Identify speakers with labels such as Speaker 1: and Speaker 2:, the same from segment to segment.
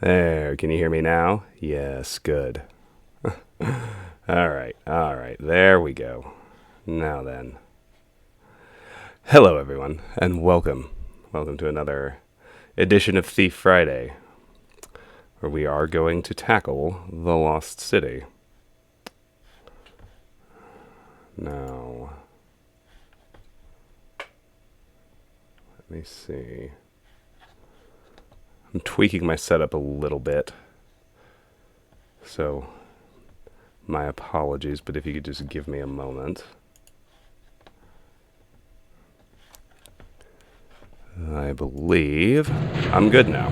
Speaker 1: There, can you hear me now? Yes, good. Alright, there we go. Now then. Hello everyone, and welcome. Welcome to another edition of Thief Friday, where we are going to tackle the Lost City. Now, let me see. I'm tweaking my setup a little bit, so my apologies, but if you could just give me a moment. I believe I'm good now.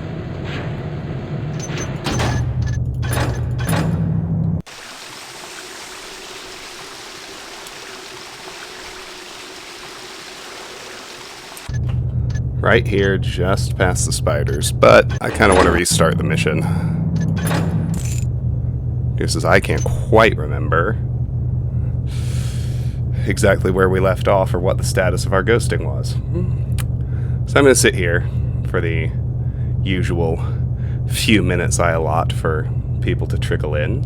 Speaker 1: Right here, just past the spiders, but I kind of want to restart the mission. Just as I can't quite remember exactly where we left off or what the status of our ghosting was. So I'm going to sit here for the usual few minutes I allot for people to trickle in.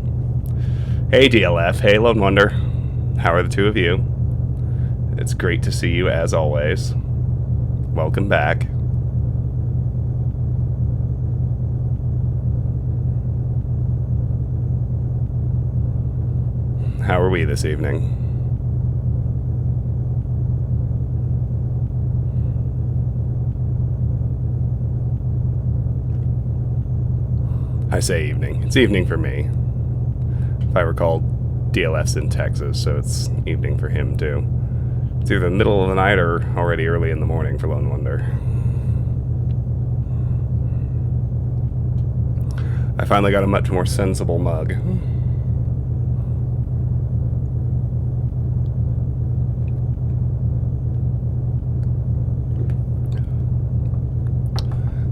Speaker 1: Hey DLF, hey Lone Wonder, how are the two of you? It's great to see you as always. Welcome back. How are we this evening? I say evening. It's evening for me. If I recall, DLF's in Texas, so it's evening for him too. It's either the middle of the night or already early in the morning for Lone Wonder. I finally got a much more sensible mug.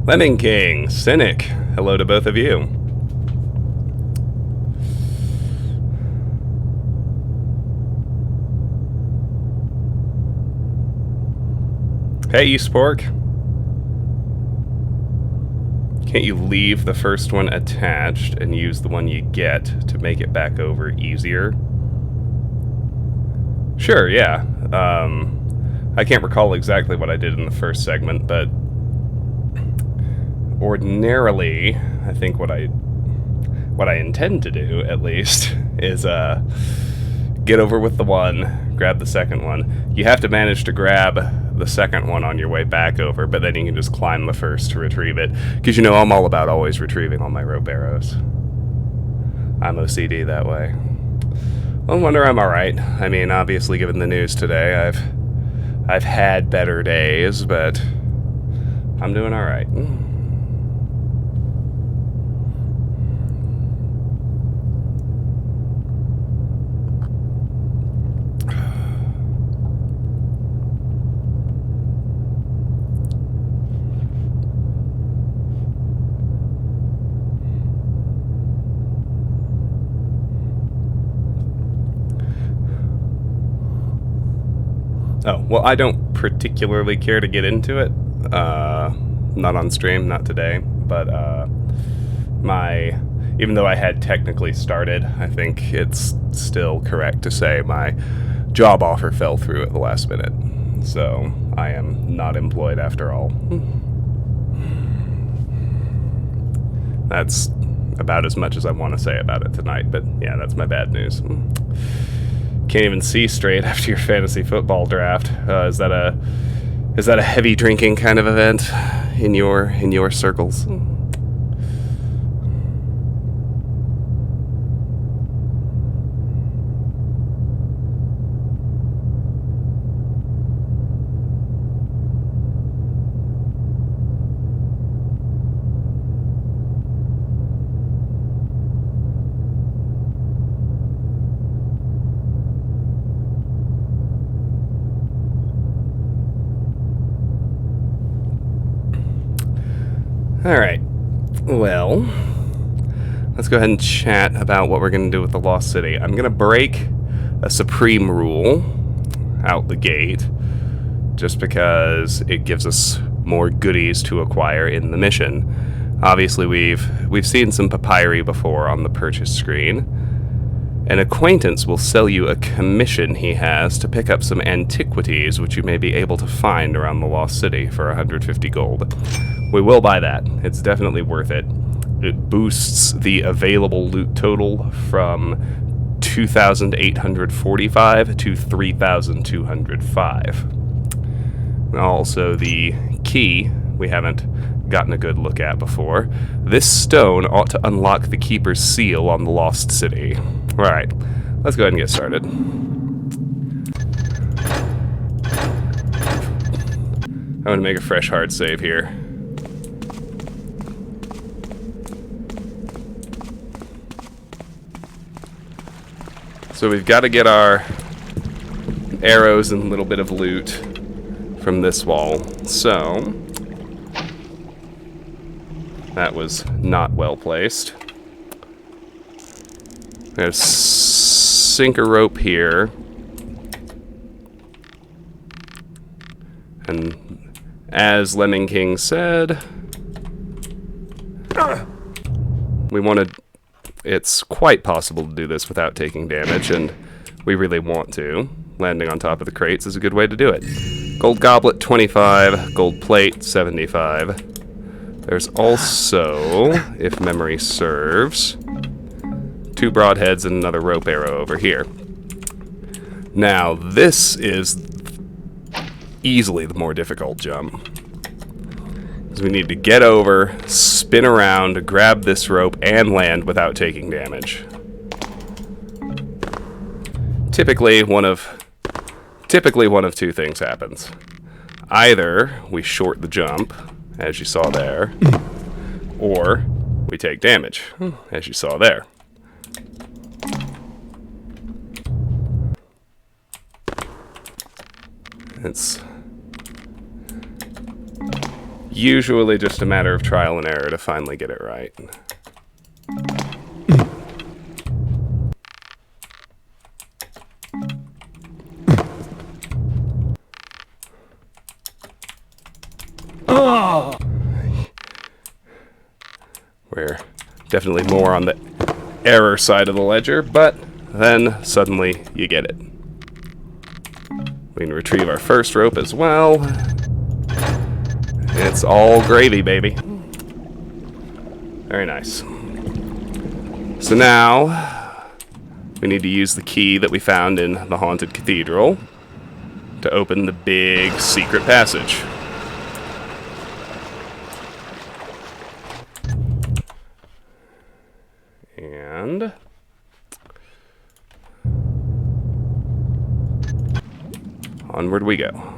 Speaker 1: Lemming King, Cynic, hello to both of you. Hey, you Spork. Can't you leave the first one attached and use the one you get to make it back over easier? Sure, yeah. I can't recall exactly what I did in the first segment, but ordinarily, I think what I intend to do, at least, is get over with the one, grab the second one. You have to manage to grab the second one on your way back over, but then you can just climb the first to retrieve it. Because you know I'm all about always retrieving all my rope arrows. I'm OCD that way. Well, I wonder I'm alright. I mean, obviously, given the news today, I've had better days, but I'm doing alright. Oh, well, I don't particularly care to get into it. Not on stream, not today. But even though I had technically started, I think it's still correct to say my job offer fell through at the last minute. So I am not employed after all. That's about as much as I want to say about it tonight. But yeah, that's my bad news. Can't even see straight after your fantasy football draft. Is that a heavy drinking kind of event in your circles? Alright, well, let's go ahead and chat about what we're going to do with the Lost City. I'm going to break a supreme rule out the gate, just because it gives us more goodies to acquire in the mission. Obviously, we've seen some papyri before on the purchase screen. An acquaintance will sell you a commission he has to pick up some antiquities which you may be able to find around the Lost City for 150 gold. We will buy that. It's definitely worth it. It boosts the available loot total from 2,845 to 3,205. Also, the key we haven't gotten a good look at before. This stone ought to unlock the Keeper's seal on the Lost City. Alright, let's go ahead and get started. I'm going to make a fresh hard save here. So we've got to get our arrows and a little bit of loot from this wall. So that was not well placed. There's sink a rope here. And as Lemming King said, we wanted... It's quite possible to do this without taking damage, and we really want to. Landing on top of the crates is a good way to do it. Gold goblet, 25. Gold plate, 75. There's also, if memory serves, 2 broadheads and another rope arrow over here. Now, this is easily the more difficult jump. Because we need to get over, spin around, grab this rope, and land without taking damage. Typically, one of 2 things happens. Either we short the jump, as you saw there, or we take damage, as you saw there. It's usually just a matter of trial and error to finally get it right. We're definitely more on the error side of the ledger, but then suddenly you get it. We can retrieve our first rope as well. It's all gravy, baby. Very nice. So now, we need to use the key that we found in the Haunted Cathedral to open the big secret passage. And onward we go.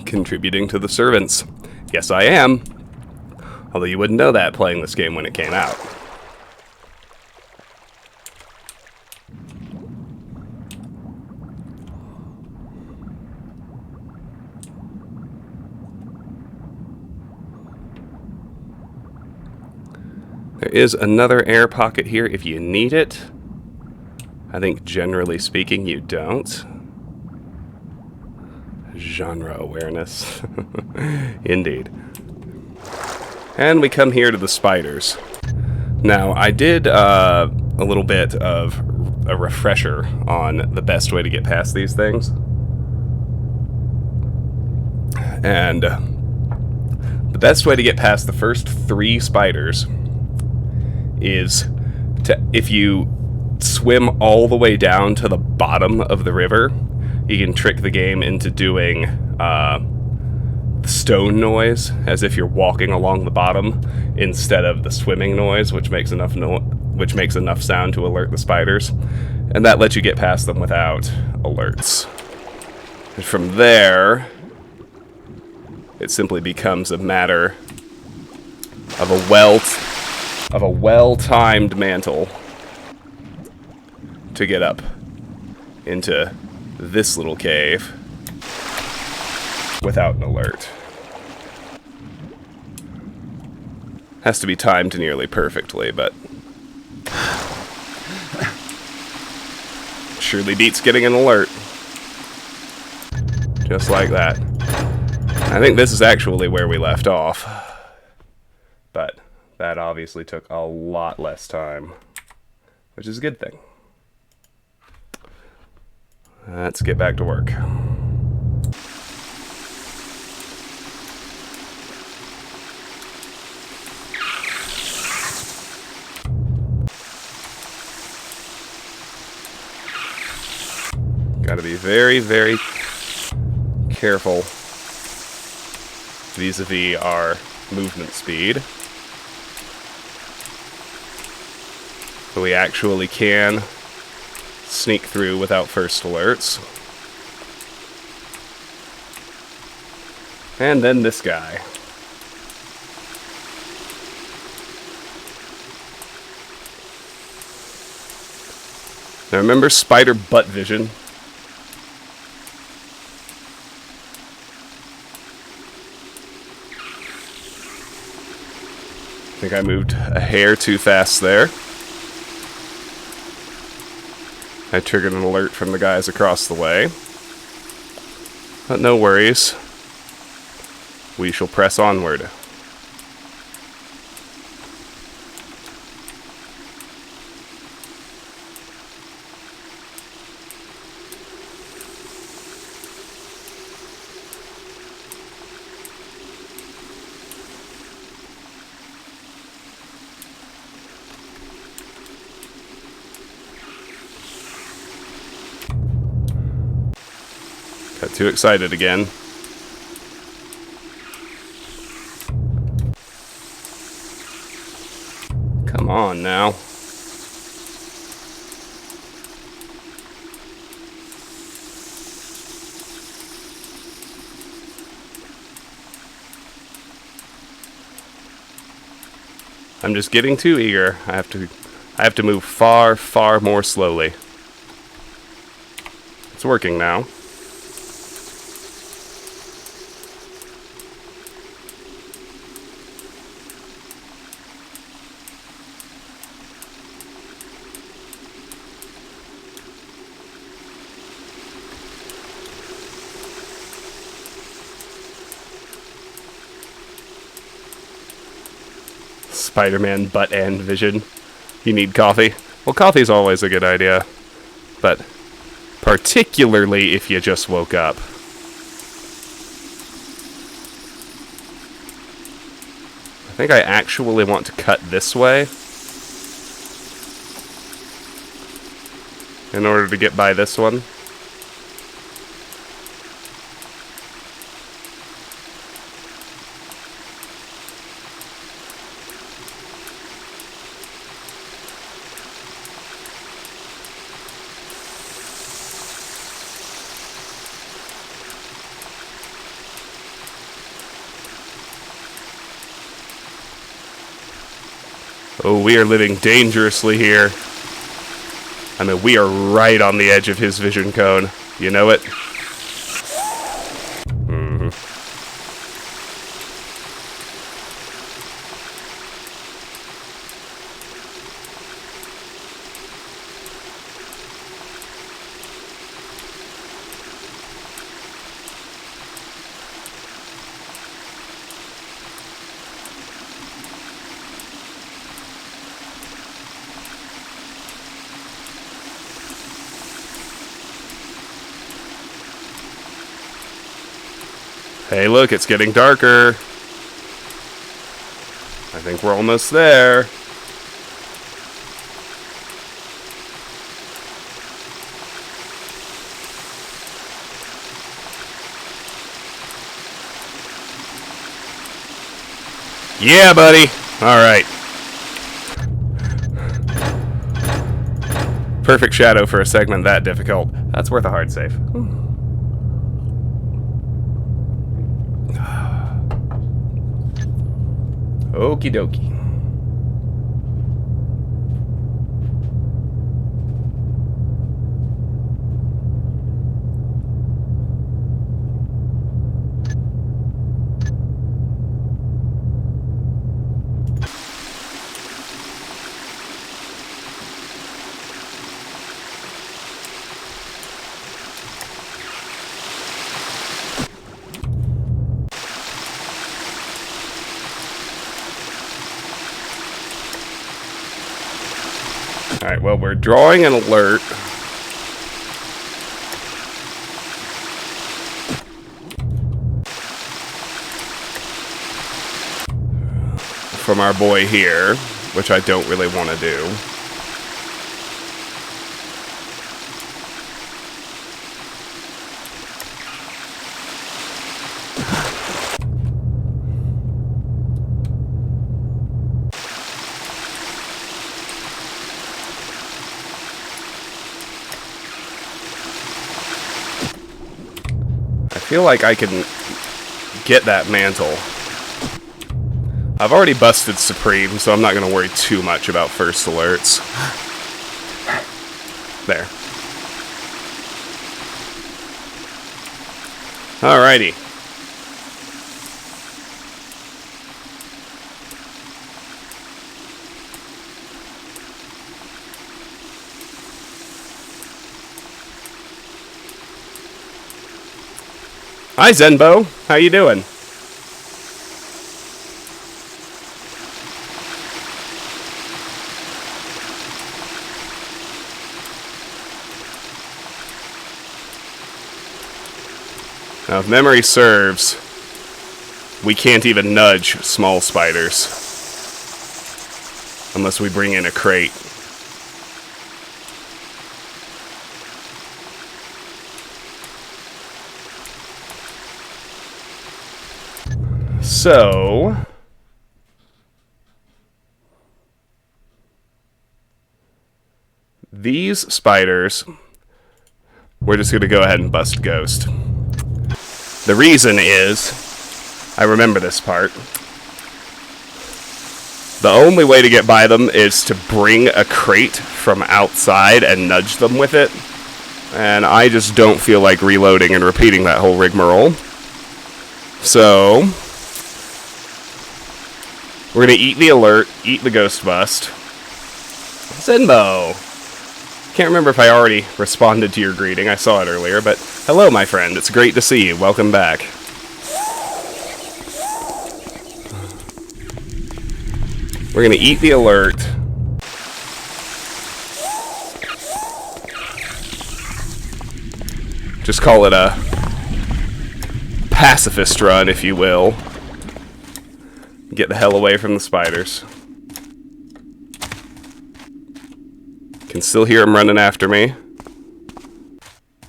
Speaker 1: Contributing to the servants. Yes, I am. Although you wouldn't know that playing this game when it came out. There is another air pocket here if you need it. I think generally speaking you don't. Genre awareness. Indeed. And we come here to the spiders. Now, I did a little bit of a refresher on the best way to get past these things. And the best way to get past the first 3 spiders is to, if you swim all the way down to the bottom of the river, you can trick the game into doing stone noise, as if you're walking along the bottom, instead of the swimming noise, which makes enough sound to alert the spiders, and that lets you get past them without alerts. And from there, it simply becomes a matter of a well-timed mantle to get up into this little cave without an alert. Has to be timed nearly perfectly, but surely beats getting an alert. Just like that. I think this is actually where we left off. But that obviously took a lot less time, which is a good thing. Let's get back to work. Got to be very, very careful vis-a-vis our movement speed. So we actually can sneak through without first alerts. And then this guy. Now remember spider butt vision? I think I moved a hair too fast there. I triggered an alert from the guys across the way. But no worries. We shall press onward. Got too excited again. Come on now. I'm just getting too eager. I have to move far, far more slowly. It's working now. Spider-Man butt end vision. You need coffee? Well, coffee's always a good idea. But particularly if you just woke up. I think I actually want to cut this way in order to get by this one. Oh, we are living dangerously here. I mean, we are right on the edge of his vision cone. You know it? Mm-hmm. Hey, look, it's getting darker. I think we're almost there. Yeah, buddy. All right. Perfect shadow for a segment that difficult. That's worth a hard save. Okie dokie. Alright, well, we're drawing an alert. From our boy here, which I don't really want to do. I feel like I can get that mantle. I've already busted Supreme, so I'm not going to worry too much about first alerts. There. Alrighty. Hi, Zenbo. How you doing? Now, if memory serves, we can't even nudge small spiders unless we bring in a crate. So, these spiders, we're just going to go ahead and bust Ghost. The reason is, I remember this part, the only way to get by them is to bring a crate from outside and nudge them with it, and I just don't feel like reloading and repeating that whole rigmarole. So, we're going to eat the alert, eat the ghost bust. Zenbo! Can't remember if I already responded to your greeting. I saw it earlier, but hello, my friend. It's great to see you. Welcome back. We're going to eat the alert. Just call it a pacifist run, if you will. Get the hell away from the spiders. Can still hear them running after me.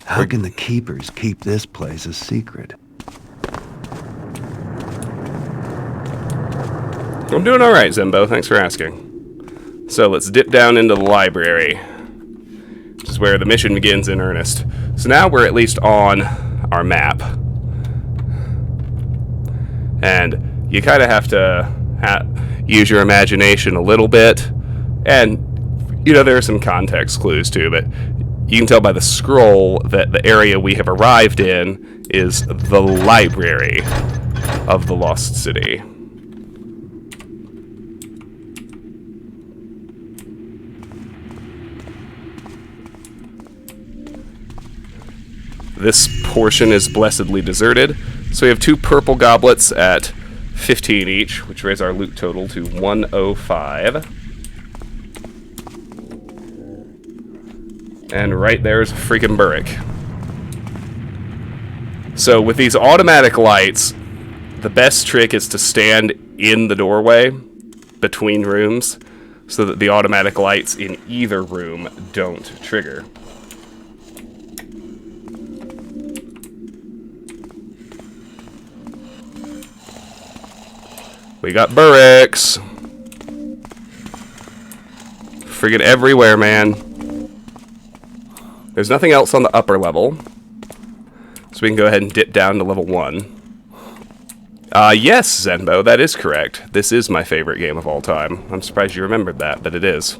Speaker 2: How can the keepers keep this place a secret?
Speaker 1: I'm doing alright, Zembo. Thanks for asking. So let's dip down into the library, which is where the mission begins in earnest. So now we're at least on our map. And you kind of have to use your imagination a little bit. And you know, there are some context clues too, but you can tell by the scroll that the area we have arrived in is the library of the Lost City. This portion is blessedly deserted, so we have 2 purple goblets at 15 each, which raise our loot total to 105. And right there's a freaking Burrick. So with these automatic lights, the best trick is to stand in the doorway between rooms so that the automatic lights in either room don't trigger. We got Burricks. Friggin' everywhere, man. There's nothing else on the upper level, so we can go ahead and dip down to level 1. Yes, Zenbo, that is correct. This is my favorite game of all time. I'm surprised you remembered that, but it is.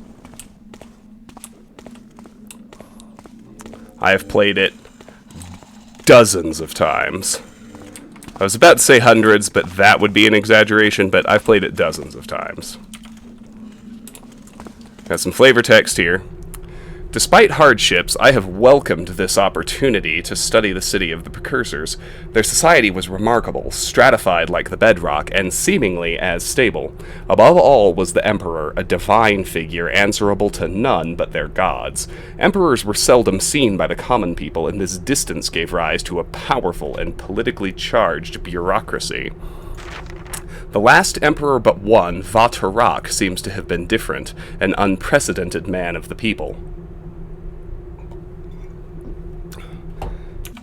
Speaker 1: I have played it dozens of times. I was about to say hundreds, but that would be an exaggeration, but I've played it dozens of times. Got some flavor text here. Despite hardships, I have welcomed this opportunity to study the city of the Precursors. Their society was remarkable, stratified like the bedrock, and seemingly as stable. Above all was the Emperor, a divine figure answerable to none but their gods. Emperors were seldom seen by the common people, and this distance gave rise to a powerful and politically charged bureaucracy. The last emperor but one, Va-Tarak, seems to have been different, an unprecedented man of the people.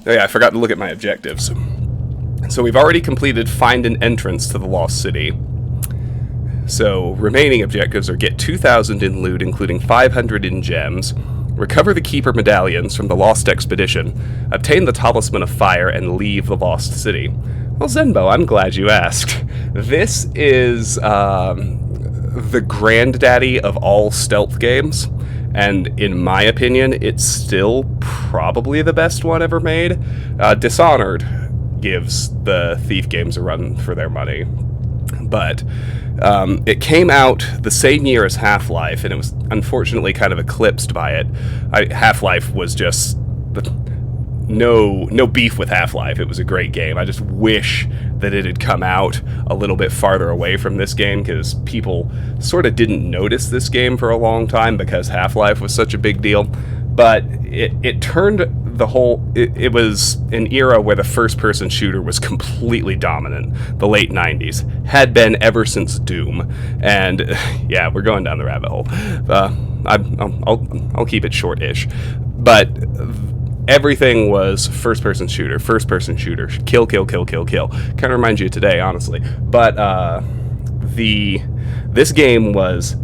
Speaker 1: Oh yeah, I forgot to look at my objectives. So we've already completed Find an Entrance to the Lost City. So remaining objectives are get 2,000 in loot, including 500 in gems, recover the Keeper medallions from the Lost Expedition, obtain the Talisman of Fire, and leave the Lost City. Well, Zenbo, I'm glad you asked. This is the granddaddy of all stealth games. And in my opinion, it's still probably the best one ever made. Dishonored gives the Thief games a run for their money. But it came out the same year as Half-Life, and it was unfortunately kind of eclipsed by it. Half-Life was just... No beef with Half-Life. It was a great game. I just wish that it had come out a little bit farther away from this game, because people sort of didn't notice this game for a long time because Half-Life was such a big deal. But it turned the whole... It was an era where the first-person shooter was completely dominant. The late 90s. Had been ever since Doom. And, yeah, we're going down the rabbit hole. I'll keep it short-ish. But... everything was first-person shooter, kill. Kind of reminds you of today, honestly. But this game was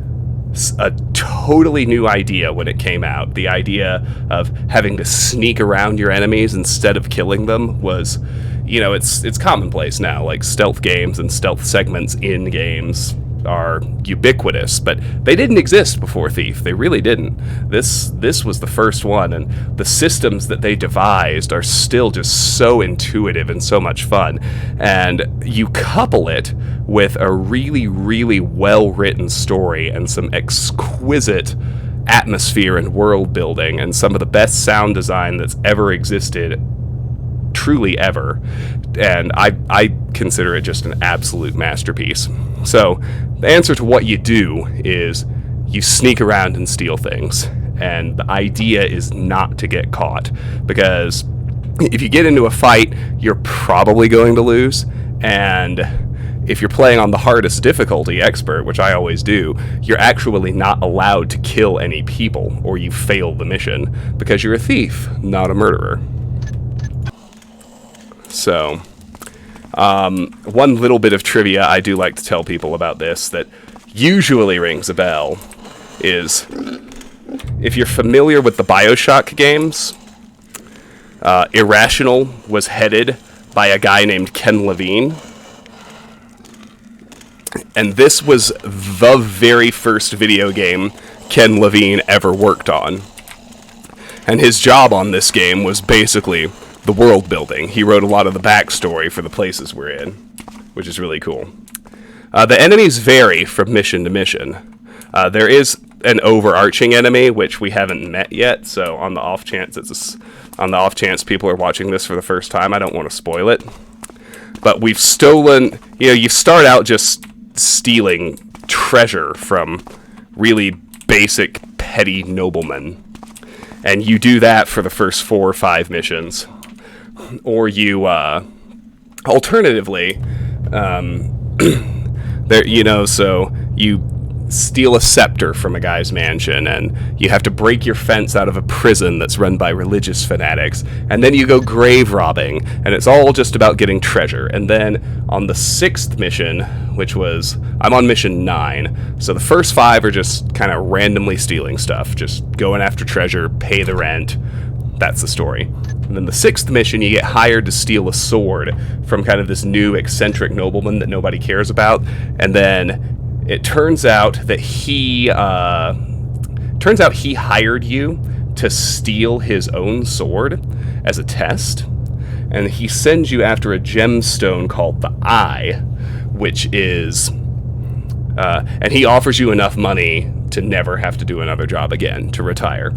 Speaker 1: a totally new idea when it came out. The idea of having to sneak around your enemies instead of killing them was, you know, it's commonplace now. Like, stealth games and stealth segments in games are ubiquitous, but they didn't exist before Thief. They really didn't. This was the first one, and the systems that they devised are still just so intuitive and so much fun. And you couple it with a really, really well-written story and some exquisite atmosphere and world building and some of the best sound design that's ever existed, truly ever. And I consider it just an absolute masterpiece. So, the answer to what you do is you sneak around and steal things. And the idea is not to get caught, because if you get into a fight, you're probably going to lose. And if you're playing on the hardest difficulty, Expert, which I always do, you're actually not allowed to kill any people, or you fail the mission, because you're a thief, not a murderer. So... one little bit of trivia I do like to tell people about this that usually rings a bell is, if you're familiar with the BioShock games, Irrational was headed by a guy named Ken Levine. And this was the very first video game Ken Levine ever worked on. And his job on this game was basically the world building. He wrote a lot of the backstory for the places we're in, which is really cool. The enemies vary from mission to mission. There is an overarching enemy, which we haven't met yet, so on the off chance people are watching this for the first time, I don't want to spoil it. But we've stolen, you start out just stealing treasure from really basic, petty noblemen. And you do that for the first 4 or 5 missions. Or you, alternatively, so you steal a scepter from a guy's mansion, and you have to break your fence out of a prison that's run by religious fanatics, and then you go grave robbing, and it's all just about getting treasure. And then on the 6th mission, which was, I'm on mission 9, so the first 5 are just kind of randomly stealing stuff, just going after treasure, pay the rent, that's the story. And then the 6th mission, you get hired to steal a sword from kind of this new eccentric nobleman that nobody cares about, and then it turns out that he hired you to steal his own sword as a test, and he sends you after a gemstone called the Eye, which is, and he offers you enough money to never have to do another job again, to retire.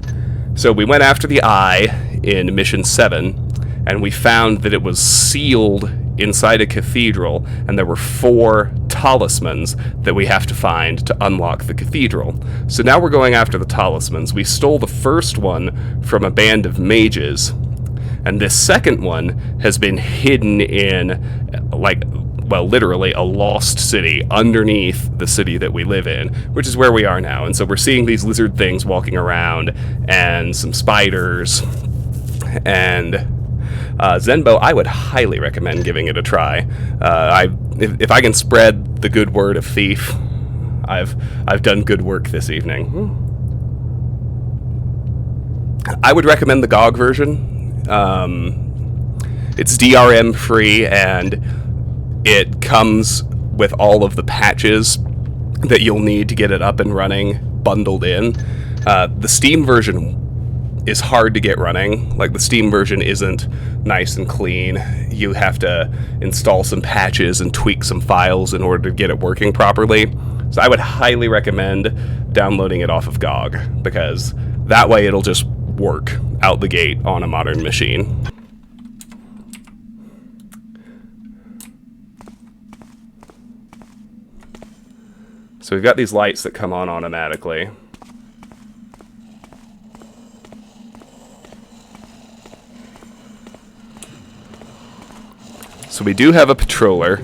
Speaker 1: So we went after the eye in Mission 7, and we found that it was sealed inside a cathedral, and there were 4 talismans that we have to find to unlock the cathedral. So now we're going after the talismans. We stole the first one from a band of mages, and this second one has been hidden in, like, well, literally a lost city underneath the city that we live in, which is where we are now. And so we're seeing these lizard things walking around, and some spiders, and Zenbo, I would highly recommend giving it a try. If I can spread the good word of Thief, I've done good work this evening. I would recommend the GOG version. It's DRM free, and it comes with all of the patches that you'll need to get it up and running bundled in. The Steam version is hard to get running. Like, the Steam version isn't nice and clean. You have to install some patches and tweak some files in order to get it working properly. So I would highly recommend downloading it off of GOG, because that way it'll just work out the gate on a modern machine. So we've got these lights that come on automatically. So we do have a patroller.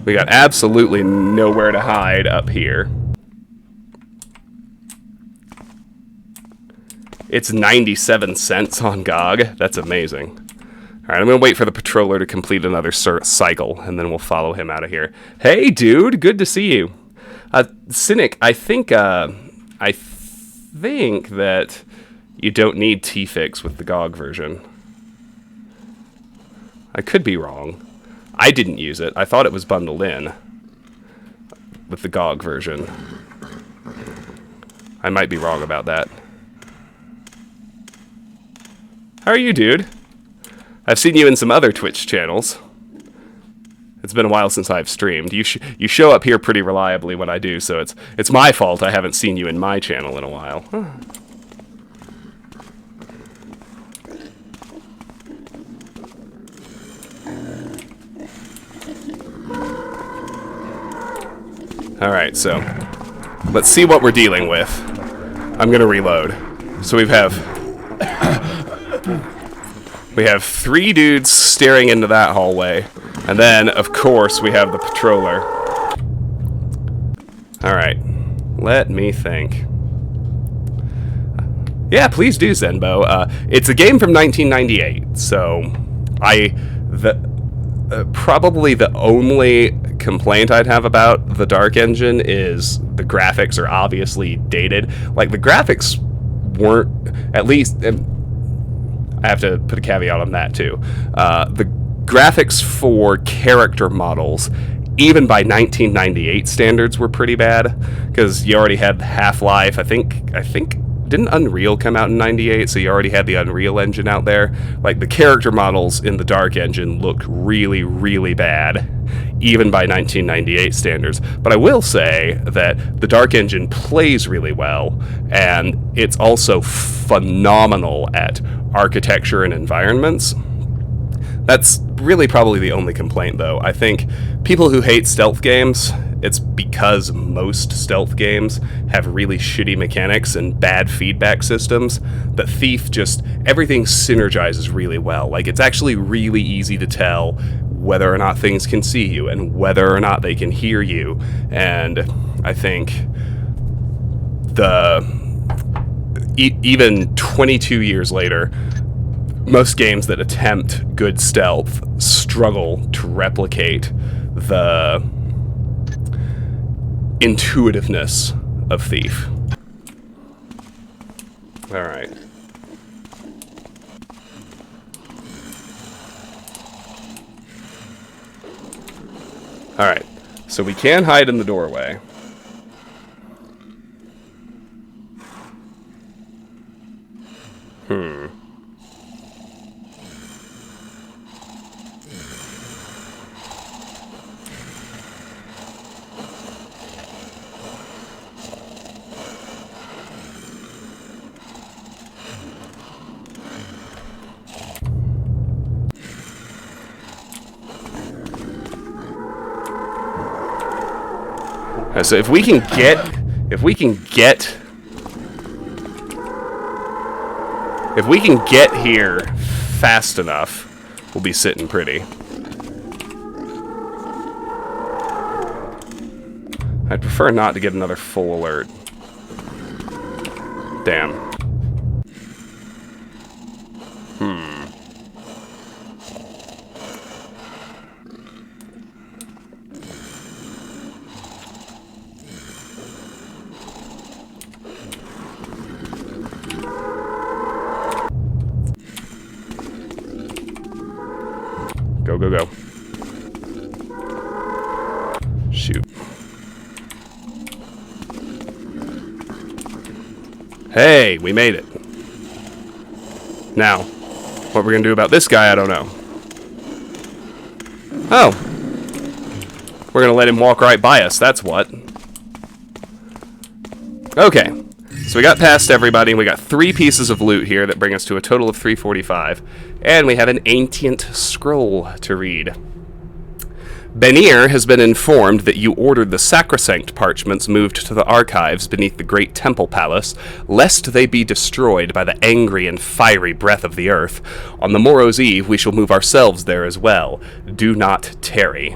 Speaker 1: We got absolutely nowhere to hide up here. It's 97 cents on GOG. That's amazing. Alright, I'm going to wait for the patroller to complete another cycle, and then we'll follow him out of here. Hey, dude! Good to see you. Cynic, I think that you don't need T-Fix with the GOG version. I could be wrong. I didn't use it. I thought it was bundled in with the GOG version. I might be wrong about that. How are you, dude? I've seen you in some other Twitch channels. It's been a while since I've streamed. You show up here pretty reliably when I do, so it's my fault I haven't seen you in my channel in a while. Huh. Alright, so let's see what we're dealing with. I'm gonna reload. So we have 3 dudes staring into that hallway, and then, of course, we have the patroller. Alright, let me think. Yeah, please do, Zenbo. It's a game from 1998, so probably the only complaint I'd have about the Dark Engine is the graphics are obviously dated. Like, the graphics weren't, at least, I have to put a caveat on that too. The graphics for character models, even by 1998 standards, were pretty bad, because you already had Half-Life. I think didn't Unreal come out in 98, so you already had the Unreal Engine out there. Like, the character models in the Dark Engine looked really, really bad, even by 1998 standards. But I will say that the Dark Engine plays really well, and it's also phenomenal at architecture and environments. That's really probably the only complaint, though. I think people who hate stealth games, it's because most stealth games have really shitty mechanics and bad feedback systems. But Thief, just everything synergizes really well. Like, it's actually really easy to tell whether or not things can see you and whether or not they can hear you. And I think even 22 years later, most games that attempt good stealth struggle to replicate the intuitiveness of Thief. Alright. Alright, so we can hide in the doorway. So if we can get here fast enough, we'll be sitting pretty. I'd prefer not to get another full alert. Damn. Go, go, go. Shoot. Hey, we made it. Now, what we're gonna do about this guy, I don't know. Oh. We're gonna let him walk right by us, that's what. Okay. So we got past everybody, and we got 3 pieces of loot here that bring us to a total of 345. And we have an ancient scroll to read. Benir has been informed that you ordered the sacrosanct parchments moved to the archives beneath the great temple palace, lest they be destroyed by the angry and fiery breath of the earth. On the morrow's eve, we shall move ourselves there as well. Do not tarry.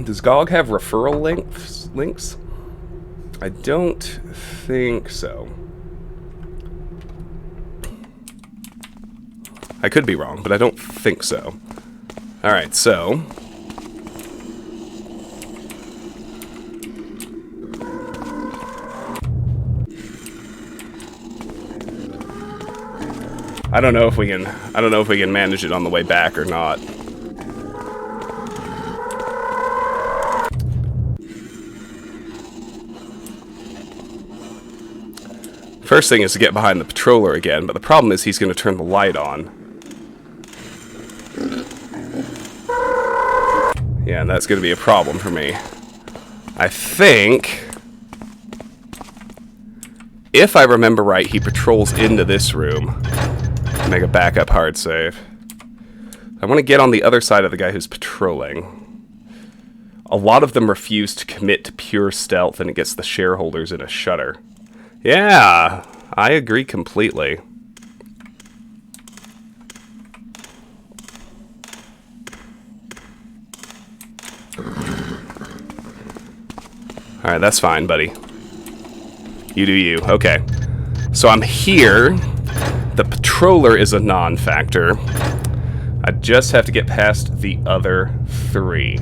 Speaker 1: Does GOG have referral links? I don't think so. I could be wrong, but I don't think so. Alright, so... I don't know if we can manage it on the way back or not. First thing is to get behind the patroller again, but the problem is he's going to turn the light on. Yeah, and that's going to be a problem for me. I think, if I remember right, he patrols into this room. Make a backup hard save. I want to get on the other side of the guy who's patrolling. A lot of them refuse to commit to pure stealth, and it gets the shareholders in a shudder. Yeah, I agree completely. Alright, that's fine, buddy. You do you. Okay. So I'm here. The patroller is a non-factor. I just have to get past the other 3.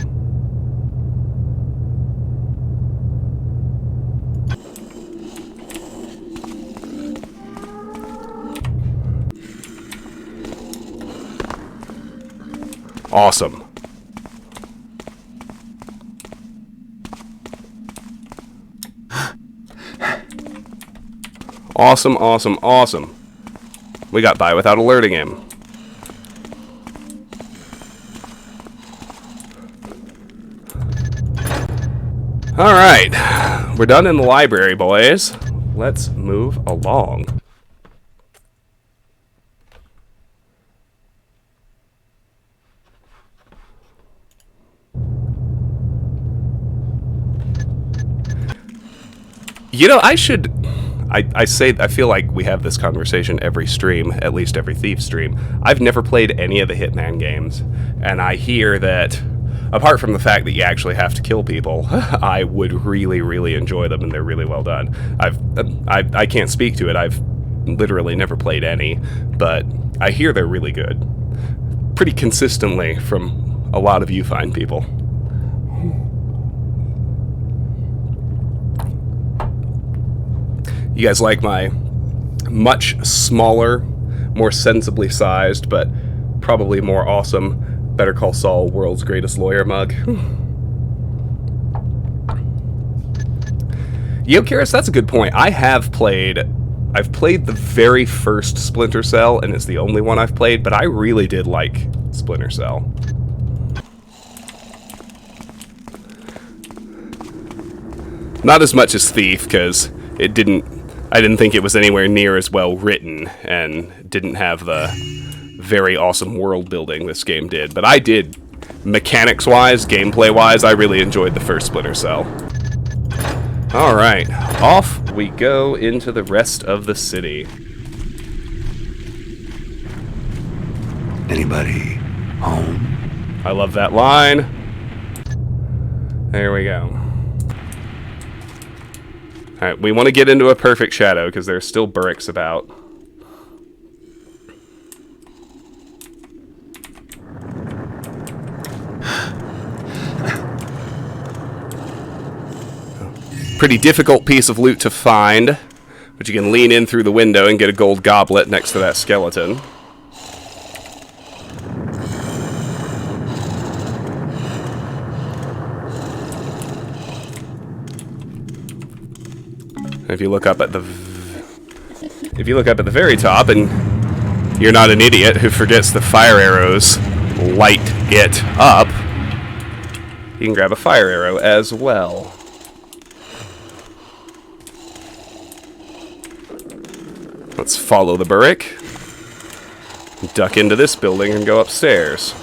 Speaker 1: Awesome. Awesome, awesome, awesome. We got by without alerting him. Alright. We're done in the library, boys. Let's move along. You know, I feel like we have this conversation every stream, at least every Thief stream. I've never played any of the Hitman games, and I hear that, apart from the fact that you actually have to kill people, I would really, really enjoy them, and they're really well done. I can't speak to it. I've literally never played any, but I hear they're really good. Pretty consistently from a lot of you fine people. You guys like my much smaller, more sensibly sized, but probably more awesome Better Call Saul World's Greatest Lawyer mug? Yo, Karis, that's a good point. I've played the very first Splinter Cell, and it's the only one I've played, but I really did like Splinter Cell. Not as much as Thief, because I didn't think it was anywhere near as well written, and didn't have the very awesome world building this game did. But I did mechanics-wise, gameplay-wise, I really enjoyed the first Splinter Cell. Alright, off we go into the rest of the city.
Speaker 2: Anybody home?
Speaker 1: I love that line. There we go. Alright, we want to get into a perfect shadow because there's still Burricks about. Pretty difficult piece of loot to find, but you can lean in through the window and get a gold goblet next to that skeleton. If you look up at the very top, and you're not an idiot who forgets the fire arrows light it up, you can grab a fire arrow as well. Let's follow the Burrick, duck into this building, and go upstairs.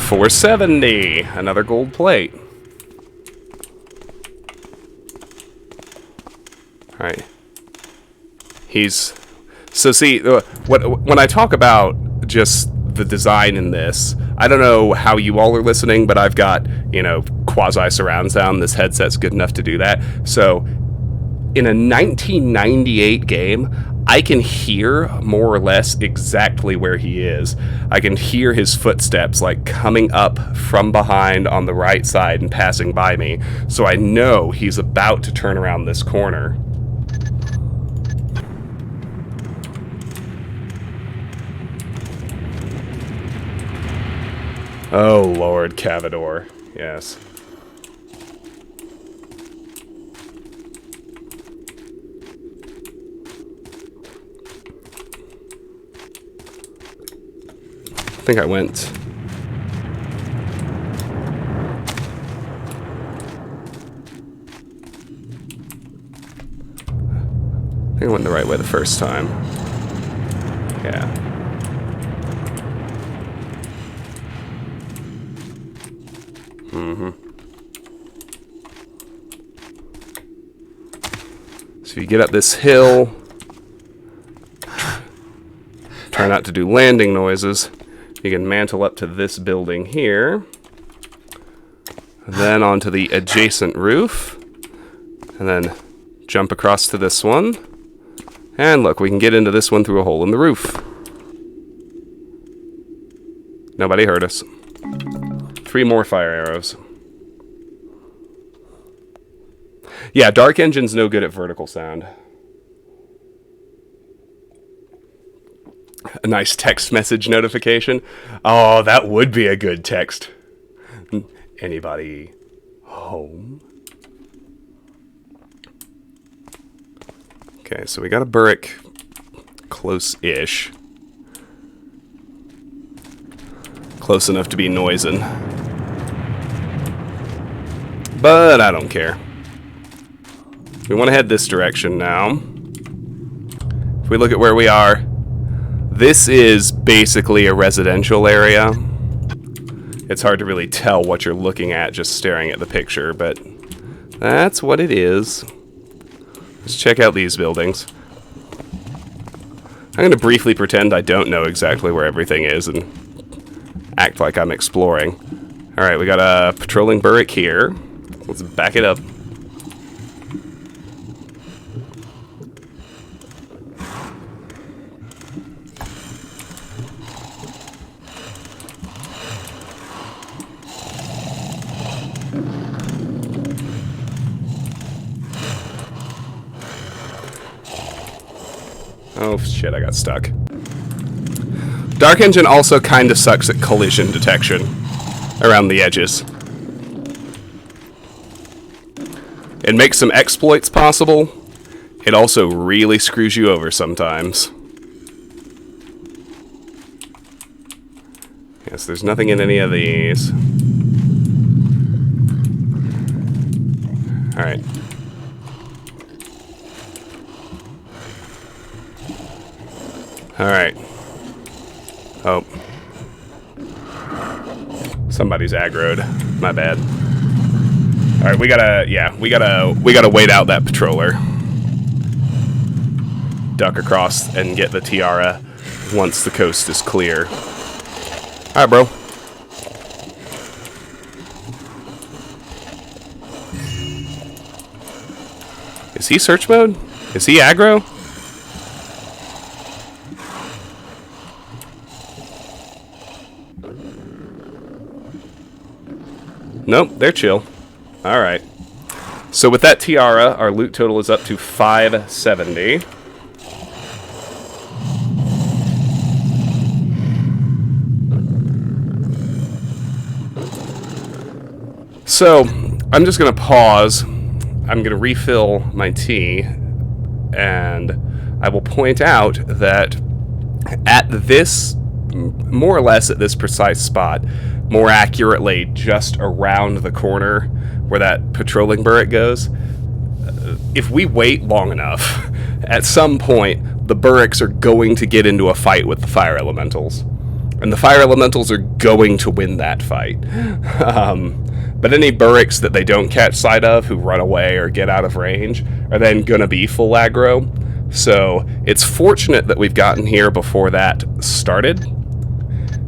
Speaker 1: $470, another gold plate. All right. So see, when I talk about just the design in this, I don't know how you all are listening, but I've got, quasi surround sound. This headset's good enough to do that. So in a 1998 game, I can hear more or less exactly where he is. I can hear his footsteps like coming up from behind on the right side and passing by me. So I know he's about to turn around this corner. Oh, Lord, Cavador. Yes. I think I went. I went the right way the first time. Yeah. So you get up this hill. Try not to do landing noises. You can mantle up to this building here. And then onto the adjacent roof. And then jump across to this one. And look, we can get into this one through a hole in the roof. Nobody heard us. 3 more fire arrows. Yeah, Dark Engine's no good at vertical sound. A nice text message notification. Oh, that would be a good text. Anybody home? Okay, so we got a Burrick close-ish. Close enough to be noising. But I don't care. We want to head this direction now. If we look at where we are, this is basically a residential area. It's hard to really tell what you're looking at just staring at the picture, but that's what it is. Let's check out these buildings. I'm going to briefly pretend I don't know exactly where everything is and act like I'm exploring. Alright, we got a patrolling Burrick here. Let's back it up. Oh shit, I got stuck. Dark Engine also kind of sucks at collision detection around the edges. It makes some exploits possible. It also really screws you over sometimes. Yes, there's nothing in any of these. Alright. Alright. Oh. Somebody's aggroed. My bad. Alright, we gotta wait out that patroller. Duck across and get the tiara once the coast is clear. Alright, bro. Is he search mode? Is he aggro? Nope, they're chill. Alright. So with that tiara, our loot total is up to 570. So, I'm just going to pause. I'm going to refill my tea. And I will point out that at this, more or less at this precise spot, more accurately just around the corner where that patrolling burret goes, if we wait long enough, at some point the burricks are going to get into a fight with the fire elementals, and the fire elementals are going to win that fight. But any burricks that they don't catch sight of, who run away or get out of range, are then gonna be full aggro. So it's fortunate that we've gotten here before that started,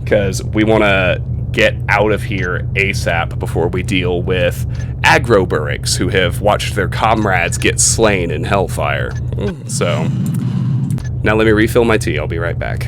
Speaker 1: because we want to get out of here ASAP before we deal with aggro burricks who have watched their comrades get slain in hellfire. So, now let me refill my tea. I'll be right back.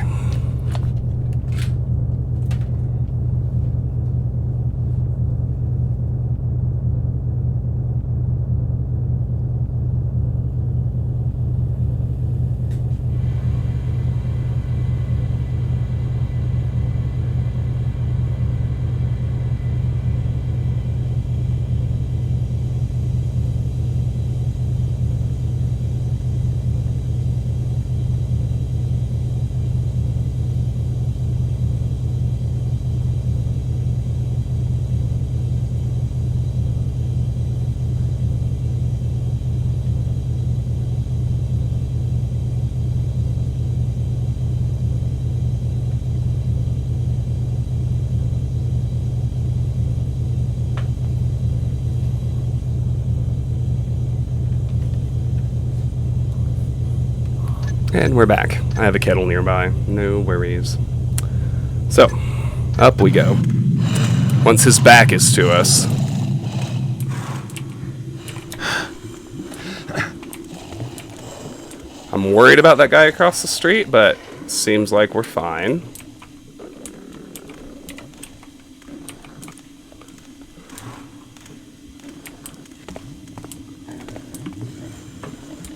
Speaker 1: And we're back. I have a kettle nearby. No worries. So, up we go. Once his back is to us. I'm worried about that guy across the street, but seems like we're fine.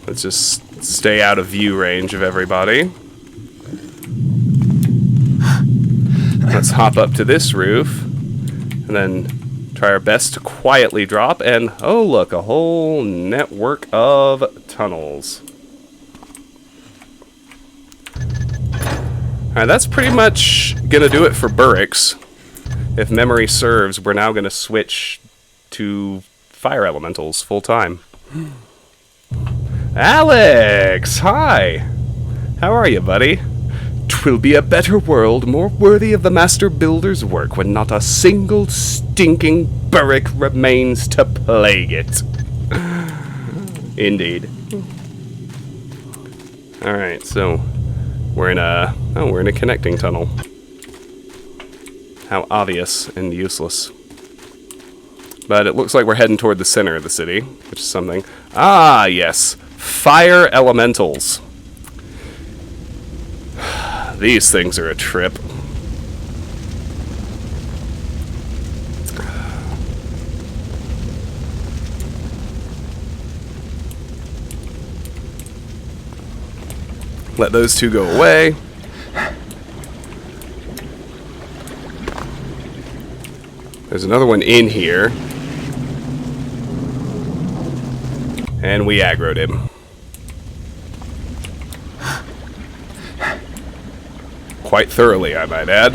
Speaker 1: Let's just stay out of view range of everybody. Let's hop up to this roof and then try our best to quietly drop, and oh look, a whole network of tunnels. Alright, that's pretty much gonna do it for burricks. If memory serves, we're now gonna switch to fire elementals full time. Alex! Hi! How are you, buddy? 'Twill be a better world, more worthy of the Master Builder's work, when not a single stinking burrick remains to plague it. Indeed. Alright, so we're in a connecting tunnel. How obvious and useless. But it looks like we're heading toward the center of the city, which is something. Ah, yes. Fire elementals. These things are a trip. Let those two go away. There's another one in here. And we aggroed him. Quite thoroughly, I might add.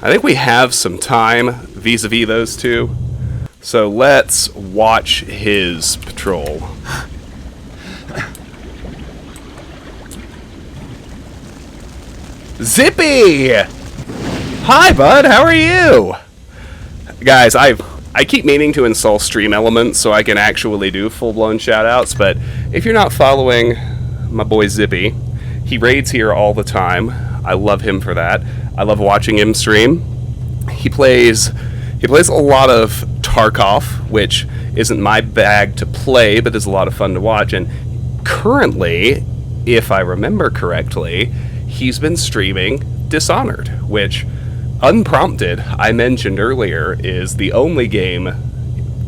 Speaker 1: I think we have some time vis-a-vis those two. So let's watch his patrol. Zippy! Hi, bud. How are you? Guys, I keep meaning to install Stream Elements so I can actually do full-blown shoutouts, but if you're not following my boy Zippy, he raids here all the time. I love him for that. I love watching him stream. He plays a lot of Tarkov, which isn't my bag to play, but is a lot of fun to watch. And currently, if I remember correctly, he's been streaming Dishonored, which, unprompted, I mentioned earlier, is the only game,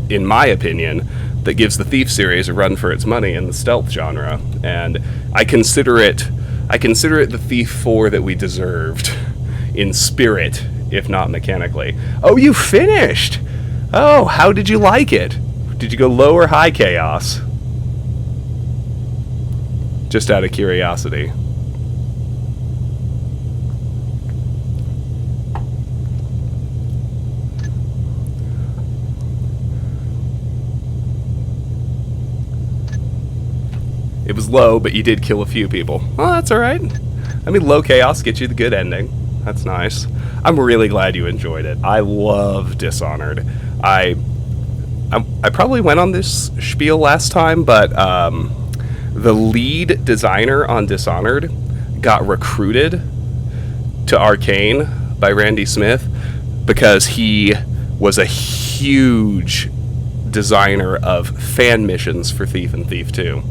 Speaker 1: in my opinion, that gives the Thief series a run for its money in the stealth genre. And I consider it the Thief 4 that we deserved, in spirit, if not mechanically. Oh, you finished! Oh, how did you like it? Did you go low or high chaos? Just out of curiosity. It was low, but you did kill a few people. Well, that's alright. I mean, low chaos gets you the good ending. That's nice. I'm really glad you enjoyed it. I love Dishonored. I probably went on this spiel last time, but the lead designer on Dishonored got recruited to Arcane by Randy Smith because he was a huge designer of fan missions for Thief and Thief 2.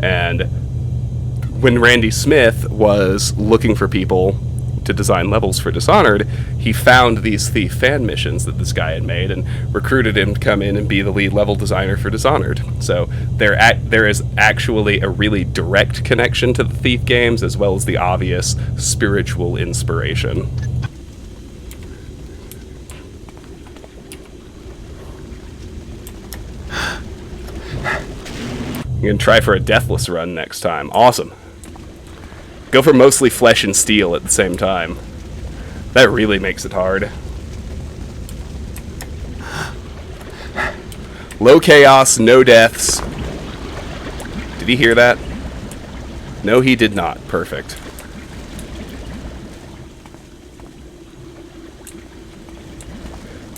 Speaker 1: And when Randy Smith was looking for people to design levels for Dishonored, he found these Thief fan missions that this guy had made and recruited him to come in and be the lead level designer for Dishonored. So there is actually a really direct connection to the Thief games, as well as the obvious spiritual inspiration. You can try for a deathless run next time. Awesome. Go for mostly flesh and steel at the same time. That really makes it hard. Low chaos, no deaths. Did he hear that? No, he did not. Perfect.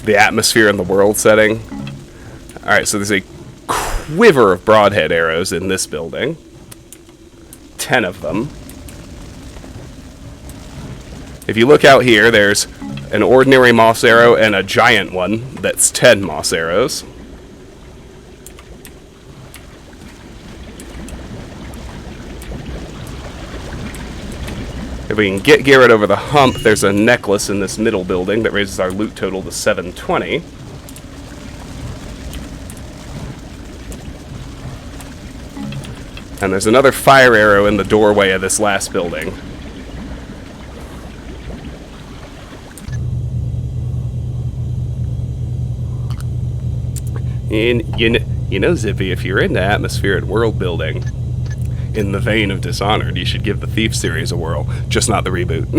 Speaker 1: The atmosphere and the world setting. Alright, so there's a quiver of broadhead arrows in this building. 10 of them. If you look out here, there's an ordinary moss arrow and a giant one that's 10 moss arrows. If we can get Garrett over the hump, there's a necklace in this middle building that raises our loot total to 720. And there's another fire arrow in the doorway of this last building. And you know, Zippy, if you're into atmosphere and world building in the vein of Dishonored, you should give the Thief series a whirl, just not the reboot.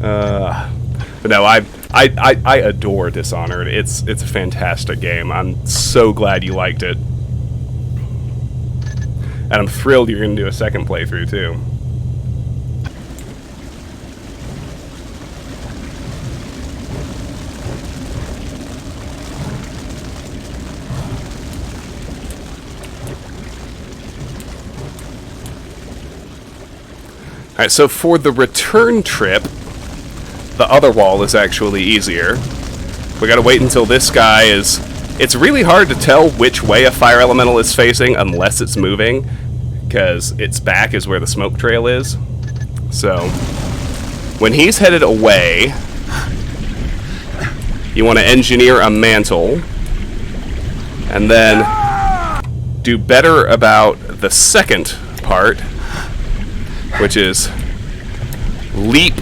Speaker 1: But no, I adore Dishonored. It's a fantastic game. I'm so glad you liked it. And I'm thrilled you're going to do a second playthrough, too. Alright, so for the return trip, the other wall is actually easier. We gotta wait until this guy is... It's really hard to tell which way a fire elemental is facing unless it's moving, because its back is where the smoke trail is. So, when he's headed away, you want to engineer a mantle, and then do better about the second part, which is leap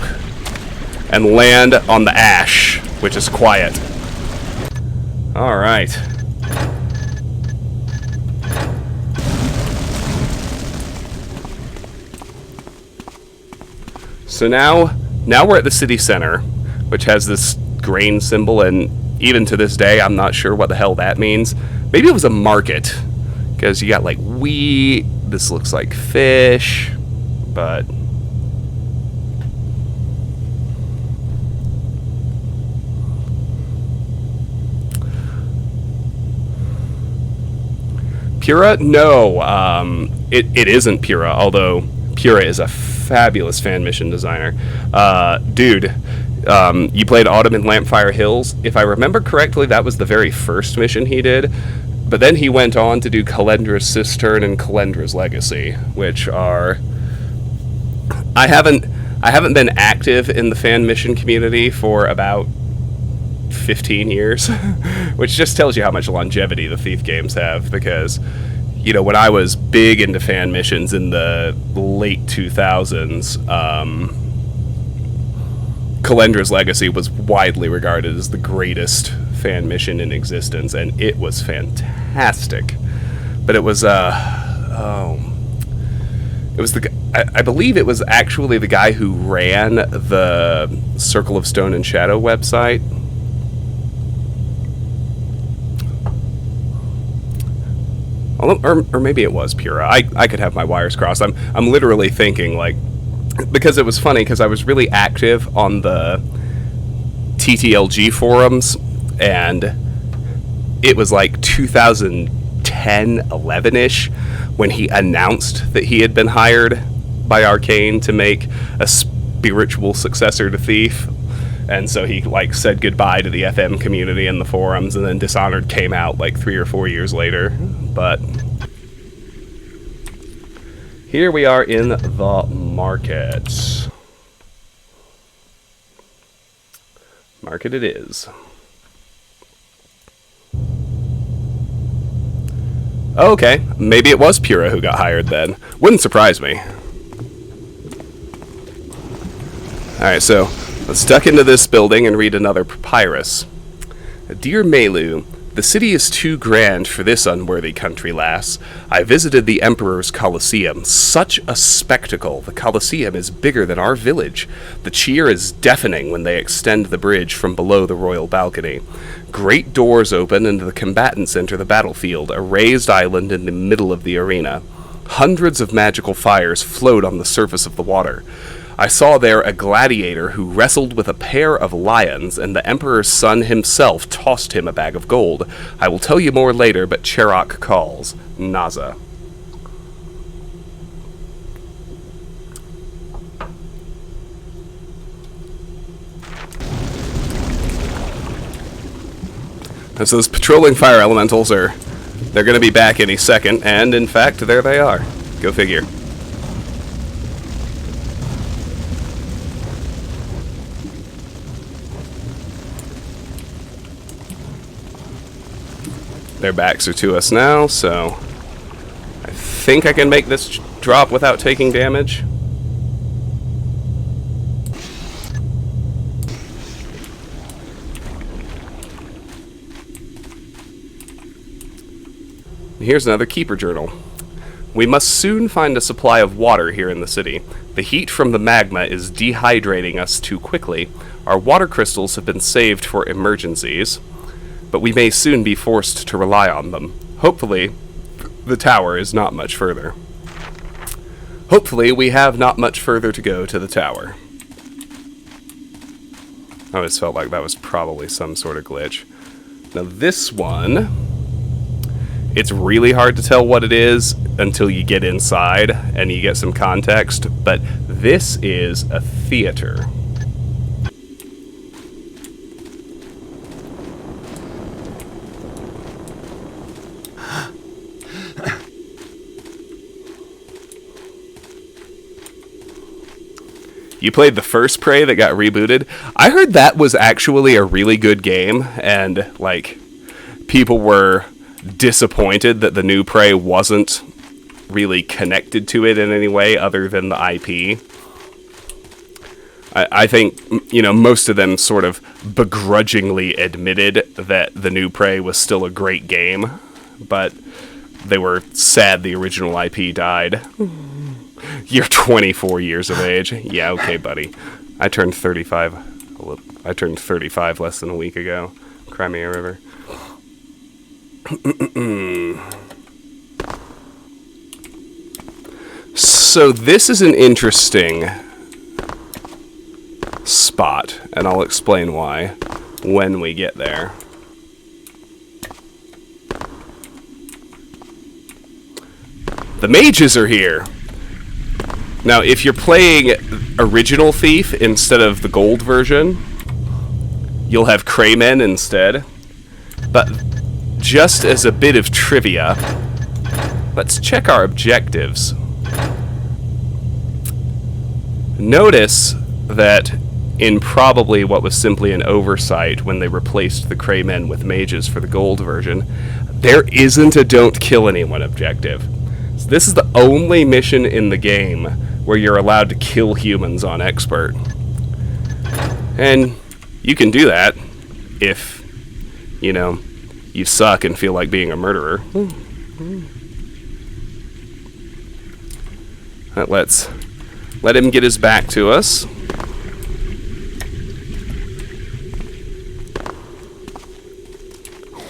Speaker 1: and land on the ash, which is quiet. Alright. So now we're at the city center, which has this grain symbol, and even to this day, I'm not sure what the hell that means. Maybe it was a market, because you got like wheat, this looks like fish, but Pura? No, it isn't Pura, although Pura is a fabulous fan mission designer. Dude, you played Autumn in Lampfire Hills. If I remember correctly, that was the very first mission he did. But then he went on to do Calendra's Cistern and Calendra's Legacy, which are... I haven't been active in the fan mission community for about 15 years, which just tells you how much longevity the Thief games have, because, you know, when I was big into fan missions in the late 2000s, Calendra's Legacy was widely regarded as the greatest fan mission in existence, and it was fantastic. But it was, I believe it was actually the guy who ran the Circle of Stone and Shadow website. Or maybe it was Pura. I could have my wires crossed. I'm literally thinking, like, because it was funny, because I was really active on the TTLG forums, and it was like 2010, 11-ish, when he announced that he had been hired by Arcane to make a spiritual successor to Thief. And so he, like, said goodbye to the FM community and the forums, and then Dishonored came out, like, 3 or 4 years later. But here we are in the market. Market it is. Okay, maybe it was Pura who got hired then. Wouldn't surprise me. Alright, so let's duck into this building and read another papyrus. Dear Melu, the city is too grand for this unworthy country, lass. I visited the Emperor's Colosseum. Such a spectacle. The Colosseum is bigger than our village. The cheer is deafening when they extend the bridge from below the royal balcony. Great doors open and the combatants enter the battlefield, a raised island in the middle of the arena. Hundreds of magical fires float on the surface of the water. I saw there a gladiator who wrestled with a pair of lions, and the Emperor's son himself tossed him a bag of gold. I will tell you more later, but Cherok calls. Naza. And so those patrolling fire elementals they're going to be back any second, and in fact, there they are. Go figure. Their backs are to us now, so I think I can make this drop without taking damage. Here's another Keeper Journal. We must soon find a supply of water here in the city. The heat from the magma is dehydrating us too quickly. Our water crystals have been saved for emergencies, but we may soon be forced to rely on them. Hopefully, the tower is not much further. Hopefully, we have not much further to go to the tower. I always felt like that was probably some sort of glitch. Now this one, it's really hard to tell what it is until you get inside and you get some context, but this is a theater. You played the first Prey that got rebooted. I heard that was actually a really good game, and, like, people were disappointed that the new Prey wasn't really connected to it in any way other than the IP. I think, you know, most of them sort of begrudgingly admitted that the new Prey was still a great game, but they were sad the original IP died. You're 24 years of age. Yeah, okay, buddy. I turned 35. I turned 35 less than a week ago. Crimea River. So this is an interesting spot, and I'll explain why when we get there. The mages are here! Now, if you're playing original Thief instead of the gold version, you'll have Craymen instead. But just as a bit of trivia, let's check our objectives. Notice that in probably what was simply an oversight when they replaced the Craymen with mages for the gold version, there isn't a don't kill anyone objective. So this is the only mission in the game where you're allowed to kill humans on expert. And you can do that if, you know, you suck and feel like being a murderer. Let's let him get his back to us.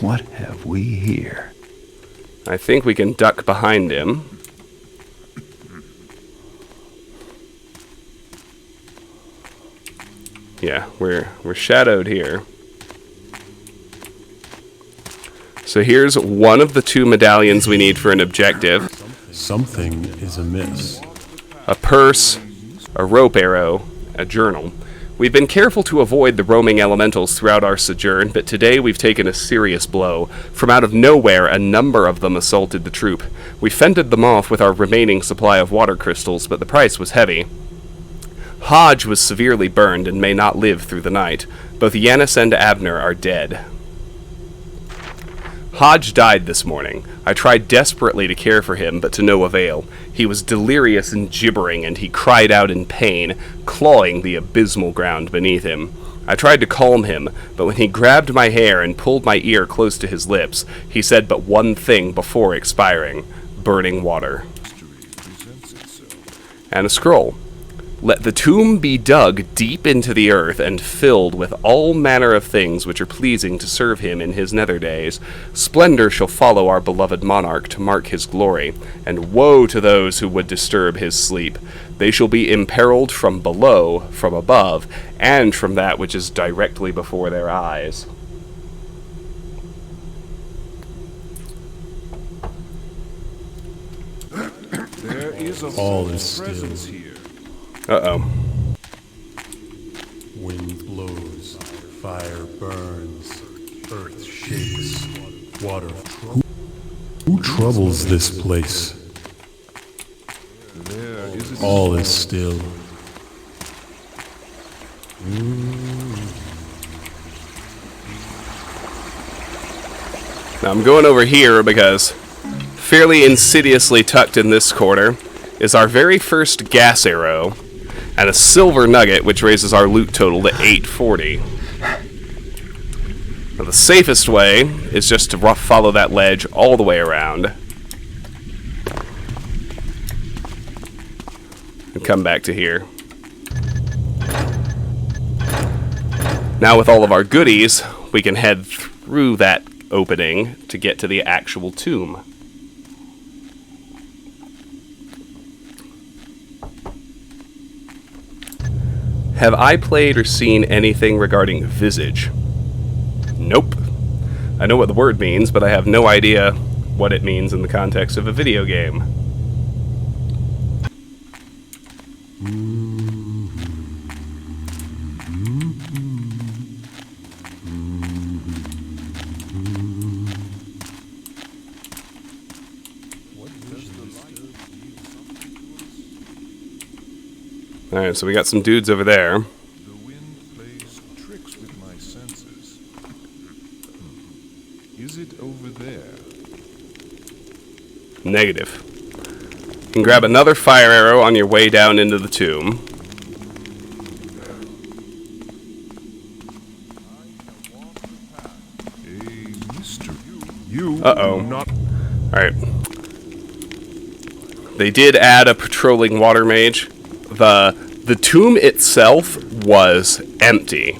Speaker 2: What have we here?
Speaker 1: I think we can duck behind him. Yeah, we're shadowed here. So here's one of the 2 medallions we need for an objective.
Speaker 3: Something is amiss.
Speaker 1: A purse, a rope arrow, a journal. We've been careful to avoid the roaming elementals throughout our sojourn, but today we've taken a serious blow. From out of nowhere, a number of them assaulted the troop. We fended them off with our remaining supply of water crystals, but the price was heavy. Hodge was severely burned and may not live through the night. Both Yanis and Abner are dead. Hodge died this morning. I tried desperately to care for him, but to no avail. He was delirious and gibbering, and he cried out in pain, clawing the abysmal ground beneath him. I tried to calm him, but when he grabbed my hair and pulled my ear close to his lips, he said but one thing before expiring: burning water. And a scroll. Let the tomb be dug deep into the earth and filled with all manner of things which are pleasing to serve him in his nether days. Splendor shall follow our beloved monarch to mark his glory, and woe to those who would disturb his sleep. They shall be imperiled from below, from above, and from that which is directly before their eyes.
Speaker 4: There is a
Speaker 3: All is still.
Speaker 4: presence here.
Speaker 1: Uh-oh.
Speaker 3: Wind blows, fire burns, earth shakes, water. Who troubles this place?
Speaker 4: There is a
Speaker 3: All is still.
Speaker 1: Now I'm going over here because fairly insidiously tucked in this corner is our very first gas arrow and a silver nugget, which raises our loot total to 840. Now the safest way is just to follow that ledge all the way around and come back to here. Now with all of our goodies, we can head through that opening to get to the actual tomb. Have I played or seen anything regarding visage? Nope. I know what the word means, but I have no idea what it means in the context of a video game. Alright, so we got some dudes over there.
Speaker 4: The wind plays tricks with my senses. Is it over there?
Speaker 1: Negative. You can grab another fire arrow on your way down into the tomb.
Speaker 4: A mystery. You
Speaker 1: Uh-oh.
Speaker 4: do not.
Speaker 1: Alright. They did add a patrolling water mage. The tomb itself was empty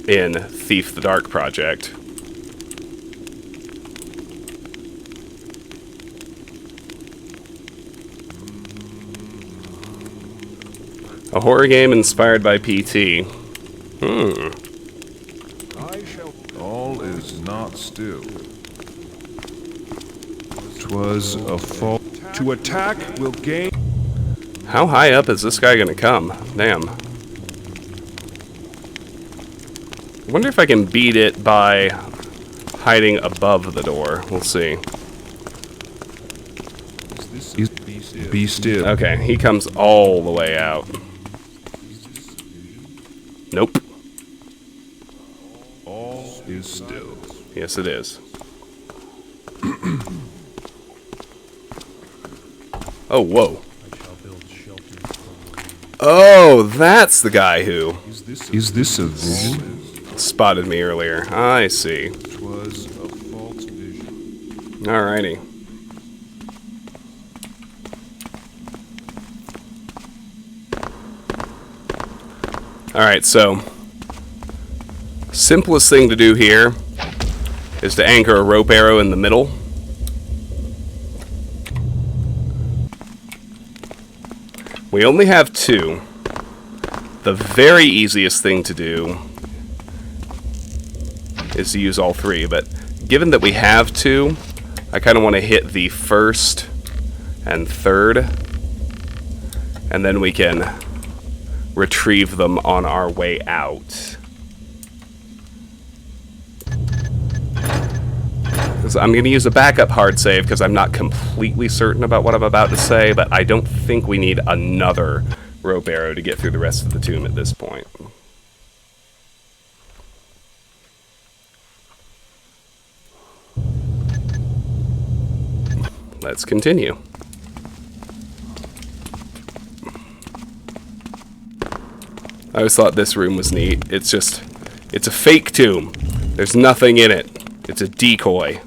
Speaker 1: in Thief the Dark Project. A horror game inspired by PT.
Speaker 4: I shall. All is not still. 'Twas a fault. To attack will gain.
Speaker 1: How high up is this guy gonna come? Damn. I wonder if I can beat it by hiding above the door. We'll see.
Speaker 4: Be still.
Speaker 1: Okay, he comes all the way out. Nope.
Speaker 4: All is still.
Speaker 1: Yes, it is. Oh, whoa. Oh, that's the guy who
Speaker 4: Is this a vision?
Speaker 1: spotted me earlier. I see.
Speaker 4: It was a false vision.
Speaker 1: Alrighty. Alright, so simplest thing to do here is to anchor a rope arrow in the middle. We only have 2. The very easiest thing to do is to use all 3, but given that we have 2, I kind of want to hit the first and third, and then we can retrieve them on our way out. So I'm going to use a backup hard save because I'm not completely certain about what I'm about to say, but I don't think we need another rope arrow to get through the rest of the tomb at this point. Let's continue. I always thought this room was neat. It's a fake tomb. There's nothing in it. It's a decoy.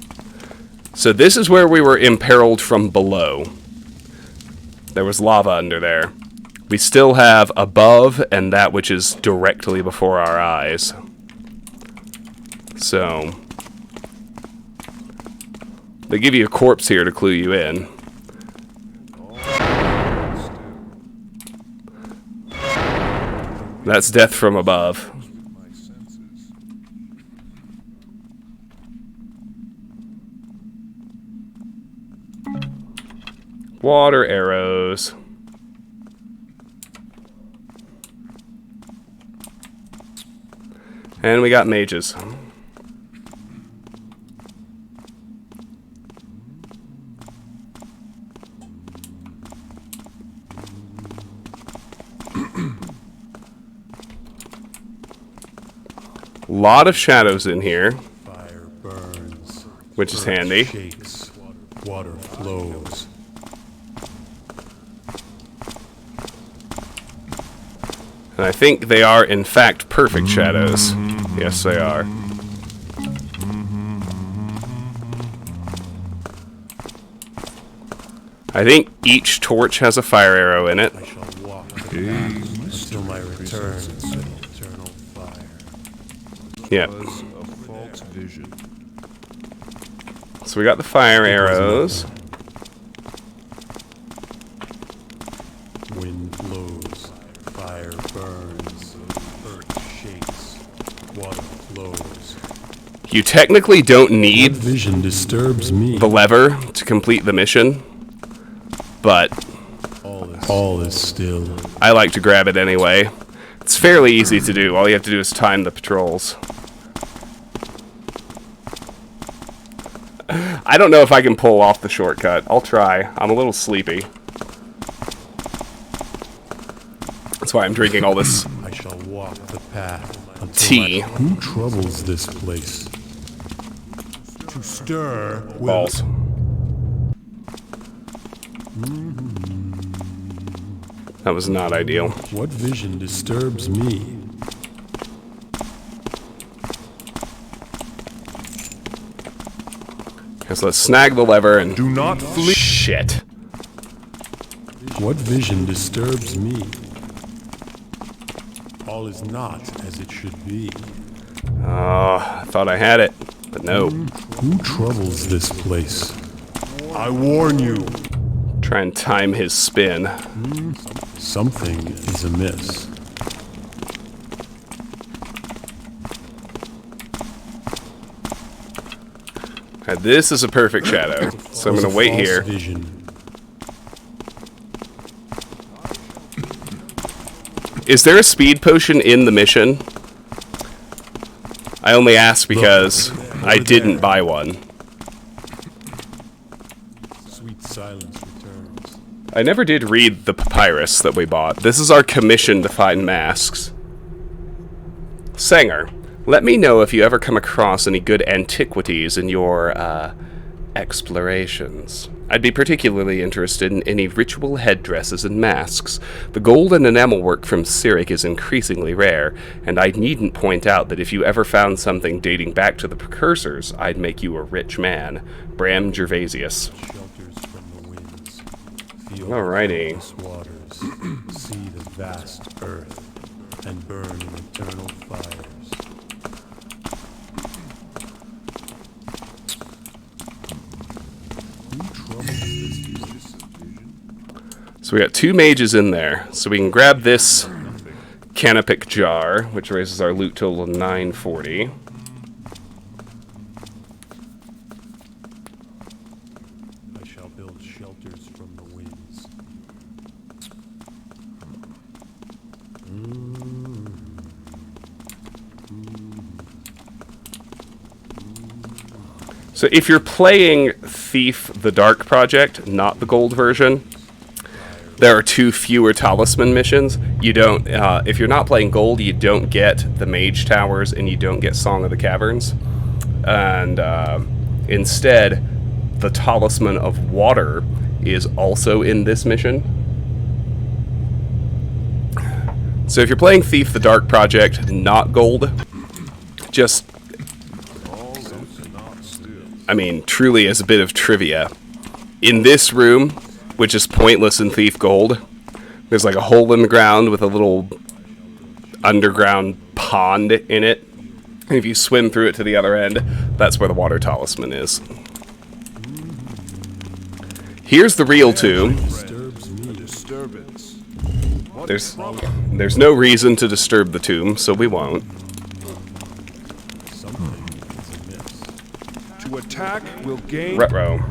Speaker 1: So this is where we were imperiled from below. There was lava under there. We still have above and that which is directly before our eyes. So they give you a corpse here to clue you in. That's death from above.
Speaker 4: My senses.
Speaker 1: Water arrows. And we got mages. Lot of shadows in here,
Speaker 3: Fire burns.
Speaker 1: which is
Speaker 3: Earth
Speaker 1: handy.
Speaker 3: Shakes. Water flows.
Speaker 1: And I think they are, in fact, perfect shadows. Yes, they are. I think each torch has a fire arrow in it.
Speaker 3: I shall walk the path until my return to eternal fire.
Speaker 1: Yep.
Speaker 4: Was a false vision.
Speaker 1: So we got the fire arrows.
Speaker 3: Wind blows. Fire burns. Earth shakes. Water flows.
Speaker 1: You technically don't
Speaker 3: What
Speaker 1: need
Speaker 3: vision disturbs me?
Speaker 1: the lever to complete the mission, but
Speaker 3: All is still.
Speaker 1: I like to grab it anyway. It's fairly easy to do. All you have to do is time the patrols. I don't know if I can pull off the shortcut. I'll try. I'm a little sleepy. That's why I'm drinking all this
Speaker 3: I shall walk the path until
Speaker 1: tea.
Speaker 3: Who troubles this place? To stir will
Speaker 1: Balls. That was not ideal.
Speaker 3: What vision disturbs me?
Speaker 1: Okay, so let's snag the lever and...
Speaker 4: Do not flee.
Speaker 1: Shit.
Speaker 3: What vision disturbs me? All is not as it should be.
Speaker 1: Oh, I thought I had it, but no.
Speaker 3: Who troubles this place? I warn you.
Speaker 1: Try and time his spin.
Speaker 3: Something is amiss.
Speaker 1: Okay, this is a perfect shadow, so I'm
Speaker 3: Was
Speaker 1: gonna
Speaker 3: a
Speaker 1: wait
Speaker 3: false
Speaker 1: here.
Speaker 3: Vision.
Speaker 1: Is there a speed potion in the mission? I only ask because I didn't buy one.
Speaker 3: Sweet silence returns.
Speaker 1: I never did read the papyrus that we bought. This is our commission to find masks. Sanger, let me know if you ever come across any good antiquities in your, explorations. I'd be particularly interested in any ritual headdresses and masks. The gold and enamel work from Cyric is increasingly rare, and I needn't point out that if you ever found something dating back to the precursors, I'd make you a rich man. Bram Gervasius.
Speaker 3: Shelters from the winds. Feel
Speaker 1: Alrighty.
Speaker 3: the countless waters. See the vast earth, and burn in eternal fires.
Speaker 1: So we got 2 mages in there, so we can grab this canopic jar, which raises our loot total to 940.
Speaker 3: I shall build shelters from the winds.
Speaker 1: So if you're playing Thief the Dark Project, not the gold version, there are 2 fewer talisman missions. You don't, if you're not playing gold, you don't get the Mage Towers and you don't get Song of the Caverns. And instead, the Talisman of Water is also in this mission. So if you're playing Thief the Dark Project, not gold, just, I mean, truly as a bit of trivia, in this room, which is pointless in Thief Gold, there's like a hole in the ground with a little underground pond in it. And if you swim through it to the other end, that's where the water talisman is. Here's the real tomb. There's no reason to disturb the tomb, so we won't.
Speaker 4: To attack will gain.
Speaker 1: Retro.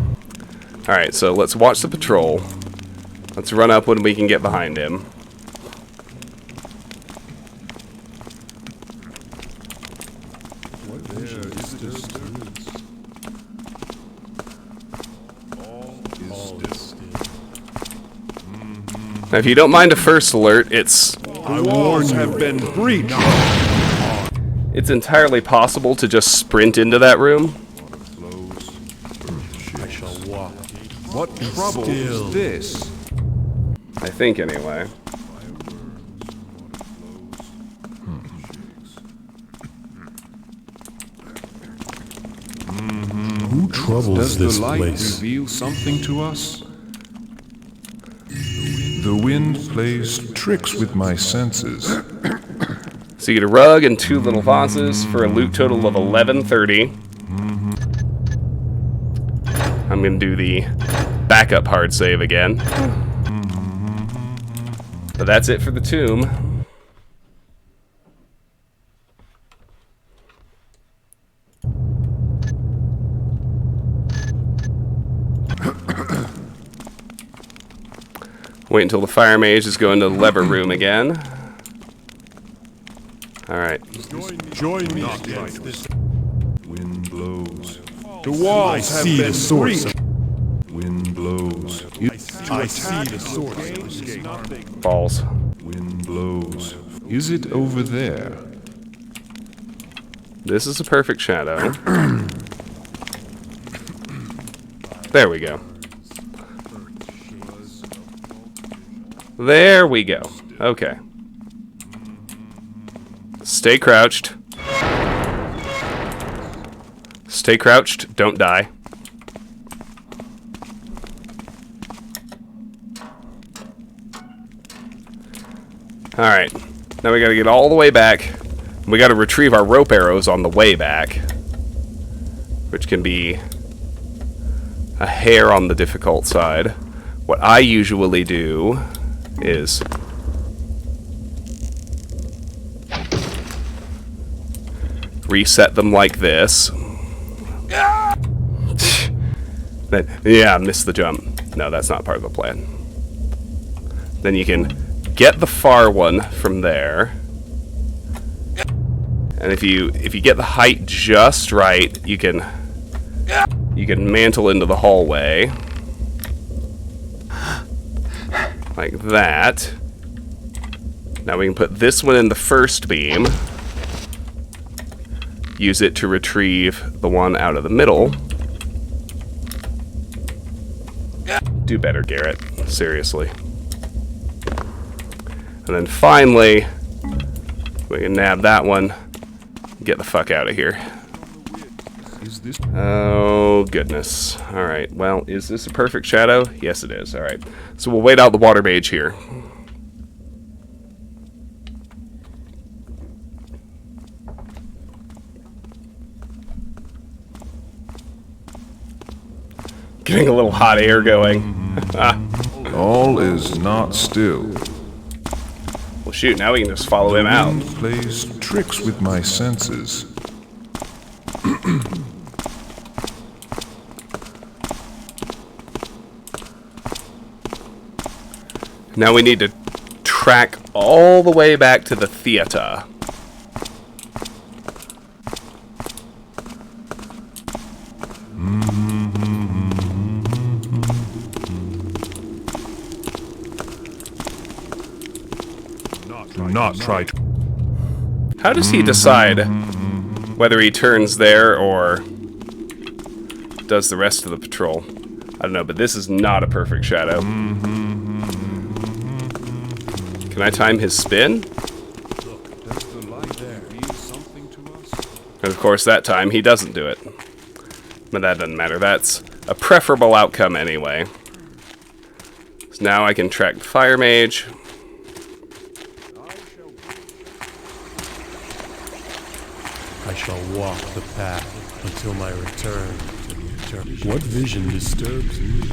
Speaker 1: Alright, so let's watch the patrol. Let's run up when we can get behind him. Now, if you don't mind a first alert, it's
Speaker 4: Walls have been breached.
Speaker 1: it's entirely possible to just sprint into that room.
Speaker 3: I shall walk.
Speaker 4: What trouble
Speaker 3: still.
Speaker 4: is this?
Speaker 1: I think, anyway.
Speaker 3: Who troubles
Speaker 4: Does
Speaker 3: this
Speaker 4: the light
Speaker 3: place?
Speaker 4: reveal something to us? The wind plays tricks with my senses.
Speaker 1: So you get a rug and 2 little vases for a loot total of 1130. I'm gonna do the backup hard save again. But that's it for the tomb. Wait until the fire mage is going to the lever room again. Alright.
Speaker 3: Join me against this.
Speaker 4: Wind blows. The walls have
Speaker 3: see
Speaker 4: been
Speaker 3: the source.
Speaker 4: breached. Wind blows.
Speaker 3: I see the source.
Speaker 1: Balls.
Speaker 4: Wind blows. Is it over there?
Speaker 1: This is a perfect shadow. There we go. There we go. Okay. Stay crouched. Stay crouched. Don't die. Alright. Now we gotta get all the way back. We gotta retrieve our rope arrows on the way back. Which can be a hair on the difficult side. What I usually do is reset them like this. Then, yeah, missed the jump. No, that's not part of the plan. Then you can get the far one from there, and if you get the height just right, you can mantle into the hallway like that. Now we can put this one in the first beam, use it to retrieve the one out of the middle. Do better, Garrett. Seriously. And then finally, we can nab that one. Get the fuck out of here. Oh, goodness. Alright, well, is this a perfect shadow? Yes, it is. Alright. So we'll wait out the water mage here. Getting a little hot air going.
Speaker 4: All is not still.
Speaker 1: Well, shoot, now we can just follow him out.
Speaker 4: Wind plays tricks with my senses.
Speaker 1: Now we need to track all the way back to the theater.
Speaker 4: Not try to.
Speaker 1: How does he decide whether he turns there or does the rest of the patrol? I don't know, but this is not a perfect shadow. Can I time his spin? And of course, that time he doesn't do it. But that doesn't matter. That's a preferable outcome anyway. So now I can track the fire mage.
Speaker 3: I shall walk the path until my return to the eternal. What vision disturbs me?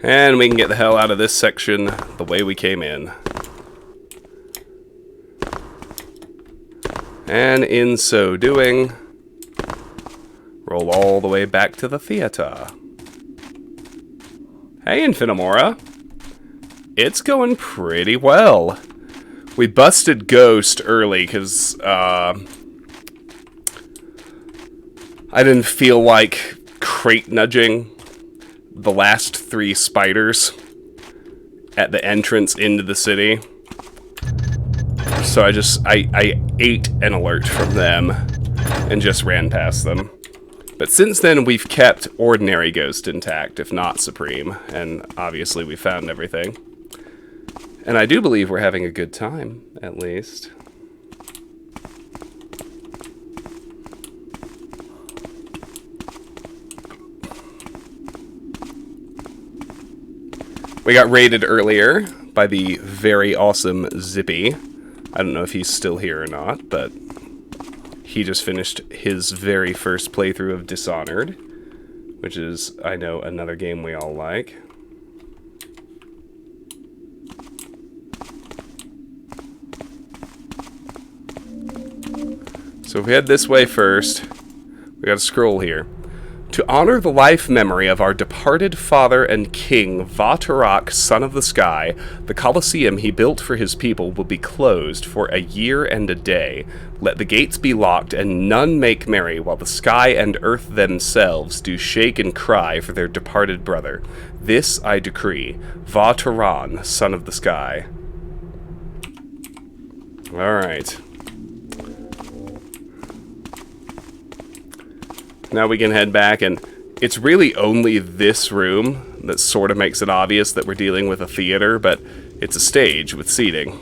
Speaker 1: And we can get the hell out of this section the way we came in. And in so doing, roll all the way back to the theater. Hey, Infinimora. It's going pretty well. We busted Ghost early because I didn't feel like crate nudging the last 3 spiders at the entrance into the city. So I ate an alert from them and just ran past them. But since then, we've kept Ordinary Ghost intact, if not Supreme. And obviously, we found everything. And I do believe we're having a good time, at least. We got raided earlier by the very awesome Zippy. I don't know if he's still here or not, but he just finished his very first playthrough of Dishonored, which is, I know, another game we all like. So if we head this way first, we got a scroll here. To honor the life memory of our departed father and king, Vatarak, son of the sky, the Colosseum he built for his people will be closed for a year and a day. Let the gates be locked and none make merry, while the sky and earth themselves do shake and cry for their departed brother. This I decree, Vataran, son of the sky. Alright. Now we can head back, and it's really only this room that sort of makes it obvious that we're dealing with a theater, but it's a stage with seating.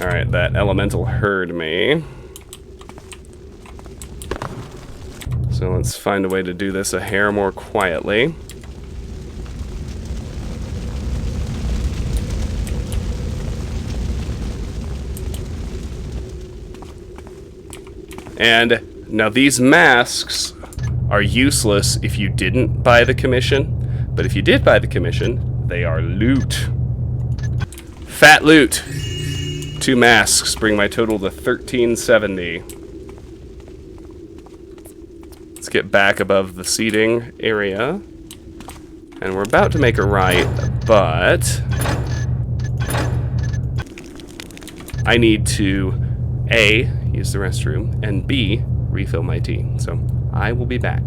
Speaker 1: Alright, that elemental heard me. So let's find a way to do this a hair more quietly. And now these masks are useless if you didn't buy the commission, but if you did buy the commission, they are loot. Fat loot. 2 masks bring my total to 1370. Let's Let's get back above the seating area. And we're about to make a right, but I need to A, use the restroom, and B, refill my tea. So I will be back.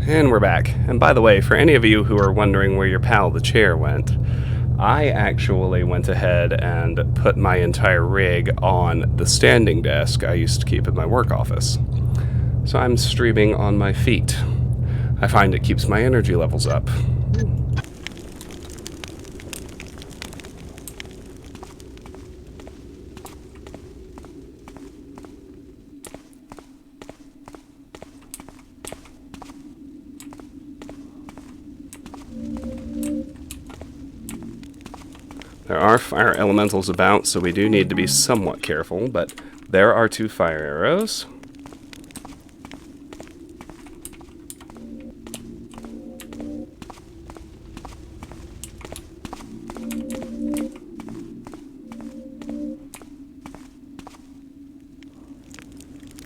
Speaker 1: And we're back. And by the way, for any of you who are wondering where your pal the chair went, I actually went ahead and put my entire rig on the standing desk I used to keep in my work office. So I'm streaming on my feet. I find it keeps my energy levels up. There are fire elementals about, so we do need to be somewhat careful, but there are 2 fire arrows.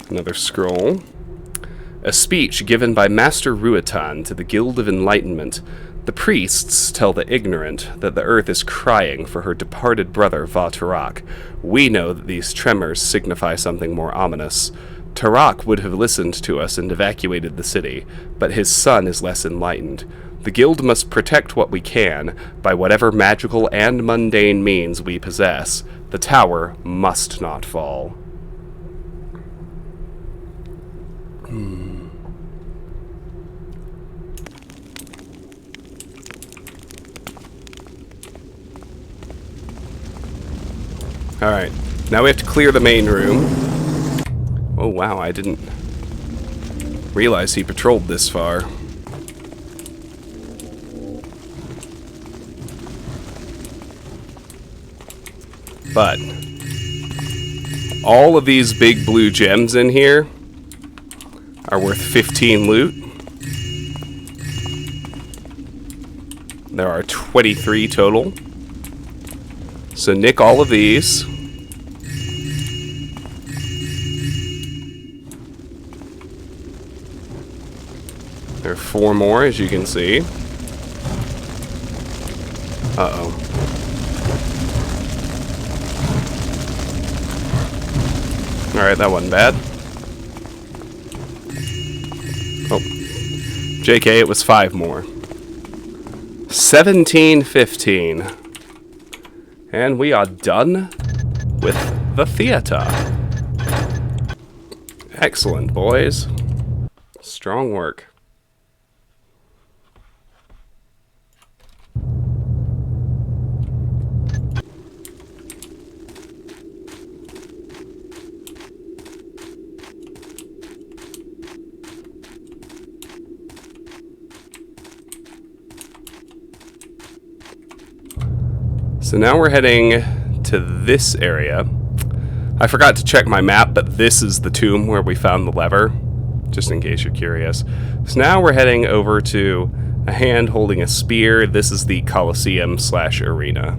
Speaker 1: Another scroll. A speech given by Master Ruatan to the Guild of Enlightenment. The priests tell the ignorant that the earth is crying for her departed brother Va-Tarak. We know that these tremors signify something more ominous. Tarak would have listened to us and evacuated the city, but his son is less enlightened. The guild must protect what we can, by whatever magical and mundane means we possess. The tower must not fall. Alright, now we have to clear the main room. Oh wow, I didn't realize he patrolled this far. But all of these big blue gems in here are worth 15 loot. There are 23 total. So nick all of these. There are 4 more, as you can see. Uh-oh. Alright, that wasn't bad. Oh. JK, it was 5 more. 17:15. And we are done with the theater. Excellent, boys. Strong work. So now we're heading to this area. I forgot to check my map, but this is the tomb where we found the lever, just in case you're curious. So now we're heading over to a hand holding a spear. This is the Colosseum/arena.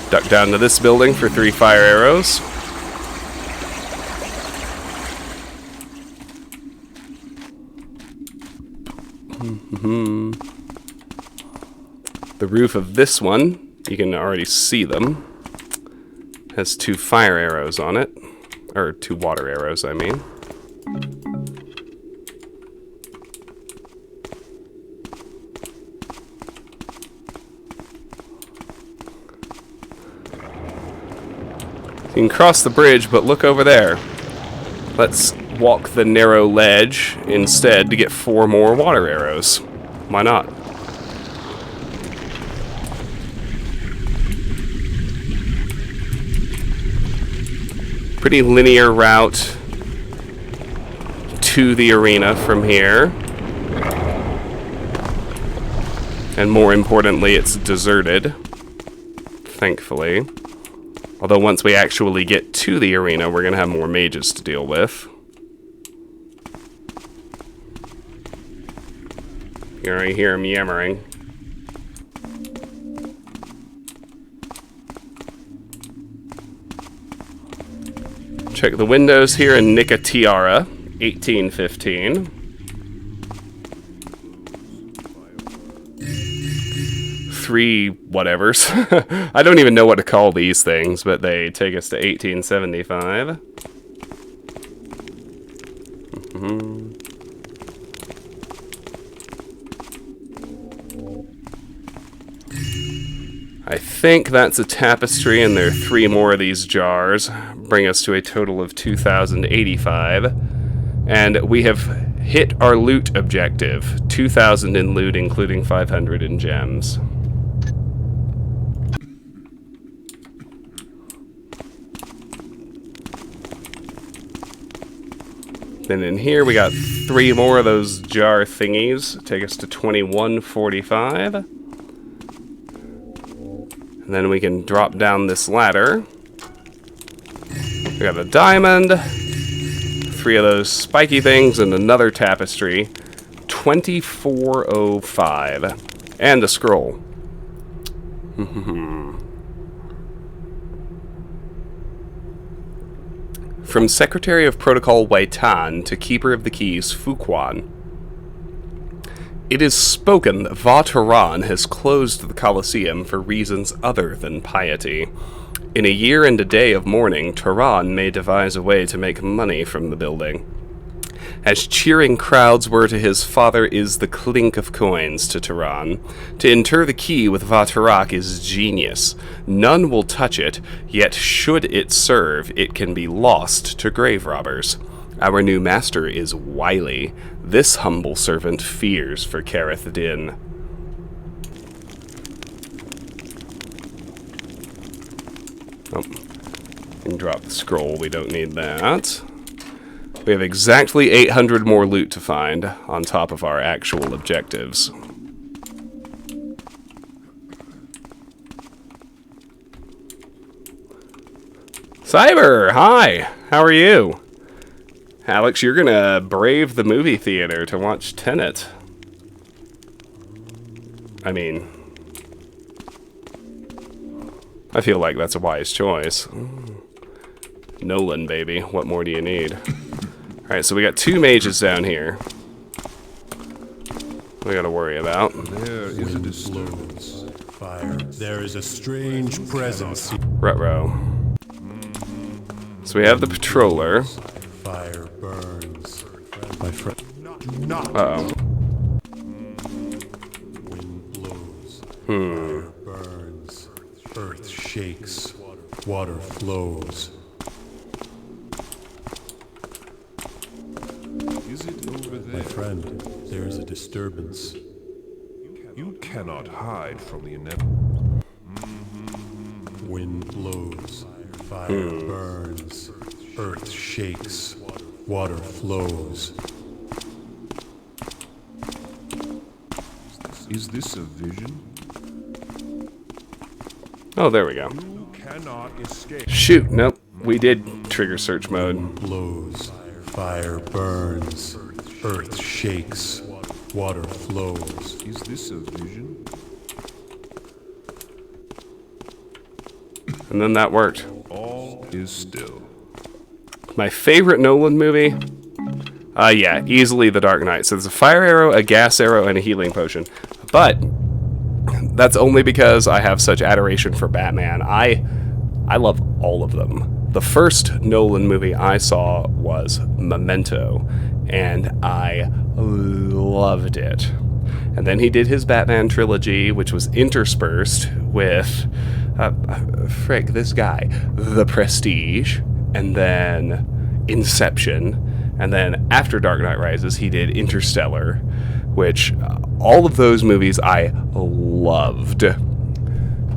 Speaker 1: Duck down to this building for 3 fire arrows. The roof of this one, you can already see them, has 2 fire arrows on it. Or 2 water arrows, I mean. You can cross the bridge, but look over there. Let's walk the narrow ledge instead to get 4 more water arrows. Why not? Pretty linear route to the arena from here. And more importantly, it's deserted. Thankfully. Although once we actually get to the arena, we're going to have more mages to deal with. You already hear him yammering. Check the windows here and nick a tiara. 1815. Three whatevers. I don't even know what to call these things, but they take us to 1875. I think that's a tapestry, and there are 3 more of these jars. Bring us to a total of 2,085. And we have hit our loot objective. 2,000 in loot, including 500 in gems. Then in here we got 3 more of those jar thingies. Take us to 2145. And then we can drop down this ladder. We got a diamond, 3 of those spiky things and another tapestry. 2405. And a scroll. From Secretary of Protocol Wei Tan to Keeper of the Keys Fu Quan. It is spoken that Va Turan has closed the Colosseum for reasons other than piety. In a year and a day of mourning, Turan may devise a way to make money from the building. As cheering crowds were to his father is the clink of coins to Turan. To inter the key with Va Turak is genius. None will touch it, yet should it serve, it can be lost to grave robbers. Our new master is wily. This humble servant fears for Kareth Din. Oh, can drop the scroll, we don't need that. We have exactly 800 more loot to find, on top of our actual objectives. Cyber, hi! How are you? Alex, you're gonna brave the movie theater to watch Tenet. I mean, I feel like that's a wise choice. Nolan, baby. What more do you need? Alright, so we got 2 mages down here. We gotta worry about.
Speaker 4: There is a disturbance.
Speaker 3: Fire. There is a strange presence.
Speaker 1: Ruh-roh. So we have the patroller.
Speaker 3: Fire burns. My friend.
Speaker 1: Uh-oh.
Speaker 3: Wind blows. Fire burns. Earth shakes. Water flows.
Speaker 4: Is it over
Speaker 3: My
Speaker 4: there?
Speaker 3: friend, there is a disturbance.
Speaker 4: You cannot hide from the inevitable.
Speaker 3: Wind blows. Fire burns. Earth shakes. Water flows.
Speaker 4: Is this a vision?
Speaker 1: Oh, there we go.
Speaker 4: You cannot escape.
Speaker 1: Shoot, nope. We did trigger search mode.
Speaker 3: Blows. Fire burns. Earth shakes. Water flows.
Speaker 4: Is this a vision?
Speaker 1: And then that worked.
Speaker 4: All is still.
Speaker 1: My favorite Nolan movie? Yeah, easily The Dark Knight. So there's a fire arrow, a gas arrow, and a healing potion. But that's only because I have such adoration for Batman. I love all of them. The first Nolan movie I saw was Memento, and I loved it. And then he did his Batman trilogy, which was interspersed with, this guy, The Prestige, and then Inception, and then after Dark Knight Rises, he did Interstellar, which all of those movies I loved.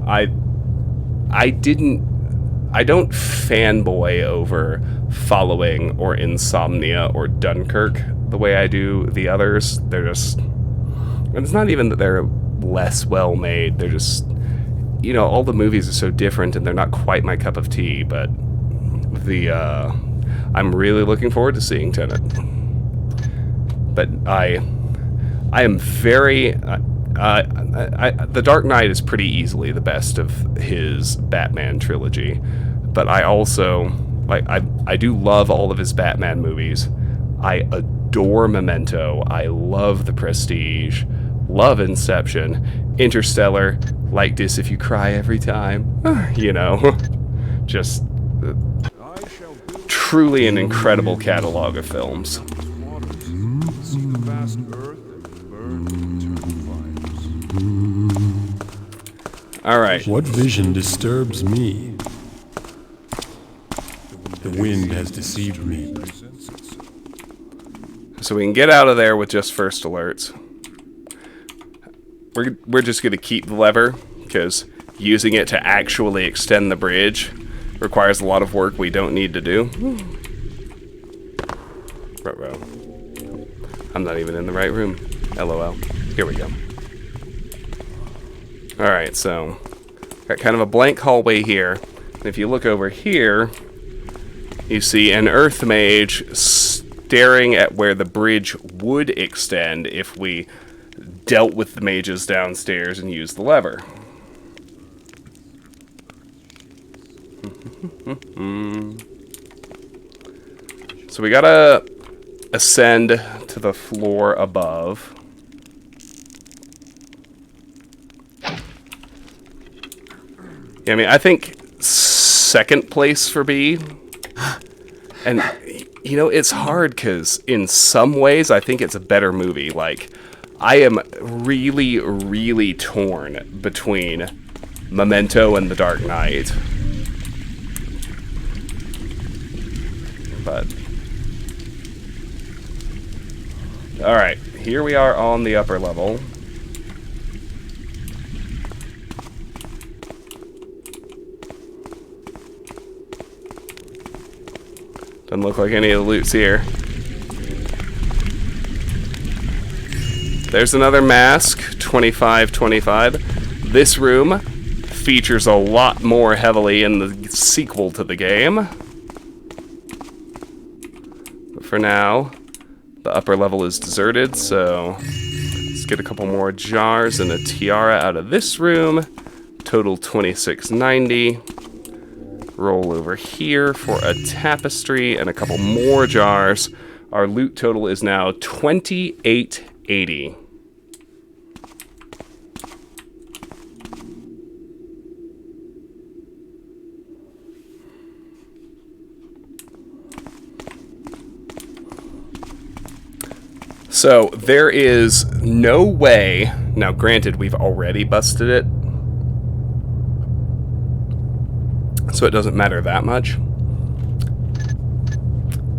Speaker 1: I don't fanboy over Following or Insomnia or Dunkirk the way I do the others. They're just, and it's not even that they're less well made. They're just, you know, all the movies are so different and they're not quite my cup of tea. But I'm really looking forward to seeing Tenet. But I am very. The Dark Knight is pretty easily the best of his Batman trilogy, but I also I do love all of his Batman movies. I adore Memento. I love The Prestige. Love Inception. Interstellar. Like this if you cry every time. You know, just truly an incredible catalog of films.
Speaker 4: See the vast earth and burn eternal fires.
Speaker 1: All right.
Speaker 3: What vision disturbs me? The wind has deceived me.
Speaker 4: Presents itself.
Speaker 1: So we can get out of there with just first alerts. We're just going to keep the lever, because using it to actually extend the bridge requires a lot of work we don't need to do. Ruh-roh. I'm not even in the right room. LOL. Here we go. Alright, so got kind of a blank hallway here. And if you look over here, you see an Earth Mage staring at where the bridge would extend if we dealt with the mages downstairs and used the lever. So we gotta ascend to the floor above. Yeah, I mean, I think second place for B. And, you know, it's hard because in some ways I think it's a better movie. Like, I am really, really torn between Memento and The Dark Knight. But alright, here we are on the upper level. Doesn't look like any of the loot's here. There's another mask, 2525. This room features a lot more heavily in the sequel to the game. But for now, the upper level is deserted, so let's get a couple more jars and a tiara out of this room. Total 2690. Roll over here for a tapestry and a couple more jars. Our loot total is now 2880. So there is no way, now granted we've already busted it, so it doesn't matter that much.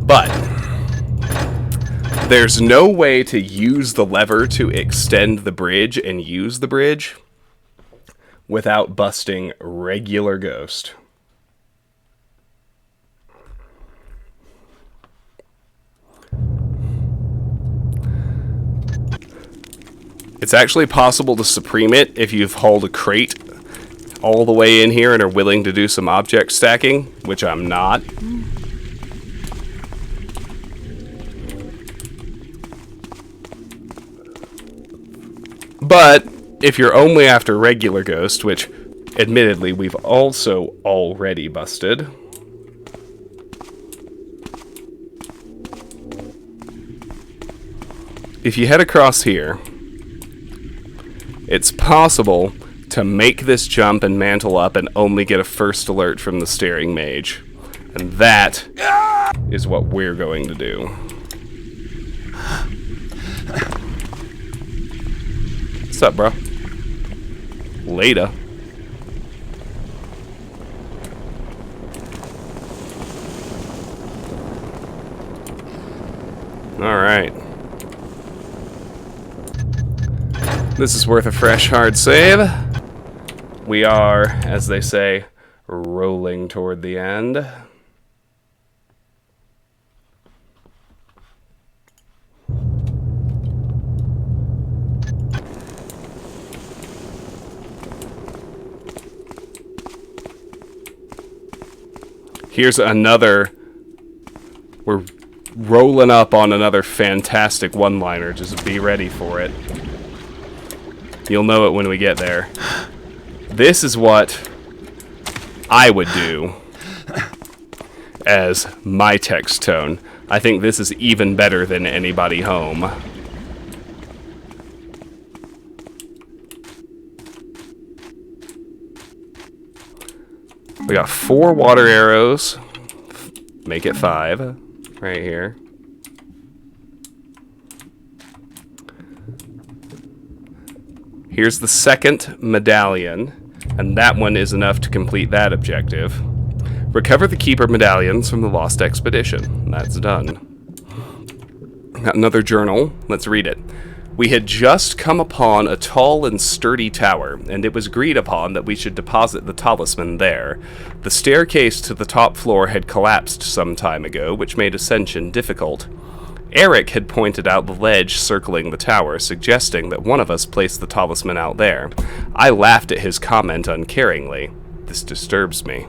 Speaker 1: But there's no way to use the lever to extend the bridge and use the bridge without busting regular Ghost. It's actually possible to supreme it if you've hauled a crate all the way in here and are willing to do some object stacking, which I'm not. But if you're only after regular Ghost, which admittedly we've also already busted, if you head across here, it's possible to make this jump and mantle up and only get a first alert from the staring mage. And that is what we're going to do. What's up, bro? Later. Alright. This is worth a fresh hard save. We are, as they say, rolling toward the end. Here's another. We're rolling up on another fantastic one-liner. Just be ready for it. You'll know it when we get there. This is what I would do as my text tone. I think this is even better than Anybody Home. We got 4 water arrows. Make it 5 right here. Here's the second medallion, and that one is enough to complete that objective. Recover the Keeper medallions from the Lost Expedition. That's done. Got another journal. Let's read it. We had just come upon a tall and sturdy tower, and it was agreed upon that we should deposit the talisman there. The staircase to the top floor had collapsed some time ago, which made ascension difficult. Eric had pointed out the ledge circling the tower, suggesting that one of us place the talisman out there. I laughed at his comment uncaringly. This disturbs me.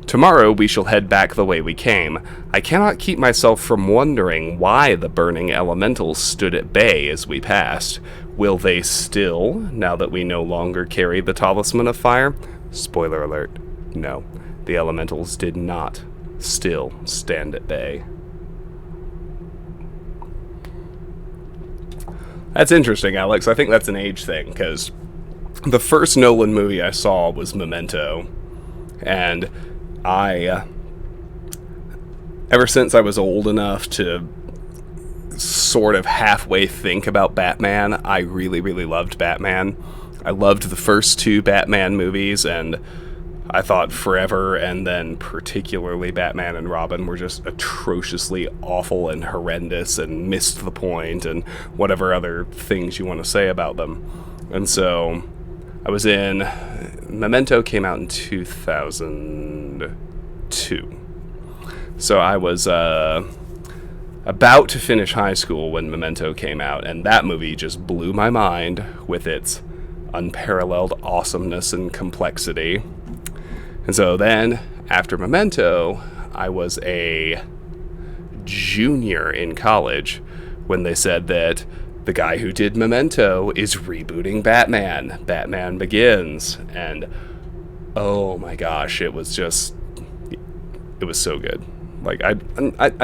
Speaker 1: Tomorrow we shall head back the way we came. I cannot keep myself from wondering why the burning elementals stood at bay as we passed. Will they still, now that we no longer carry the talisman of fire? Spoiler alert, no. The elementals did not still stand at bay. That's interesting, Alex. I think that's an age thing, because the first Nolan movie I saw was Memento, and ever since I was old enough to sort of halfway think about Batman, I really, really loved Batman. I loved the first two Batman movies, and I thought Forever and then particularly Batman and Robin were just atrociously awful and horrendous and missed the point and whatever other things you want to say about them. And so I was in... Memento came out in 2002. So I was about to finish high school when Memento came out, and that movie just blew my mind with its unparalleled awesomeness and complexity. And so then, after Memento, I was a junior in college when they said that the guy who did Memento is rebooting Batman. Batman Begins. And oh my gosh, it was so good. Like, I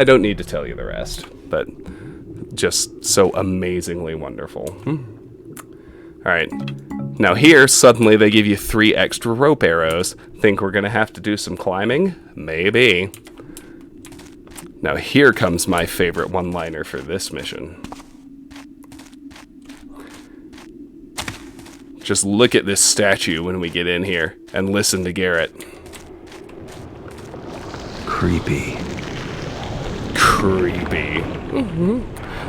Speaker 1: don't need to tell you the rest, but just so amazingly wonderful. Alright. Now here, suddenly they give you 3 extra rope arrows. Think we're gonna have to do some climbing? Maybe. Now here comes my favorite one-liner for this mission. Just look at this statue when we get in here, and listen to Garrett.
Speaker 2: Creepy.
Speaker 1: Creepy.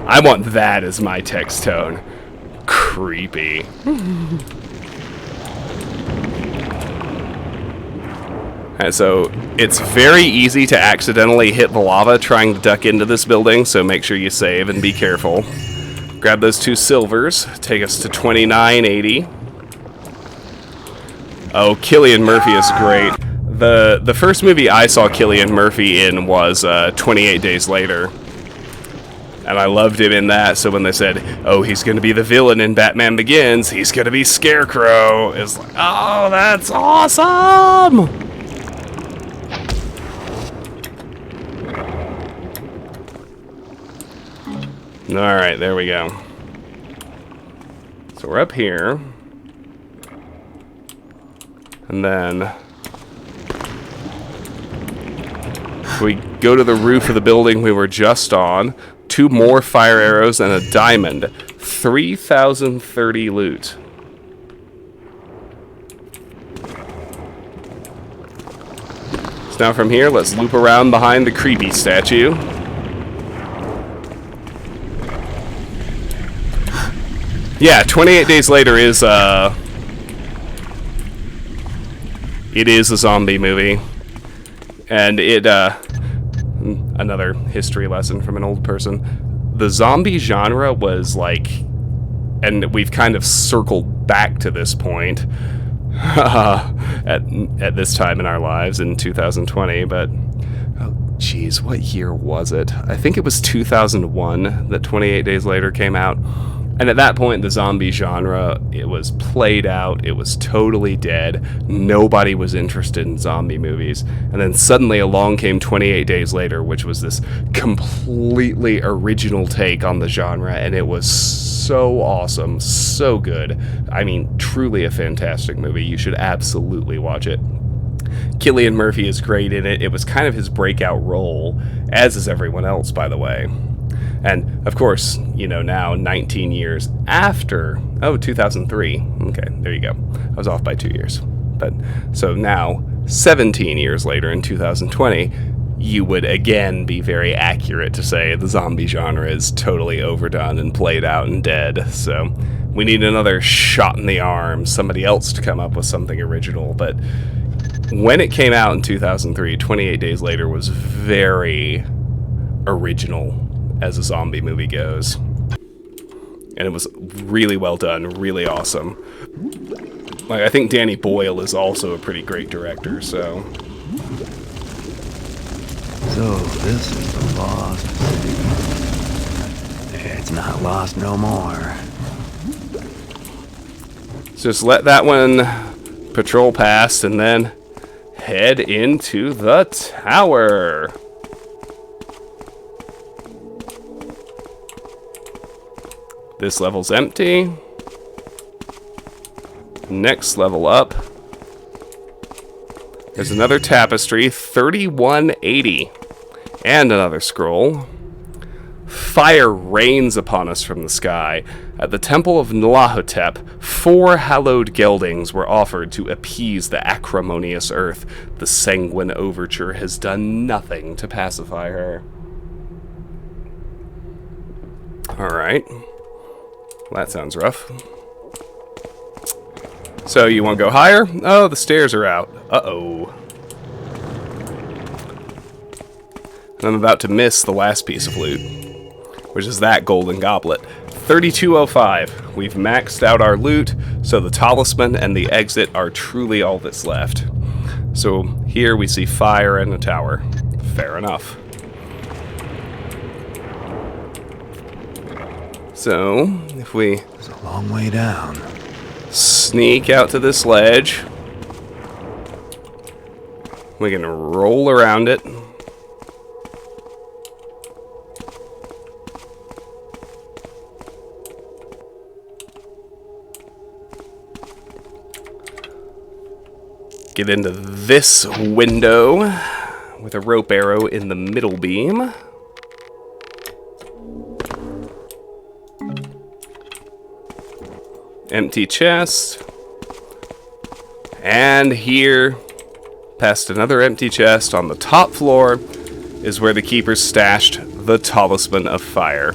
Speaker 1: I want that as my text tone. Creepy. And so it's very easy to accidentally hit the lava trying to duck into this building, so make sure you save and be careful. Grab those 2 silvers, take us to 2980. Oh, Cillian Murphy is great. The first movie I saw Cillian Murphy in was 28 Days Later. And I loved him in that, so when they said, oh, he's going to be the villain in Batman Begins, he's going to be Scarecrow, it's like, oh, that's awesome! Alright, there we go. So we're up here. And then we go to the roof of the building we were just on. 2 more fire arrows and a diamond. 3,030 loot. So now from here, let's loop around behind the creepy statue. Yeah, 28 Days Later is, it is a zombie movie. And it, another history lesson from an old person. The zombie genre was like, and we've kind of circled back to this point at this time in our lives in 2020, but oh geez, what year was it? I think it was 2001 that 28 Days Later came out. And at that point, the zombie genre, it was played out, it was totally dead, nobody was interested in zombie movies. And then suddenly along came 28 Days Later, which was this completely original take on the genre, and it was so awesome, so good. I mean, truly a fantastic movie. You should absolutely watch it. Cillian Murphy is great in it. It was kind of his breakout role, as is everyone else, by the way. And, of course, you know, now 19 years after... Oh, 2003. Okay, there you go. I was off by 2 years. But, so now, 17 years later in 2020, you would again be very accurate to say the zombie genre is totally overdone and played out and dead. So, we need another shot in the arm, somebody else to come up with something original. But when it came out in 2003, 28 Days Later was very original as a zombie movie goes. And it was really well done, really awesome. Like, I think Danny Boyle is also a pretty great director, so...
Speaker 2: So this is the lost city. It's not lost no more.
Speaker 1: Just let that one patrol past and then head into the tower. This level's empty. Next level up. There's another tapestry, 3180. And another scroll. Fire rains upon us from the sky. At the temple of Nlahotep, 4 hallowed geldings were offered to appease the acrimonious earth. The sanguine overture has done nothing to pacify her. Alright. Well, that sounds rough. So, you want to go higher? Oh, the stairs are out. Uh-oh. And I'm about to miss the last piece of loot, which is that golden goblet. 3205. We've maxed out our loot, so the talisman and the exit are truly all that's left. So here we see fire and a tower. Fair enough. So, if we
Speaker 2: It's a long way down.
Speaker 1: sneak out to this ledge, we can roll around it. Get into this window with a rope arrow in the middle beam. Empty chest. And here, past another empty chest on the top floor, is where the keepers stashed the Talisman of Fire.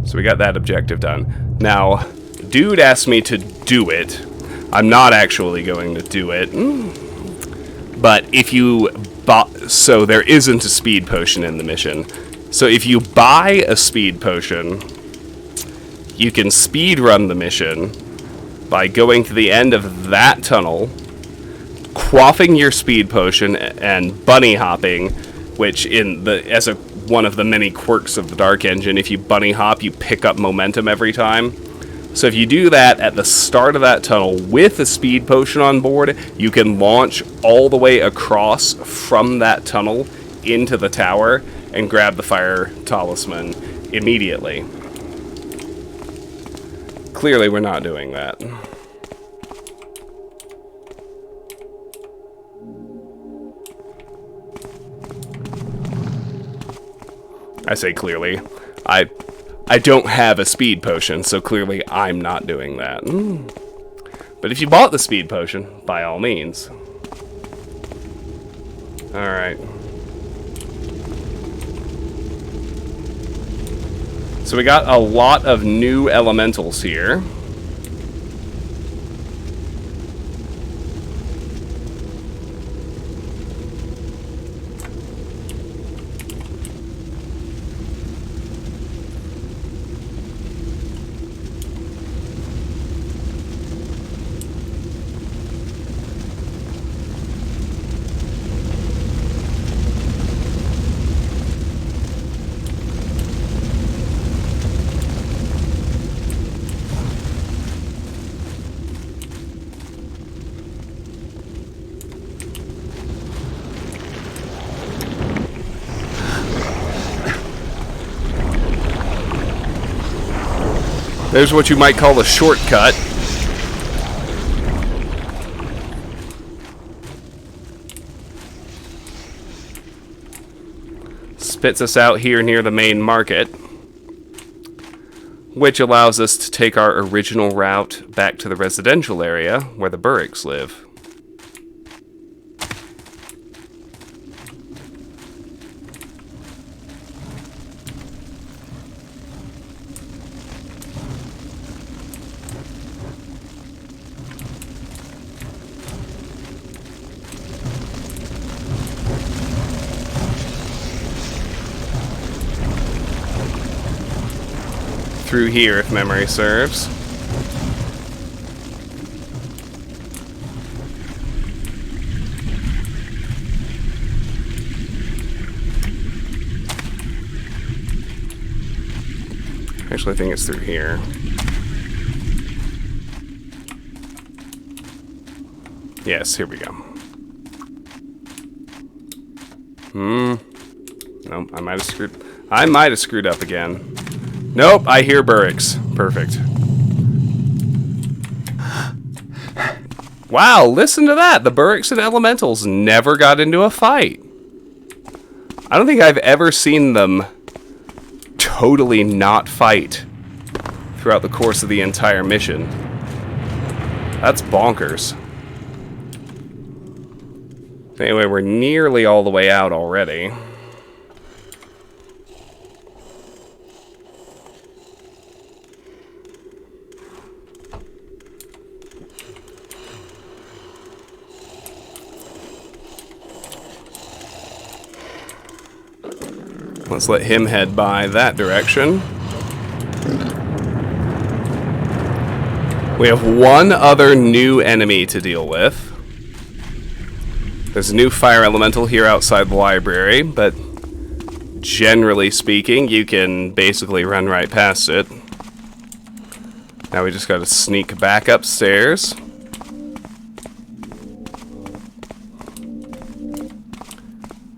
Speaker 1: So we got that objective done. Now, dude asked me to do it. I'm not actually going to do it. But if you so there isn't a speed potion in the mission. So if you buy a speed potion, you can speed run the mission by going to the end of that tunnel, quaffing your speed potion and bunny hopping, which as one of the many quirks of the Dark Engine, if you bunny hop, you pick up momentum every time. So if you do that at the start of that tunnel with a speed potion on board, you can launch all the way across from that tunnel into the tower and grab the fire talisman immediately. Clearly we're not doing that. I say clearly. I don't have a speed potion, so clearly I'm not doing that. But if you bought the speed potion, by all means. Alright. So we got a lot of new elementals here. There's what you might call a shortcut. Spits us out here near the main market, which allows us to take our original route back to the residential area where the Burricks live. Through here, if memory serves. Actually, I think it's through here. Yes, here we go. Nope, I might have screwed up again. Nope, I hear Burricks. Perfect. Wow, listen to that. The Burricks and Elementals never got into a fight. I don't think I've ever seen them totally not fight throughout the course of the entire mission. That's bonkers. Anyway, we're nearly all the way out already. Let's let him head by that direction. We have one other new enemy to deal with. There's a new fire elemental here outside the library, but generally speaking, you can basically run right past it. Now we just gotta sneak back upstairs.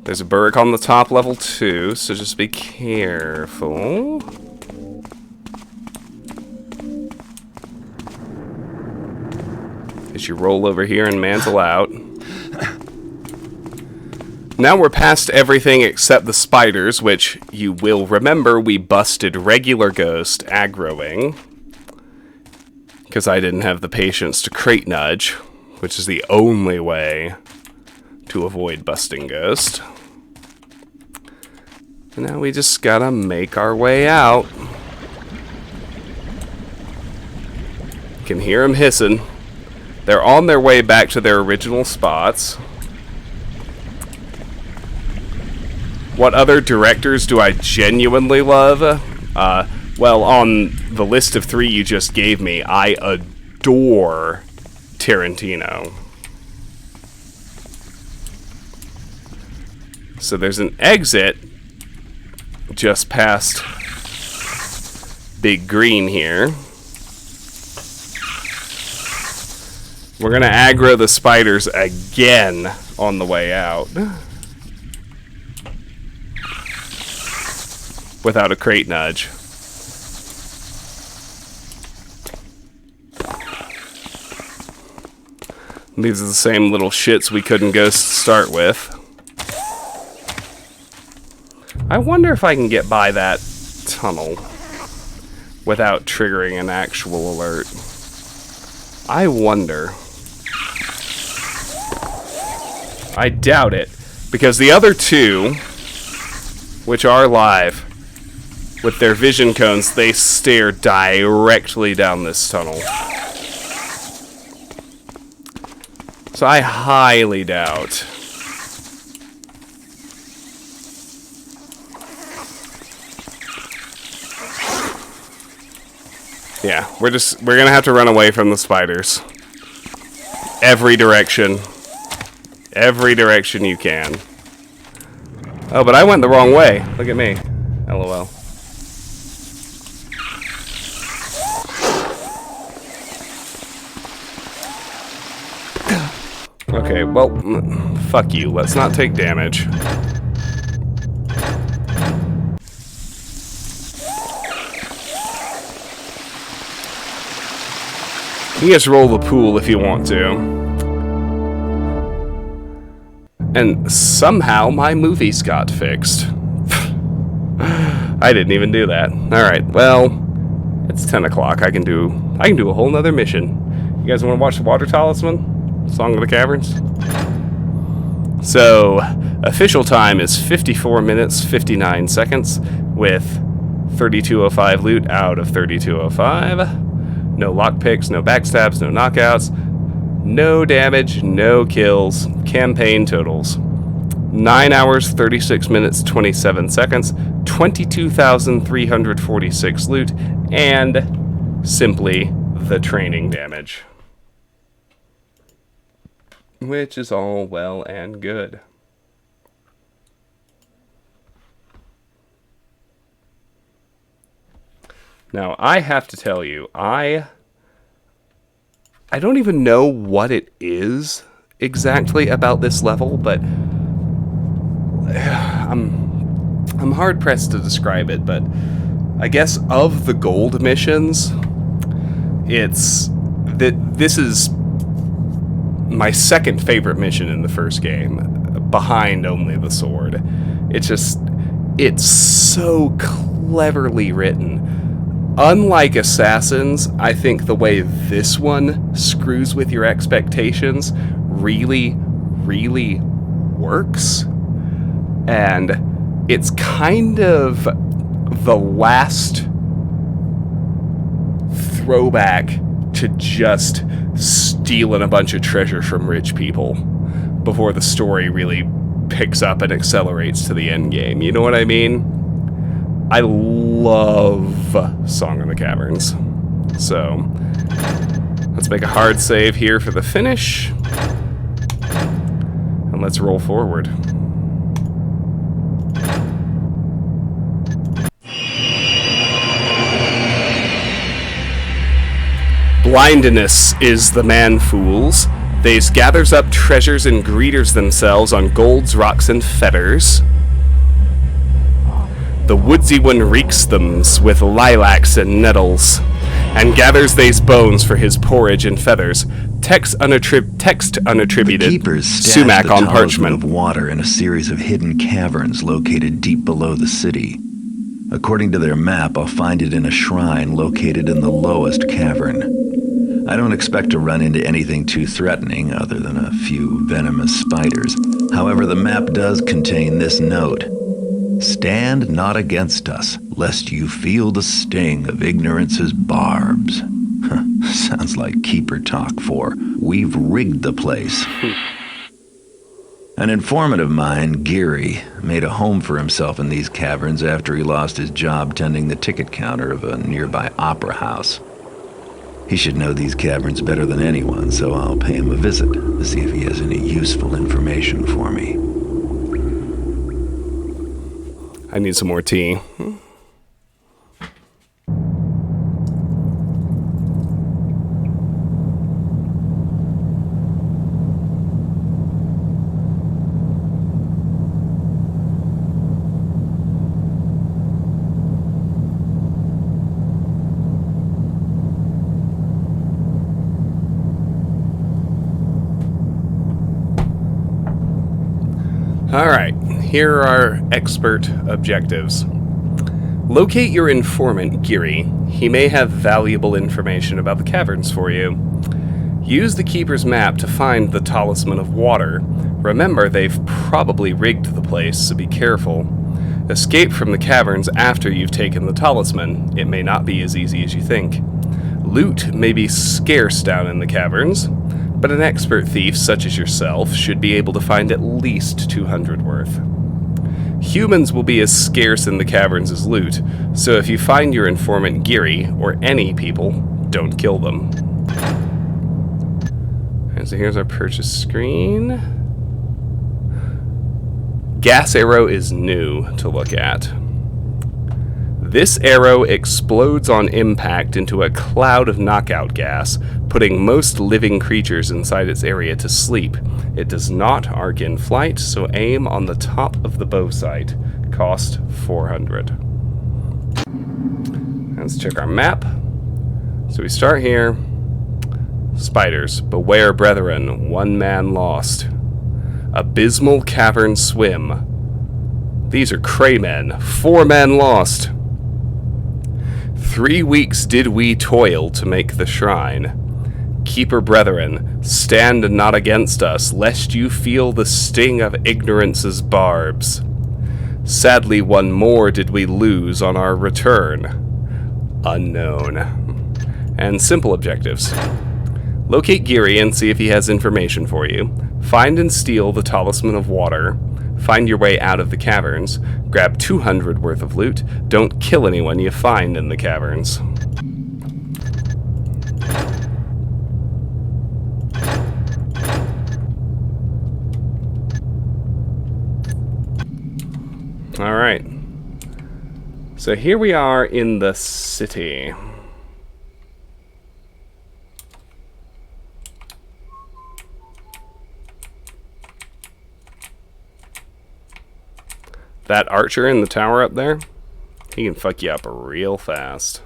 Speaker 1: There's a Burrick on the top level too, so just be careful. As you roll over here and mantle out. Now we're past everything except the spiders, which you will remember we busted regular Ghost aggroing. Because I didn't have the patience to crate nudge, which is the only way to avoid busting Ghost. And now we just gotta make our way out. You can hear them hissing. They're on their way back to their original spots. What other directors do I genuinely love? Well, on the list of 3 you just gave me, I adore Tarantino. So there's an exit just past Big Green here. We're gonna aggro the spiders again on the way out. Without a crate nudge. These are the same little shits we couldn't ghost start with. I wonder if I can get by that tunnel without triggering an actual alert. I wonder. I doubt it, because the other 2, which are live, with their vision cones, they stare directly down this tunnel. So I highly doubt. Yeah, we're gonna have to run away from the spiders. Every direction. Every direction you can. Oh, but I went the wrong way. Look at me. LOL. Okay, well, fuck you. Let's not take damage. You guys roll the pool if you want to. And somehow my movies got fixed. I didn't even do that. Alright, well, it's 10 o'clock. I can do a whole nother mission. You guys want to watch The Water Talisman? Song of the Caverns? So, official time is 54 minutes, 59 seconds, with 3205 loot out of 3205. No lockpicks, no backstabs, no knockouts, no damage, no kills. Campaign totals: 9 hours, 36 minutes, 27 seconds, 22,346 loot, and simply the training damage. Which is all well and good. Now, I have to tell you, I don't even know what it is exactly about this level, but I'm hard pressed to describe it. But I guess of the gold missions, it's that this is my second favorite mission in the first game, behind only the sword. It's so cleverly written. Unlike Assassins, I think the way this one screws with your expectations really, really works. And it's kind of the last throwback to just stealing a bunch of treasure from rich people before the story really picks up and accelerates to the end game. You know what I mean? I love Song of the Caverns. So, let's make a hard save here for the finish. And let's roll forward. Blindness is the man fools. They's gathers up treasures and greeters themselves on golds, rocks, and feathers. The woodsy one reeks thems with lilacs and nettles, and gathers they's bones for his porridge and feathers. Text unattributed.
Speaker 2: Keepers stashed
Speaker 1: sumac
Speaker 2: the
Speaker 1: on
Speaker 2: talisman
Speaker 1: parchment.
Speaker 2: of water in a series of hidden caverns located deep below the city. According to their map, I'll find it in a shrine located in the lowest cavern. I don't expect to run into anything too threatening other than a few venomous spiders. However, the map does contain this note. Stand not against us, lest you feel the sting of ignorance's barbs. Sounds like keeper talk for we've rigged the place. An informant of mine, Geary, made a home for himself in these caverns after he lost his job tending the ticket counter of a nearby opera house. He should know these caverns better than anyone, so I'll pay him a visit to see if he has any useful information for me.
Speaker 1: I need some more tea. Alright, here are our expert objectives. Locate your informant, Geary. He may have valuable information about the caverns for you. Use the Keeper's map to find the Talisman of Water. Remember, they've probably rigged the place, so be careful. Escape from the caverns after you've taken the Talisman. It may not be as easy as you think. Loot may be scarce down in the caverns, but an expert thief such as yourself should be able to find at least 200 worth. Humans will be as scarce in the caverns as loot, so if you find your informant Geary, or any people, don't kill them. And so here's our purchase screen. Gas arrow is new to look at. This arrow explodes on impact into a cloud of knockout gas, putting most living creatures inside its area to sleep. It does not arc in flight, so aim on the top of the bow sight. Cost 400. Let's check our map. So we start here. Spiders, beware brethren, one man lost. Abysmal cavern swim. These are craymen, 4 men lost. 3 weeks did we toil to make the shrine. Keeper brethren, stand not against us, lest you feel the sting of ignorance's barbs. Sadly, one more did we lose on our return. Unknown. And simple objectives. Locate Geary and see if he has information for you. Find and steal the Talisman of Water. Find your way out of the caverns. Grab 200 worth of loot. Don't kill anyone you find in the caverns. Alright. So here we are in the city. That archer in the tower up there, he can fuck you up real fast.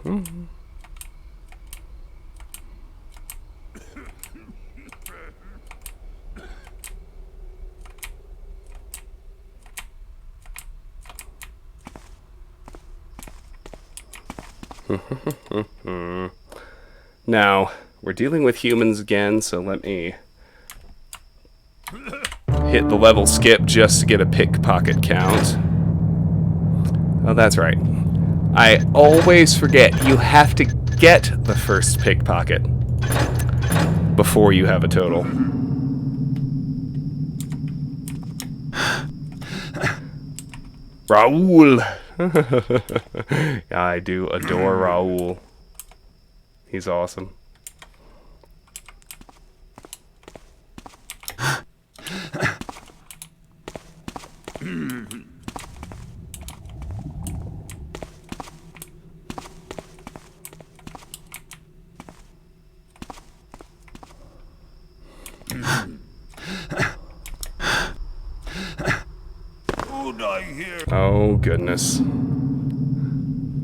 Speaker 1: Now, we're dealing with humans again, so let me hit the level skip just to get a pickpocket count. Oh, that's right. I always forget you have to get the first pickpocket before you have a total. Raoul! I do adore Raoul. He's awesome. Oh, goodness.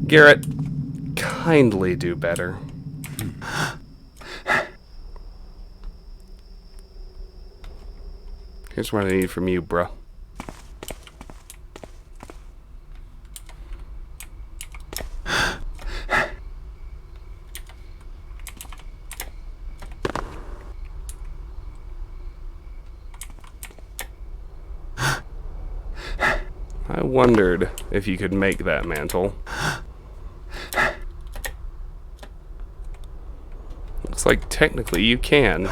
Speaker 1: Garrett, kindly do better. Here's what I need from you, bruh. I wondered if you could make that mantle. Looks like technically you can.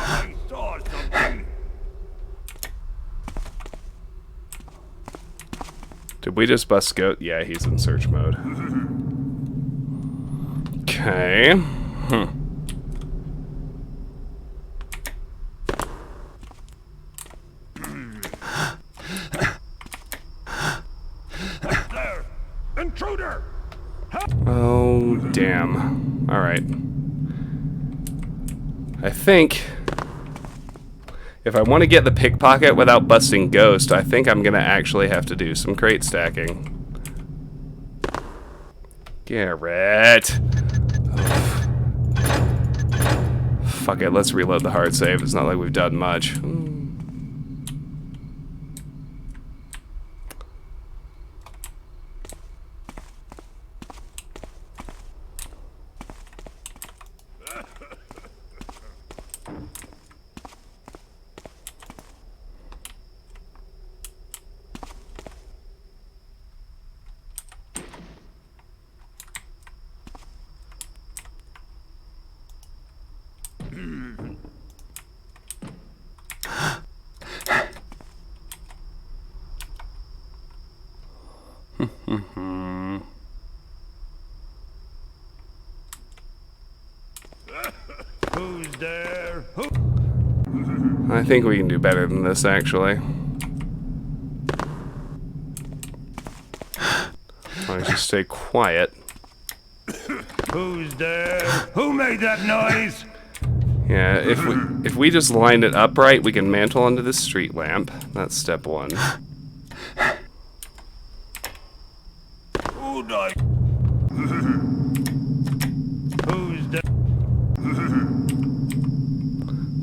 Speaker 1: Did we just bust Goat? Yeah, he's in search mode. Okay.
Speaker 4: There! Intruder!
Speaker 1: Oh, damn. Alright. I think if I want to get the pickpocket without busting Ghost, I think I'm going to actually have to do some crate stacking. Garrett. Oh. Fuck it, let's reload the hard save. It's not like we've done much.
Speaker 4: Who's there? Who?
Speaker 1: I think we can do better than this, actually. I'll just stay quiet.
Speaker 4: Who's there? Who made that noise?
Speaker 1: Yeah, if we just line it up right, we can mantle onto this street lamp. That's step one.
Speaker 4: Who died? Who's there?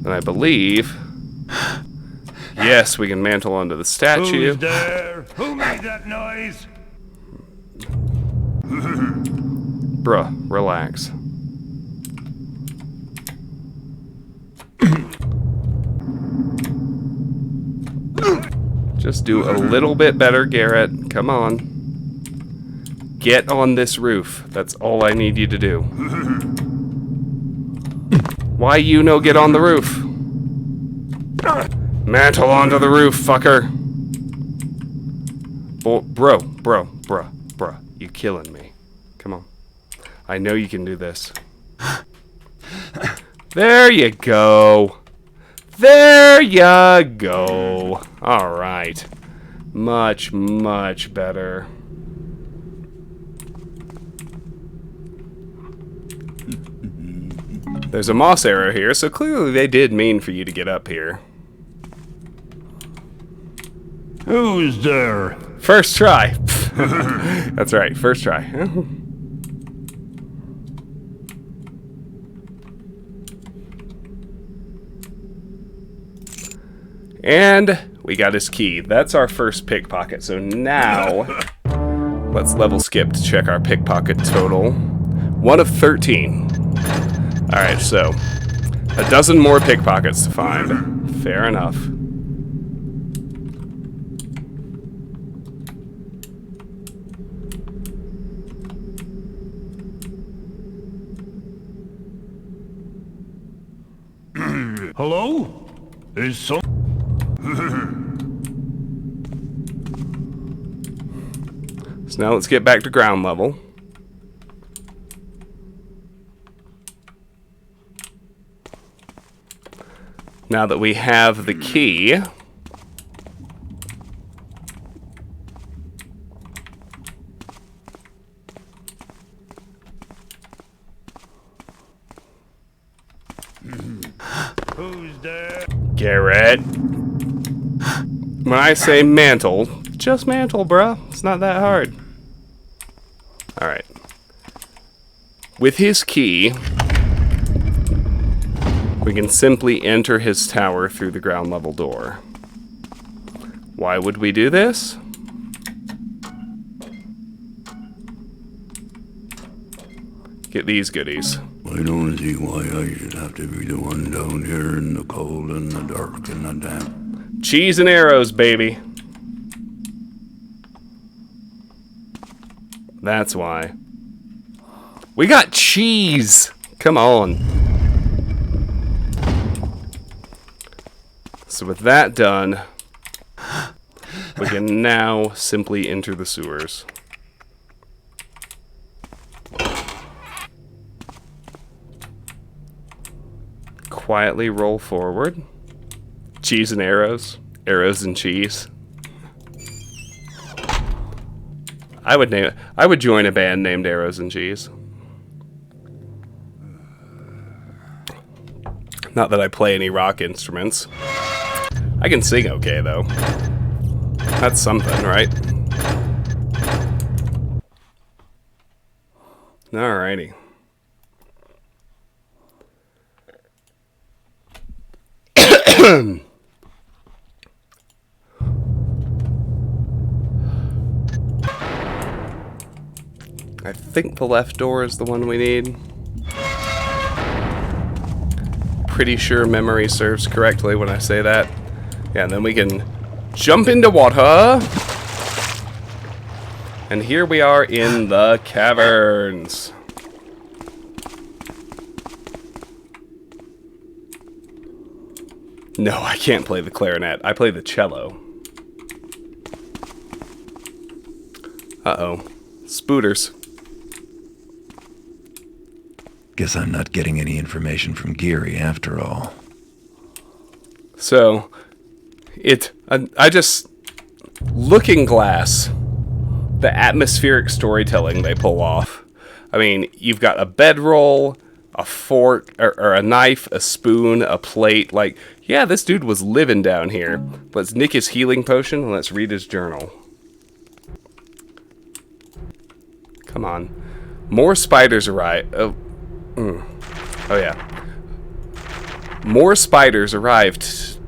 Speaker 1: And I believe, yes, we can mantle onto the statue.
Speaker 4: Who's there? Who made that noise?
Speaker 1: Bruh, relax. Just do a little bit better, Garrett. Come on. Get on this roof. That's all I need you to do. Why you no get on the roof? Mantle onto the roof, fucker. Bro. You killing me. Come on. I know you can do this. There you go. There you go. Alright. Much, much better. There's a moss arrow here, so clearly they did mean for you to get up here.
Speaker 5: Who's there?
Speaker 1: First try. That's right, first try. And we got his key. That's our first pickpocket. So now, let's level skip to check our pickpocket total. 1 of 13. Alright, so a dozen more pickpockets to find. Fair enough.
Speaker 5: Hello? Is some...
Speaker 1: So now let's get back to ground level. Now that we have the key,
Speaker 5: Who's there?
Speaker 1: Garrett. When I say mantle, just mantle, bruh. It's not that hard. Alright. With his key, we can simply enter his tower through the ground level door. Why would we do this? Get these goodies.
Speaker 6: I don't see why I should have to be the one down here in the cold and the dark and the damp.
Speaker 1: Cheese and arrows, baby. That's why. We got cheese! Come on. So with that done, we can now simply enter the sewers. Quietly roll forward. Cheese and arrows. Arrows and cheese. I would join a band named Arrows and Cheese. Not that I play any rock instruments. I can sing okay though. That's something, right? Alrighty. I think the left door is the one we need. Pretty sure memory serves correctly when I say that. Yeah, and then we can jump into water. And here we are in the caverns. No, I can't play the clarinet. I play the cello. Uh-oh. Spooters.
Speaker 2: Guess I'm not getting any information from Geary after all.
Speaker 1: So, I just... Looking Glass, the atmospheric storytelling they pull off. I mean, you've got a bedroll, a fork, or a knife, a spoon, a plate. Like, yeah, this dude was living down here. Let's nick his healing potion and let's read his journal. Come on. More spiders arrive. Oh yeah. More spiders arrived.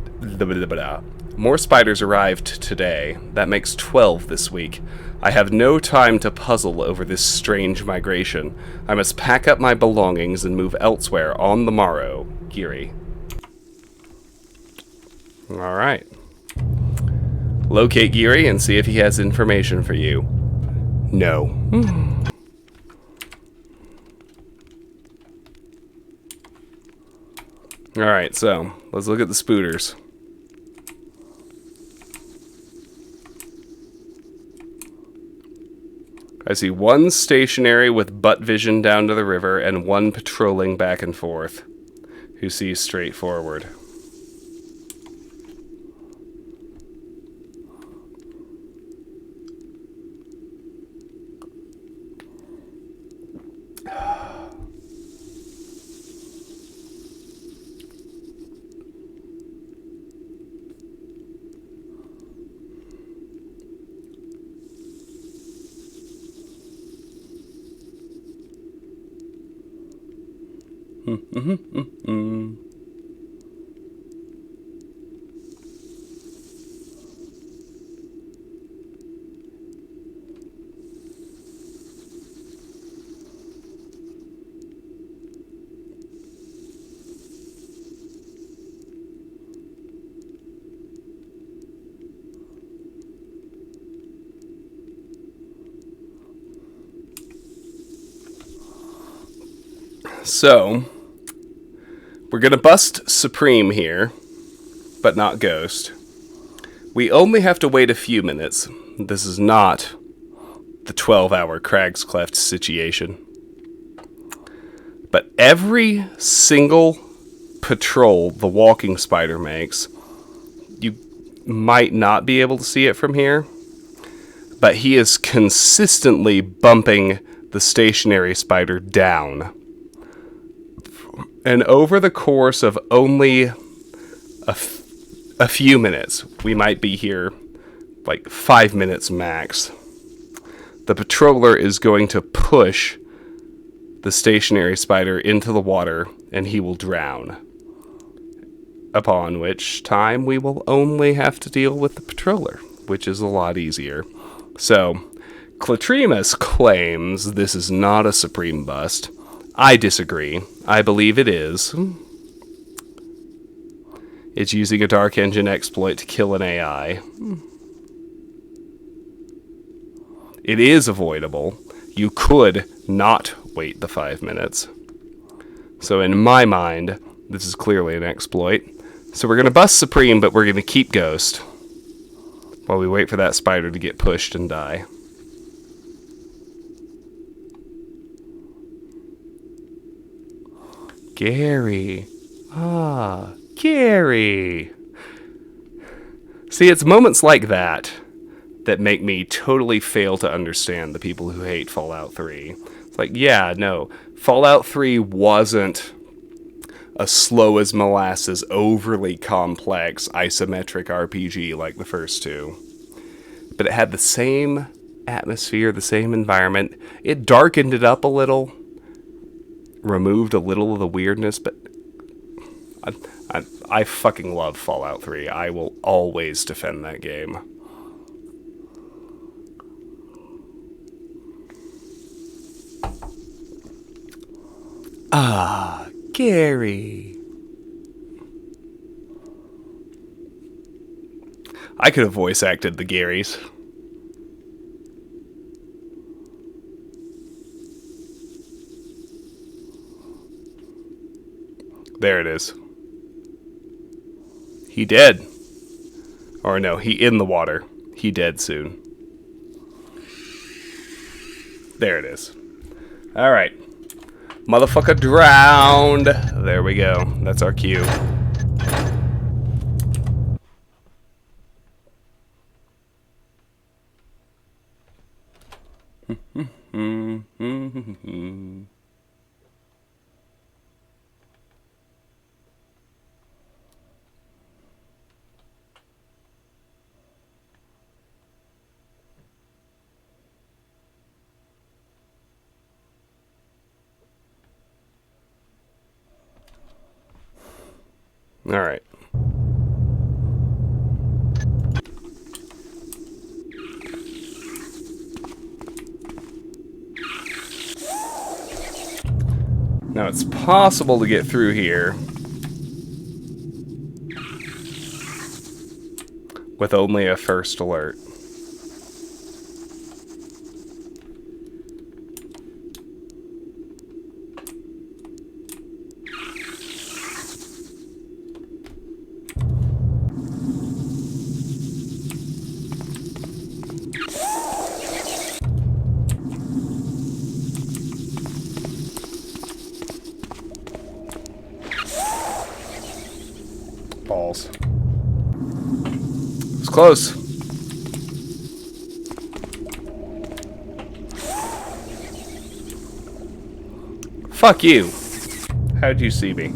Speaker 1: More spiders arrived today. That makes 12 this week. I have no time to puzzle over this strange migration. I must pack up my belongings and move elsewhere on the morrow. Geary. Alright. Locate Geary and see if he has information for you. No. Alright, so let's look at the spooters. I see one stationary with butt vision down to the river and one patrolling back and forth who sees straight forward. So, we're going to bust Supreme here, but not Ghost. We only have to wait a few minutes. This is not the 12-hour Crag's Cleft situation. But every single patrol the walking spider makes, you might not be able to see it from here, but he is consistently bumping the stationary spider down. And over the course of only a few minutes, we might be here like 5 minutes max, the patroller is going to push the stationary spider into the water and he will drown. Upon which time we will only have to deal with the patroller, which is a lot easier. So, Clatremus claims this is not a Supreme bust. I disagree. I believe it is. It's using a Dark Engine exploit to kill an AI. It is avoidable. You could not wait the 5 minutes. So in my mind, this is clearly an exploit. So we're going to bust Supreme, but we're going to keep Ghost while we wait for that spider to get pushed and die. Gary. Ah, Gary. See, it's moments like that that make me totally fail to understand the people who hate Fallout 3. It's like, yeah, no, Fallout 3 wasn't a slow as molasses, overly complex, isometric RPG like the first two. But it had the same atmosphere, the same environment. It darkened it up a little, removed a little of the weirdness, but I fucking love Fallout 3. I will always defend that game. Ah, Gary. I could have voice acted the Garys. There it is. He dead. Or no, he in the water. He dead soon. There it is. Alright. Motherfucker drowned. There we go. That's our cue. All right. Now it's possible to get through here with only a first alert. Balls. It was close. Fuck you. How'd you see me?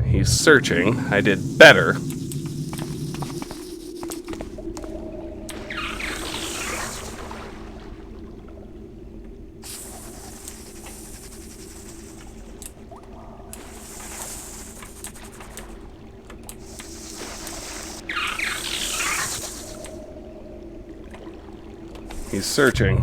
Speaker 1: He's searching. I did better. He's searching.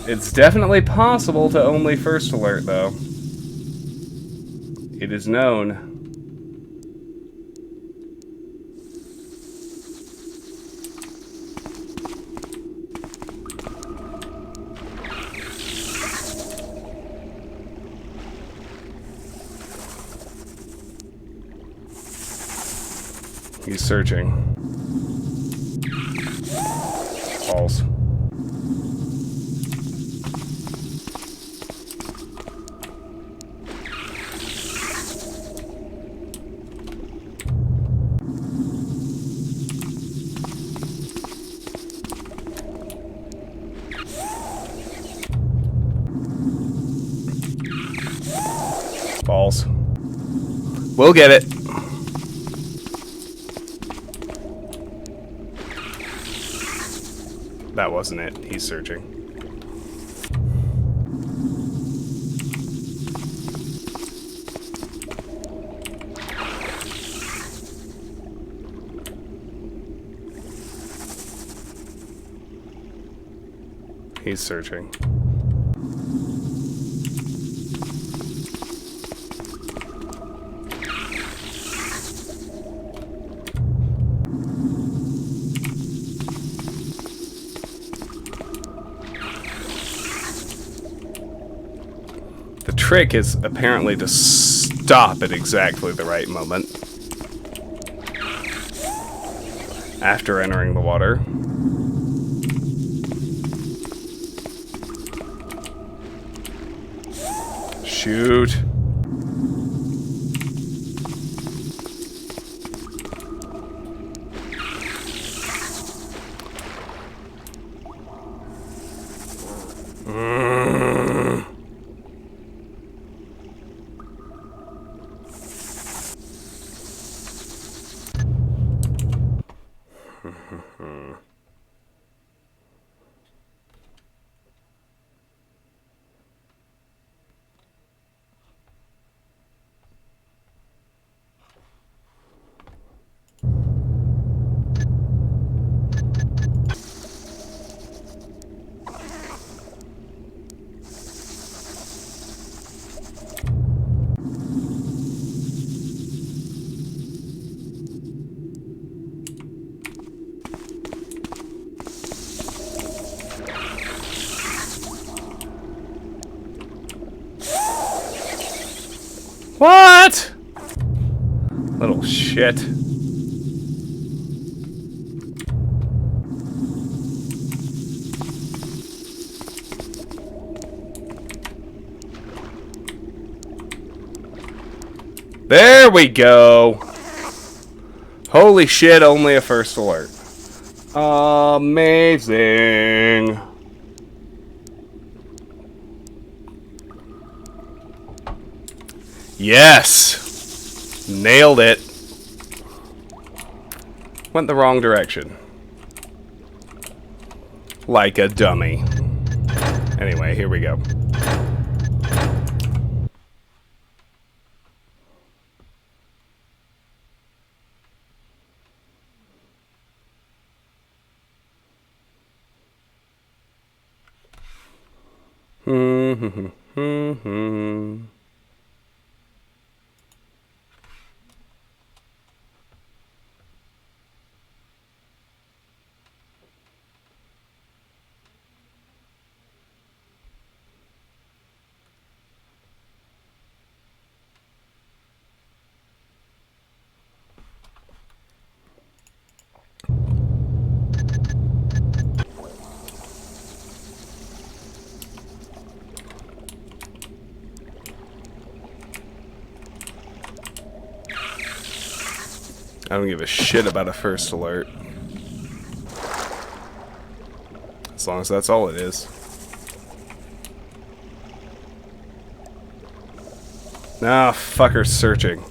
Speaker 1: It's definitely possible to only first alert, though. It is known. He's searching. False. False. We'll get it. That wasn't it. He's searching. He's searching. The trick is apparently to stop at exactly the right moment after entering the water. Shoot. What? Little shit. There we go. Holy shit, only a first alert. Amazing. Yes! Nailed it. Went the wrong direction. Like a dummy. Anyway, here we go. I don't give a shit about a first alert. As long as that's all it is. Nah, fucker's searching.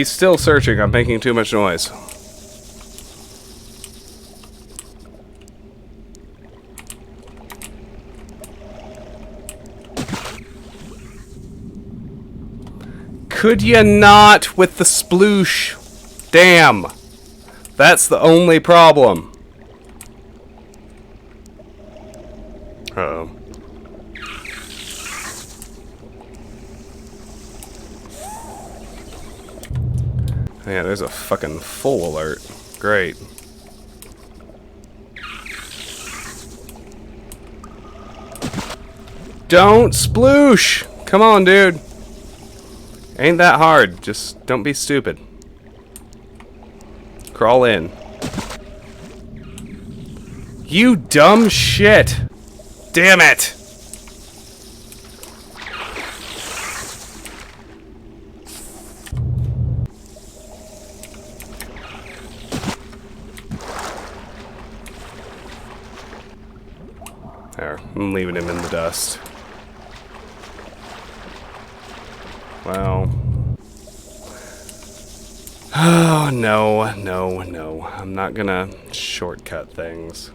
Speaker 1: He's still searching. I'm making too much noise. Could you not with the sploosh? Damn. That's the only problem. Uh-oh. Yeah, there's a fucking full alert. Great. Don't sploosh! Come on, dude. Ain't that hard. Just don't be stupid. Crawl in. You dumb shit! Damn it! There, I'm leaving him in the dust. Well. Oh, no, no, no. I'm not gonna shortcut things.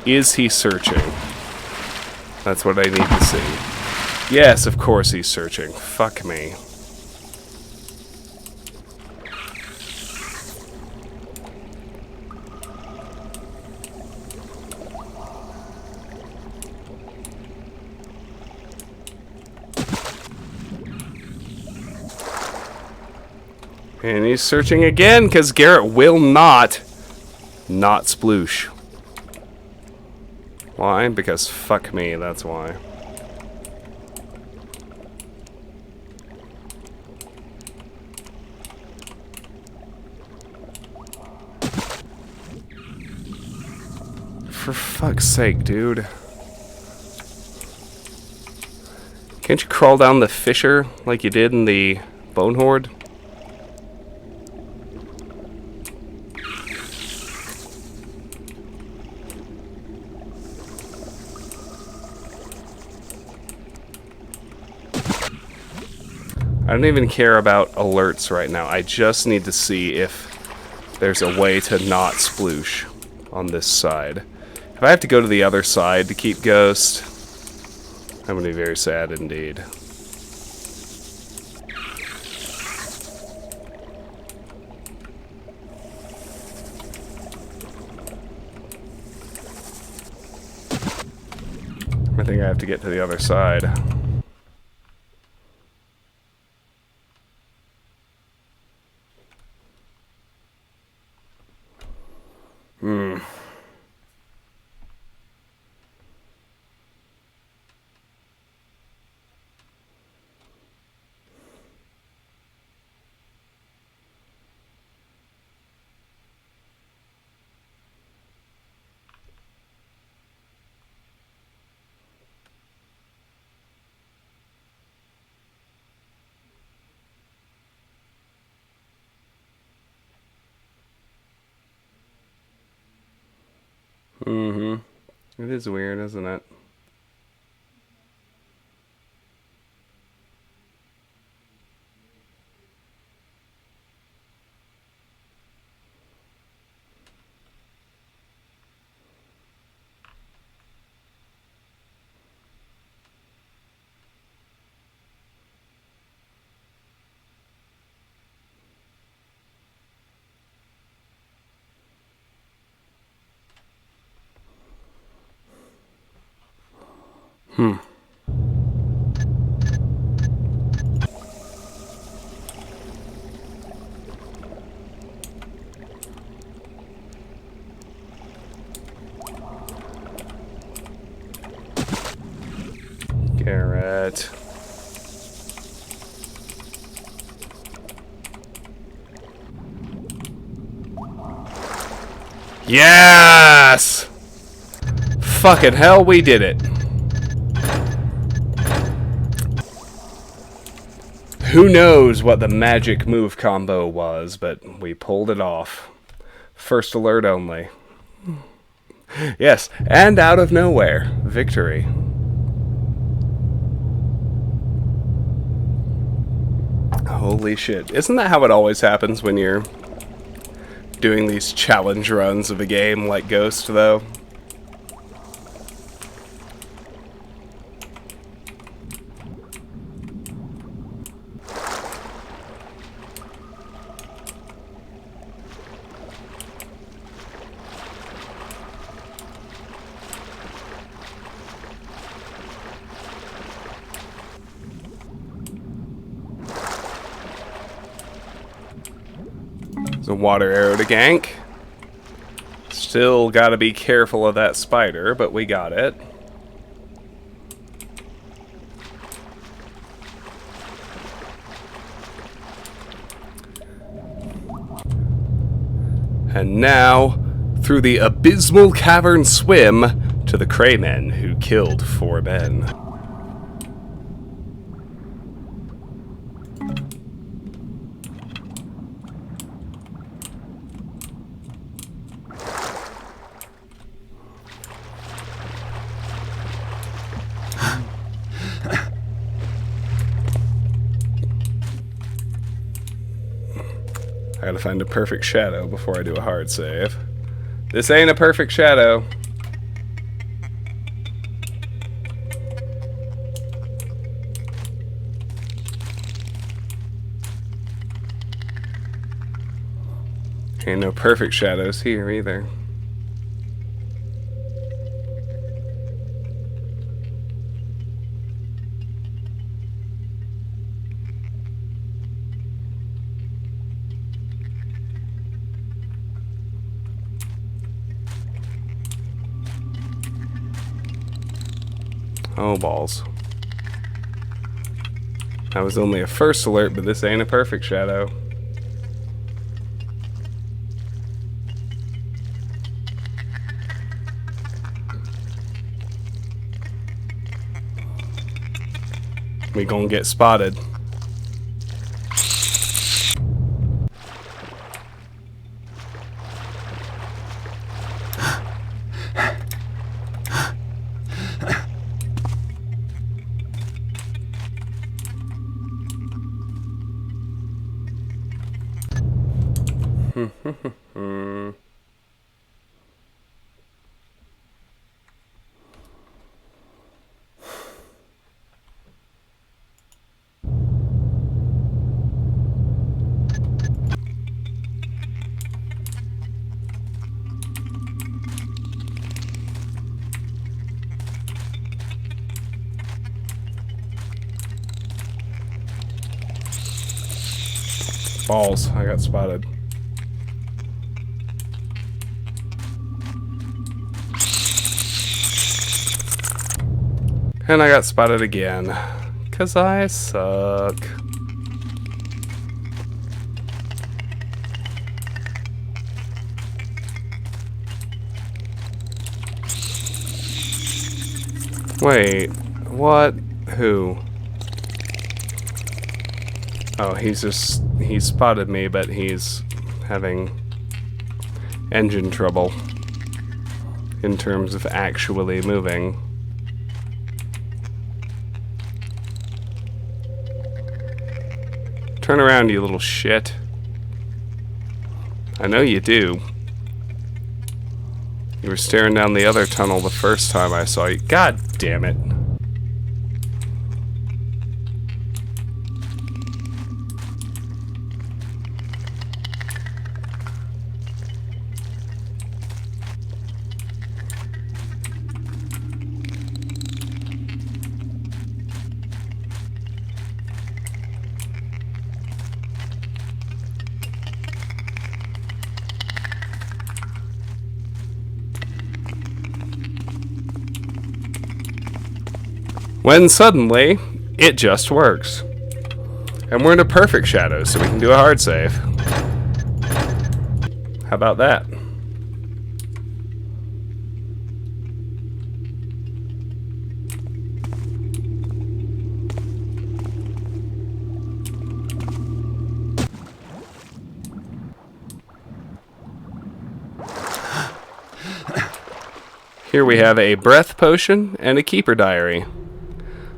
Speaker 1: Is he searching? That's what I need to see. Yes, of course he's searching. Fuck me. And he's searching again, because Garrett will not sploosh. Why? Because fuck me, that's why. For fuck's sake, dude. Can't you crawl down the fissure like you did in the Bone Horde? I don't even care about alerts right now. I just need to see if there's a way to not sploosh on this side. If I have to go to the other side to keep Ghost, I'm going to be very sad indeed. I think I have to get to the other side. It is weird, isn't it? Garrett. Yes! Fucking hell, we did it. Who knows what the magic move combo was, but we pulled it off. First alert only. Yes, and out of nowhere, victory. Holy shit. Isn't that how it always happens when you're doing these challenge runs of a game like Ghost, though? There's a water arrow to gank. Still gotta be careful of that spider, but we got it. And now, through the abysmal cavern swim to the Craymen who killed 4 men. I gotta find a perfect shadow before I do a hard save. This ain't a perfect shadow. Ain't no perfect shadows here either. Oh, balls. That was only a first alert, but this ain't a perfect shadow. We gonna get spotted. Balls, I got spotted. And I got spotted again. 'Cause I suck. Wait, what? Who? Oh, he spotted me, but he's having engine trouble in terms of actually moving. Turn around, you little shit. I know you do. You were staring down the other tunnel the first time I saw you. God damn it. When suddenly, it just works. And we're in a perfect shadow, so we can do a hard save. How about that? Here we have a breath potion and a keeper diary.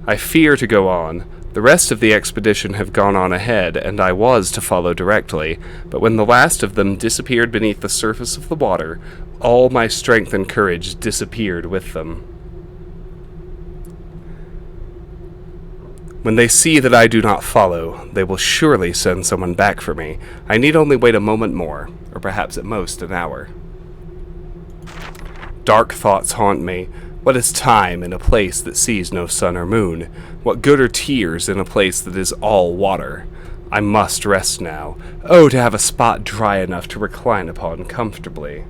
Speaker 1: I fear to go on. The rest of the expedition have gone on ahead, and I was to follow directly, but when the last of them disappeared beneath the surface of the water, all my strength and courage disappeared with them. When they see that I do not follow, they will surely send someone back for me. I need only wait a moment more, or perhaps at most an hour. Dark thoughts haunt me. What is time in a place that sees no sun or moon? What good are tears in a place that is all water? I must rest now. Oh, to have a spot dry enough to recline upon comfortably.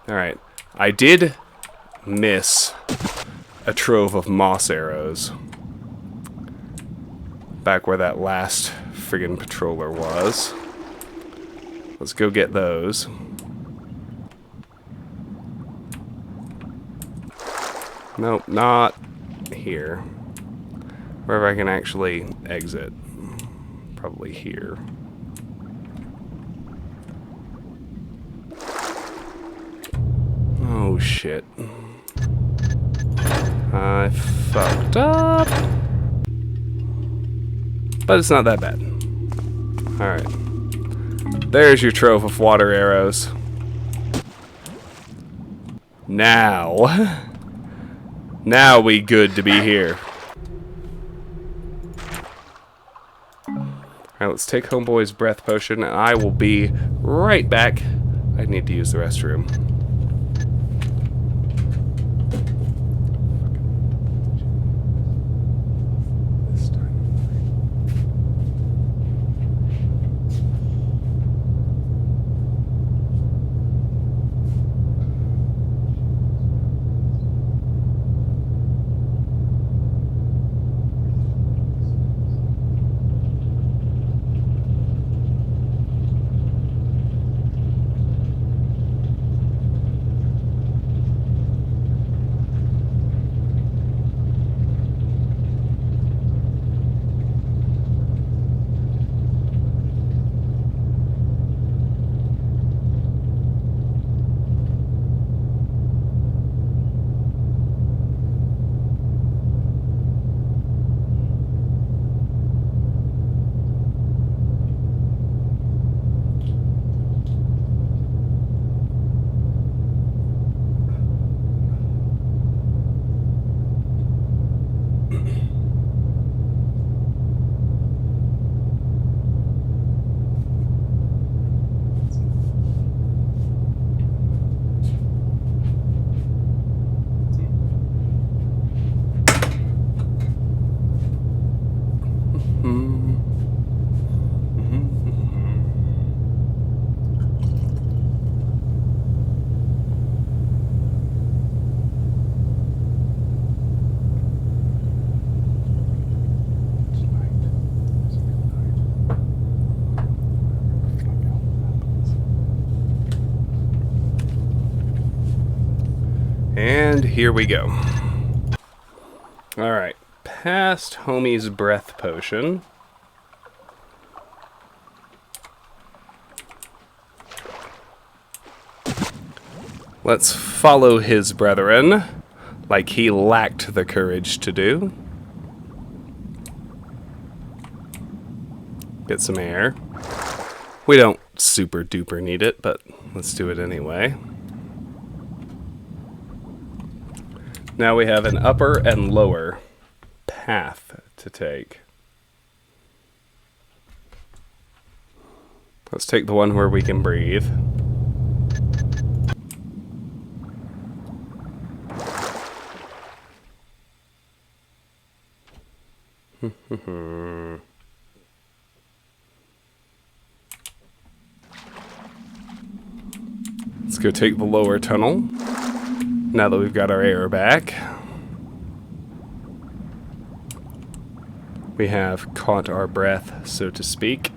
Speaker 1: Alright, I did miss a trove of moss arrows back where that last friggin' patroller was. Let's go get those. Nope, not here. Wherever I can actually exit. Probably here. Oh shit. I fucked up. But it's not that bad. Alright. There's your trove of water arrows. Now. Now we good to be here. Alright, let's take Homeboy's breath potion, and I will be right back. I need to use the restroom. And here we go. Alright, past Homie's breath potion. Let's follow his brethren, like he lacked the courage to do. Get some air. We don't super duper need it, but let's do it anyway. Now we have an upper and lower path to take. Let's take the one where we can breathe. Let's go take the lower tunnel. Now that we've got our air back. We have caught our breath, so to speak.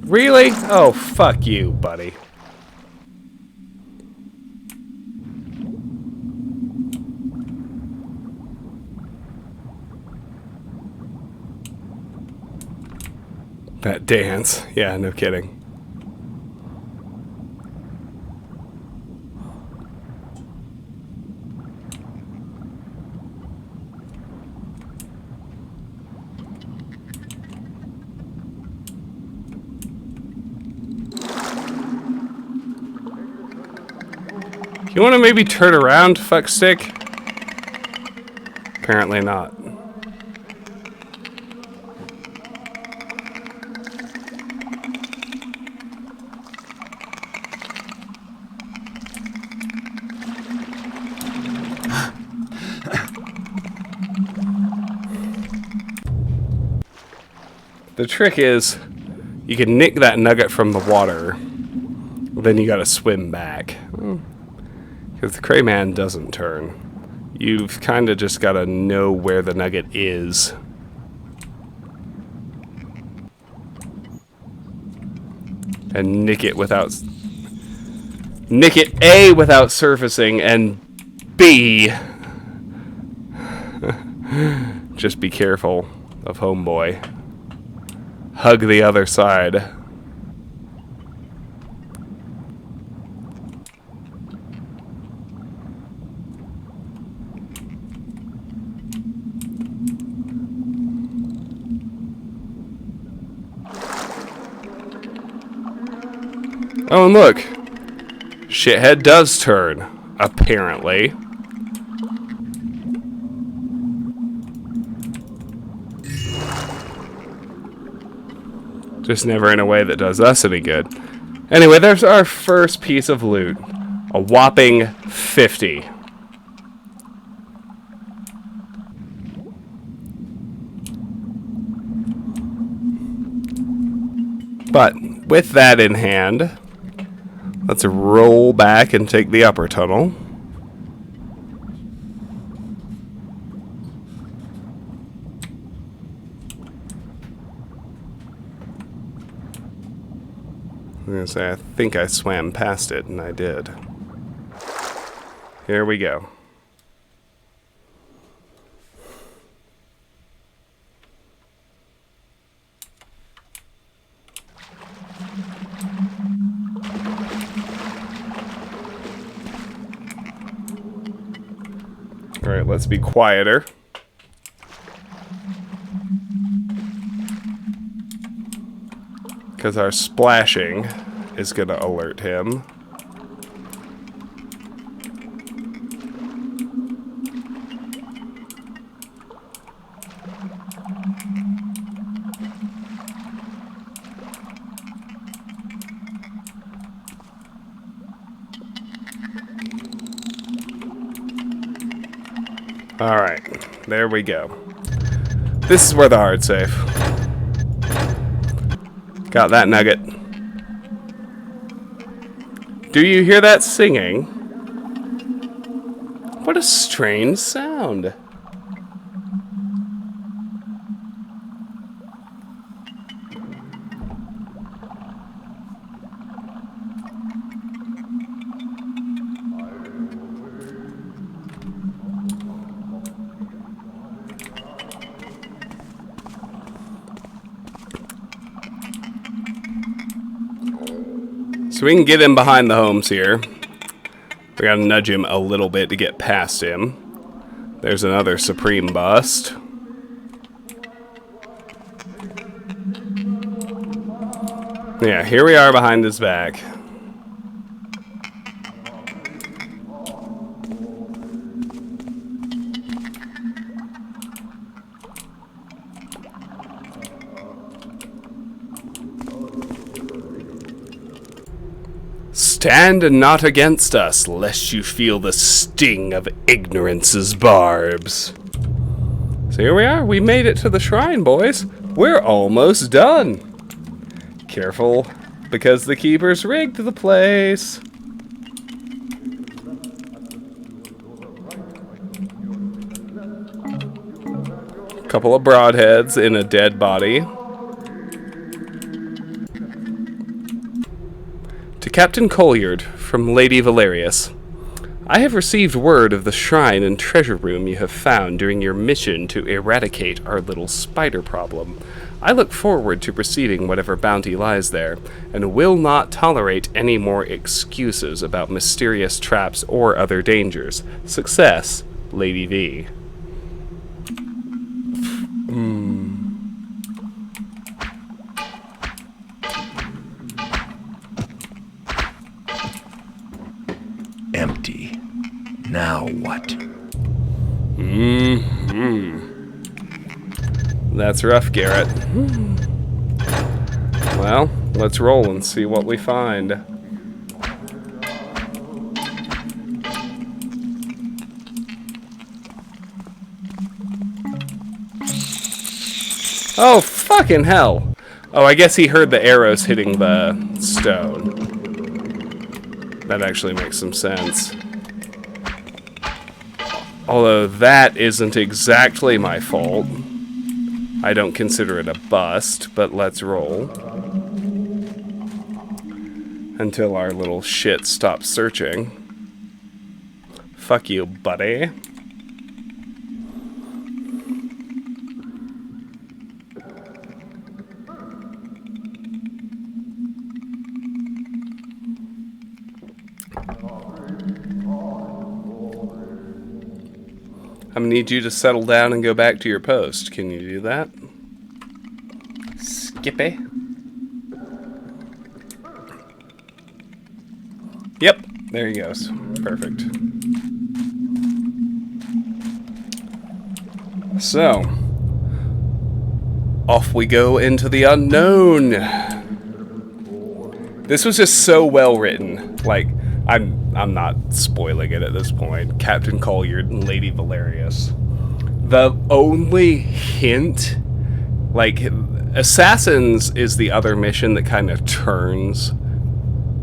Speaker 1: Really? Oh, fuck you, buddy. That dance. Yeah, no kidding. You want to maybe turn around, fuckstick? Apparently not. The trick is, you can nick that nugget from the water, then you gotta swim back. Because the Crayman doesn't turn. You've kind of just gotta know where the nugget is. And nick it without... Nick it, A, without surfacing, and B... just be careful of homeboy. Hug the other side. Oh, and look. Shithead does turn, apparently. Just never in a way that does us any good. Anyway, there's our first piece of loot. A whopping 50. But with that in hand, let's roll back and take the upper tunnel. I'm going to say, I think I swam past it, and I did. Here we go. Alright, let's be quieter. Because our splashing is going to alert him. Alright, there we go. This is where the hard save. Got that nugget. Do you hear that singing? What a strange sound. So we can get him behind the homes here. We gotta nudge him a little bit to get past him. There's another Supreme bust. Yeah, here we are behind his back. Stand not against us, lest you feel the sting of ignorance's barbs. So here we are. We made it to the shrine, boys. We're almost done. Careful, because the keepers rigged the place. Couple of broadheads in a dead body. To Captain Colliard, from Lady Valerius. I have received word of the shrine and treasure room you have found during your mission to eradicate our little spider problem. I look forward to receiving whatever bounty lies there, and will not tolerate any more excuses about mysterious traps or other dangers. Success, Lady V.
Speaker 2: Empty. Now what?
Speaker 1: That's rough, Garrett. Well, let's roll and see what we find. Oh, fucking hell! Oh, I guess he heard the arrows hitting the stone. That actually makes some sense. Although that isn't exactly my fault. I don't consider it a bust, but let's roll. Until our little shit stops searching. Fuck you, buddy. I'm gonna need you to settle down and go back to your post. Can you do that? Skippy? Yep, there he goes. Perfect. So, off we go into the unknown. This was just so well written. Like, I'm not spoiling it at this point. Captain Colliard and Lady Valerius. The only hint, like, Assassins is the other mission that kind of turns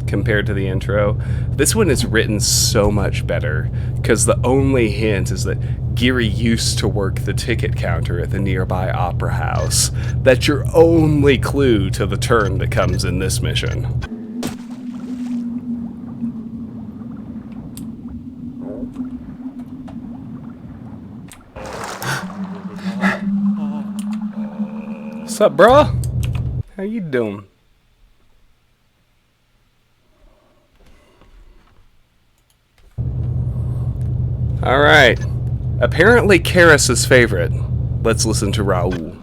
Speaker 1: compared to the intro. This one is written so much better because the only hint is that Geary used to work the ticket counter at the nearby opera house. That's your only clue to the turn that comes in this mission. What's up, bro? How you doing? Alright. Apparently Karis's favorite. Let's listen to Raoul.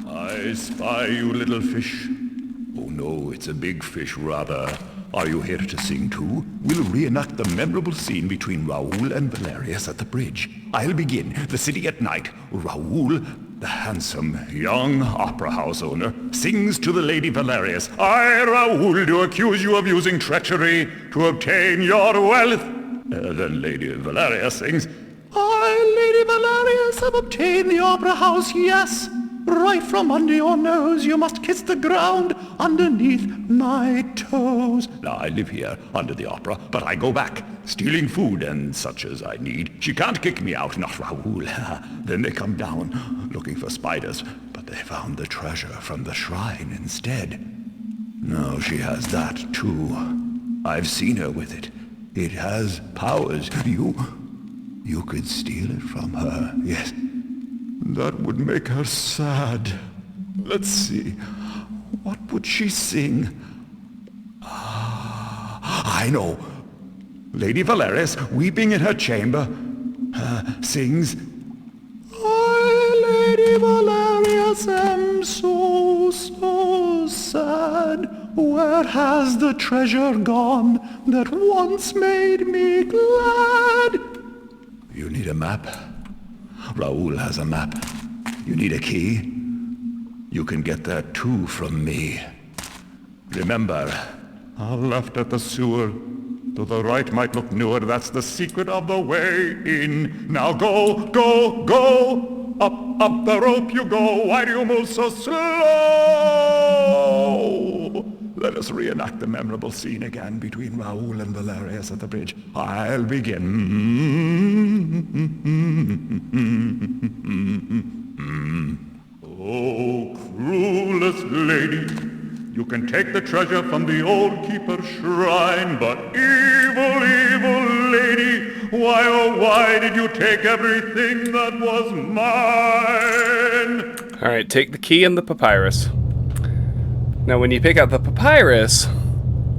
Speaker 6: I spy you, little fish. Oh no, it's a big fish, rather. Are you here to sing too? We'll reenact the memorable scene between Raoul and Valerius at the bridge. I'll begin. The city at night. Raoul, the handsome, young opera house owner, sings to the Lady Valerius. I, Raoul, do accuse you of using treachery to obtain your wealth. Then Lady Valerius sings, I, Lady Valerius, have obtained the opera house, yes. Right from under your nose, you must kiss the ground underneath my toes. Now, I live here under the opera, but I go back, stealing food and such as I need. She can't kick me out, not Raoul. Then they come down, looking for spiders, but they found the treasure from the shrine instead. Now she has that, too. I've seen her with it. It has powers. You could steal it from her, yes. That would make her sad. Let's see. What would she sing? I know. Lady Valerius, weeping in her chamber, sings, I, Lady Valerius, am so sad. Where has the treasure gone that once made me glad? You need a map? Raoul has a map. You need a key? You can get that too from me. Remember, left at the sewer. To the right might look newer. That's the secret of the way in. Now go, go, go! Up the rope you go. Why do you move so slow? Let us reenact the memorable scene again between Raoul and Valerius at the bridge. I'll begin. Oh, cruelest lady, you can take the treasure from the old keeper's shrine, but evil, evil lady, Why, oh, why did you take everything that was mine?
Speaker 1: Alright, take the key and the papyrus. Now, when you pick up the papyrus,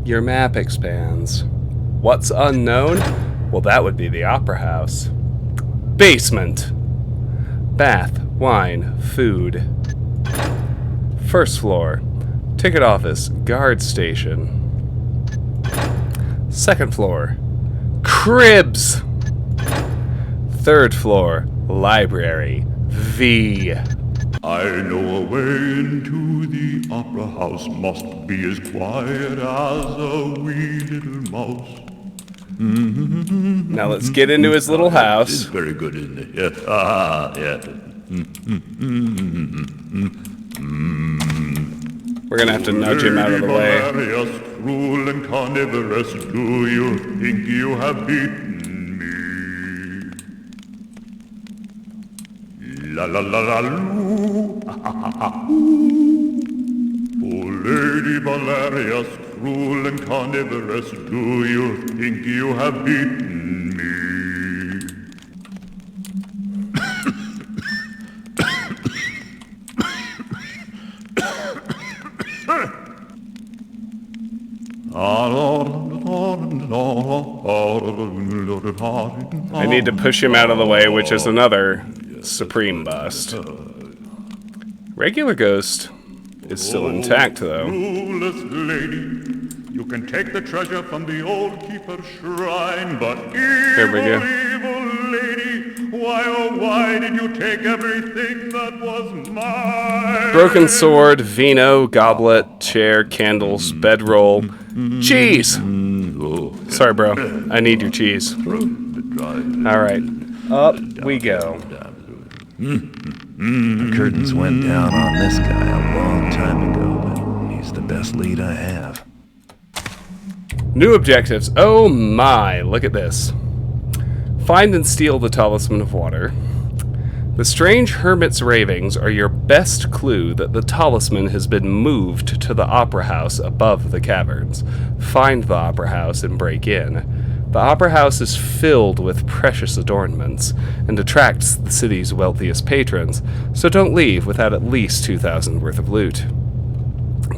Speaker 1: your map expands. What's unknown? Well, that would be the opera house. Basement. Bath, wine, food. First floor. Ticket office, guard station. Second floor. Cribs. Third floor. Library. V.
Speaker 6: I know a way into the opera house must be as quiet as a wee little mouse.
Speaker 1: Now let's get into his little
Speaker 6: It's
Speaker 1: house.
Speaker 6: very good, isn't it? Yeah. Yeah.
Speaker 1: We're gonna have to nudge him out of the way.
Speaker 6: Valerius, cruel and carnivorous, do you think you have beaten me? La la la la loo. Oh, Lady Valerius, cruel and carnivorous, do you think you have beaten me?
Speaker 1: I need to push him out of the way, which is another supreme bust. Regular Ghost is still intact, though.
Speaker 6: Ruleless lady, you can take the treasure from the old keeper's shrine, but
Speaker 1: Here we go.
Speaker 6: evil lady, why oh why did you take everything that was mine?
Speaker 1: Broken sword, vino, goblet, chair, candles, bedroll, cheese. Sorry, bro. I need your cheese. Alright, up we go.
Speaker 2: The curtains went down on this guy a long time ago, but he's the best lead I have.
Speaker 1: New objectives. Oh my, look at this. Find and steal the Talisman of Water. The strange hermit's ravings are your best clue that the talisman has been moved to the opera house above the caverns. Find the opera house and break in. The opera house is filled with precious adornments and attracts the city's wealthiest patrons, so don't leave without at least 2,000 worth of loot.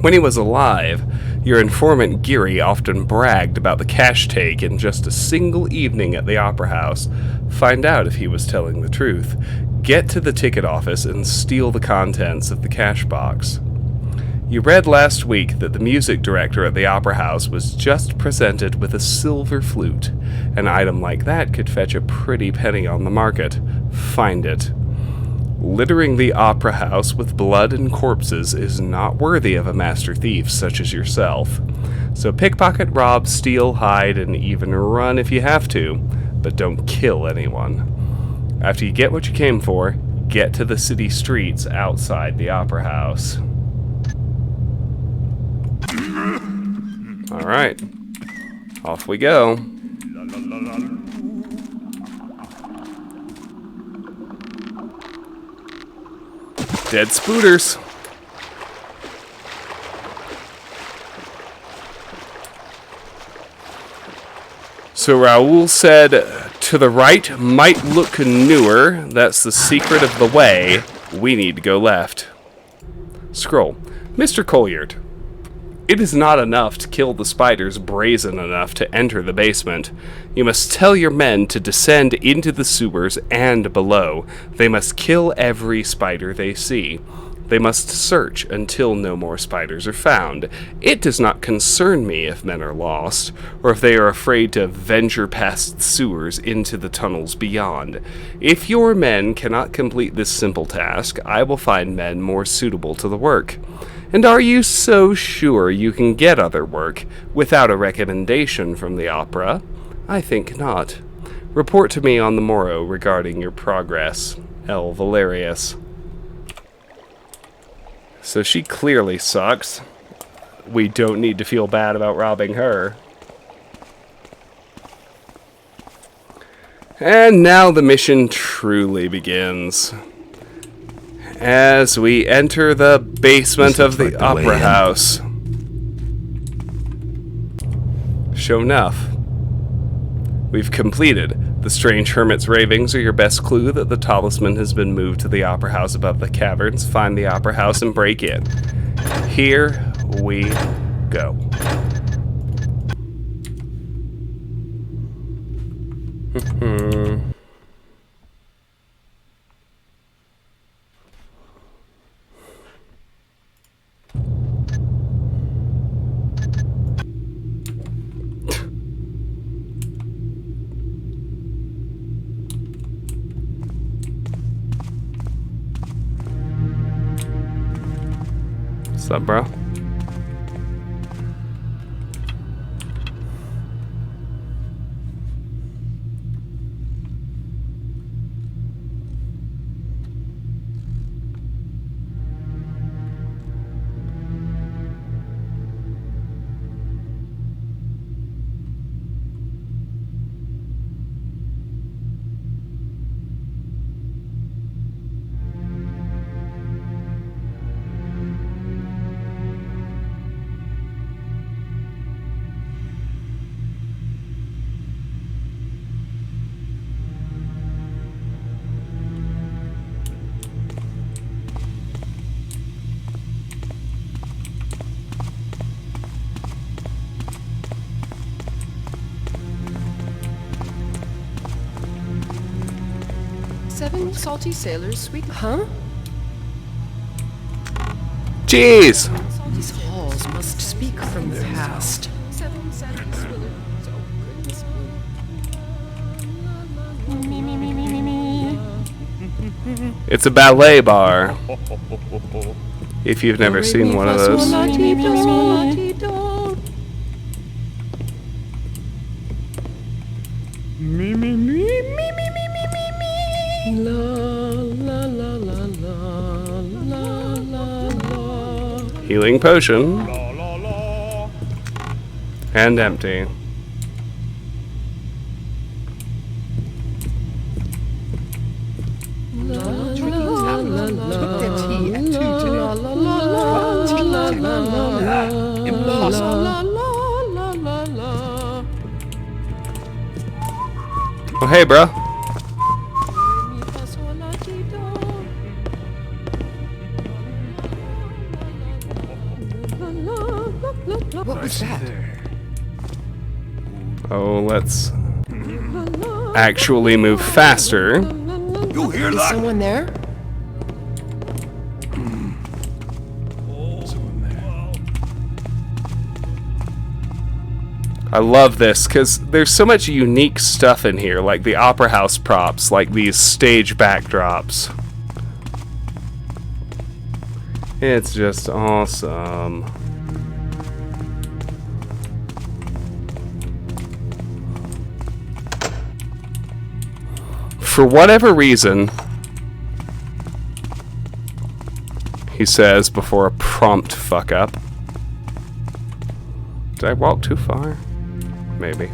Speaker 1: When he was alive, your informant Geary often bragged about the cash take in just a single evening at the opera house. Find out if he was telling the truth. Get to the ticket office and steal the contents of the cash box. You read last week that the music director at the opera house was just presented with a silver flute. An item like that could fetch a pretty penny on the market. Find it. Littering the opera house with blood and corpses is not worthy of a master thief such as yourself. So pickpocket, rob, steal, hide, and even run if you have to, but don't kill anyone. After you get what you came for, get to the city streets outside the opera house. Alright, off we go. Dead spooters. So Raoul said, to the right might look newer. That's the secret of the way. We need to go left. Scroll. Mr. Colliard. It is not enough to kill the spiders brazen enough to enter the basement. You must tell your men to descend into the sewers and below. They must kill every spider they see. They must search until no more spiders are found. It does not concern me if men are lost, or if they are afraid to venture past the sewers into the tunnels beyond. If your men cannot complete this simple task, I will find men more suitable to the work. And are you so sure you can get other work without a recommendation from the opera? I think not. Report to me on the morrow regarding your progress. L. Valerius. So she clearly sucks. We don't need to feel bad about robbing her. And now the mission truly begins. As we enter the basement of the opera house. Sure enough, we've completed The strange hermit's ravings are your best clue that the talisman has been moved to the opera house above the caverns. Find the opera house and break in. Here we go. What's up, bro?
Speaker 7: Seven salty sailors, sweet. Huh?
Speaker 1: Jeez!
Speaker 7: These halls must speak from the past. Seven saddened swillers. Oh, goodness me.
Speaker 1: It's a ballet bar. If you've never seen one of those. Healing potion. And empty. Oh, hey, bro.
Speaker 7: What was that?
Speaker 1: Oh, let's actually move faster.
Speaker 6: You hear
Speaker 7: Is
Speaker 6: that?
Speaker 7: someone there?
Speaker 1: I love this because there's so much unique stuff in here, like the opera house props, like these stage backdrops. It's just awesome. For whatever reason, he says before a prompt fuck up. Did I walk too far? Maybe.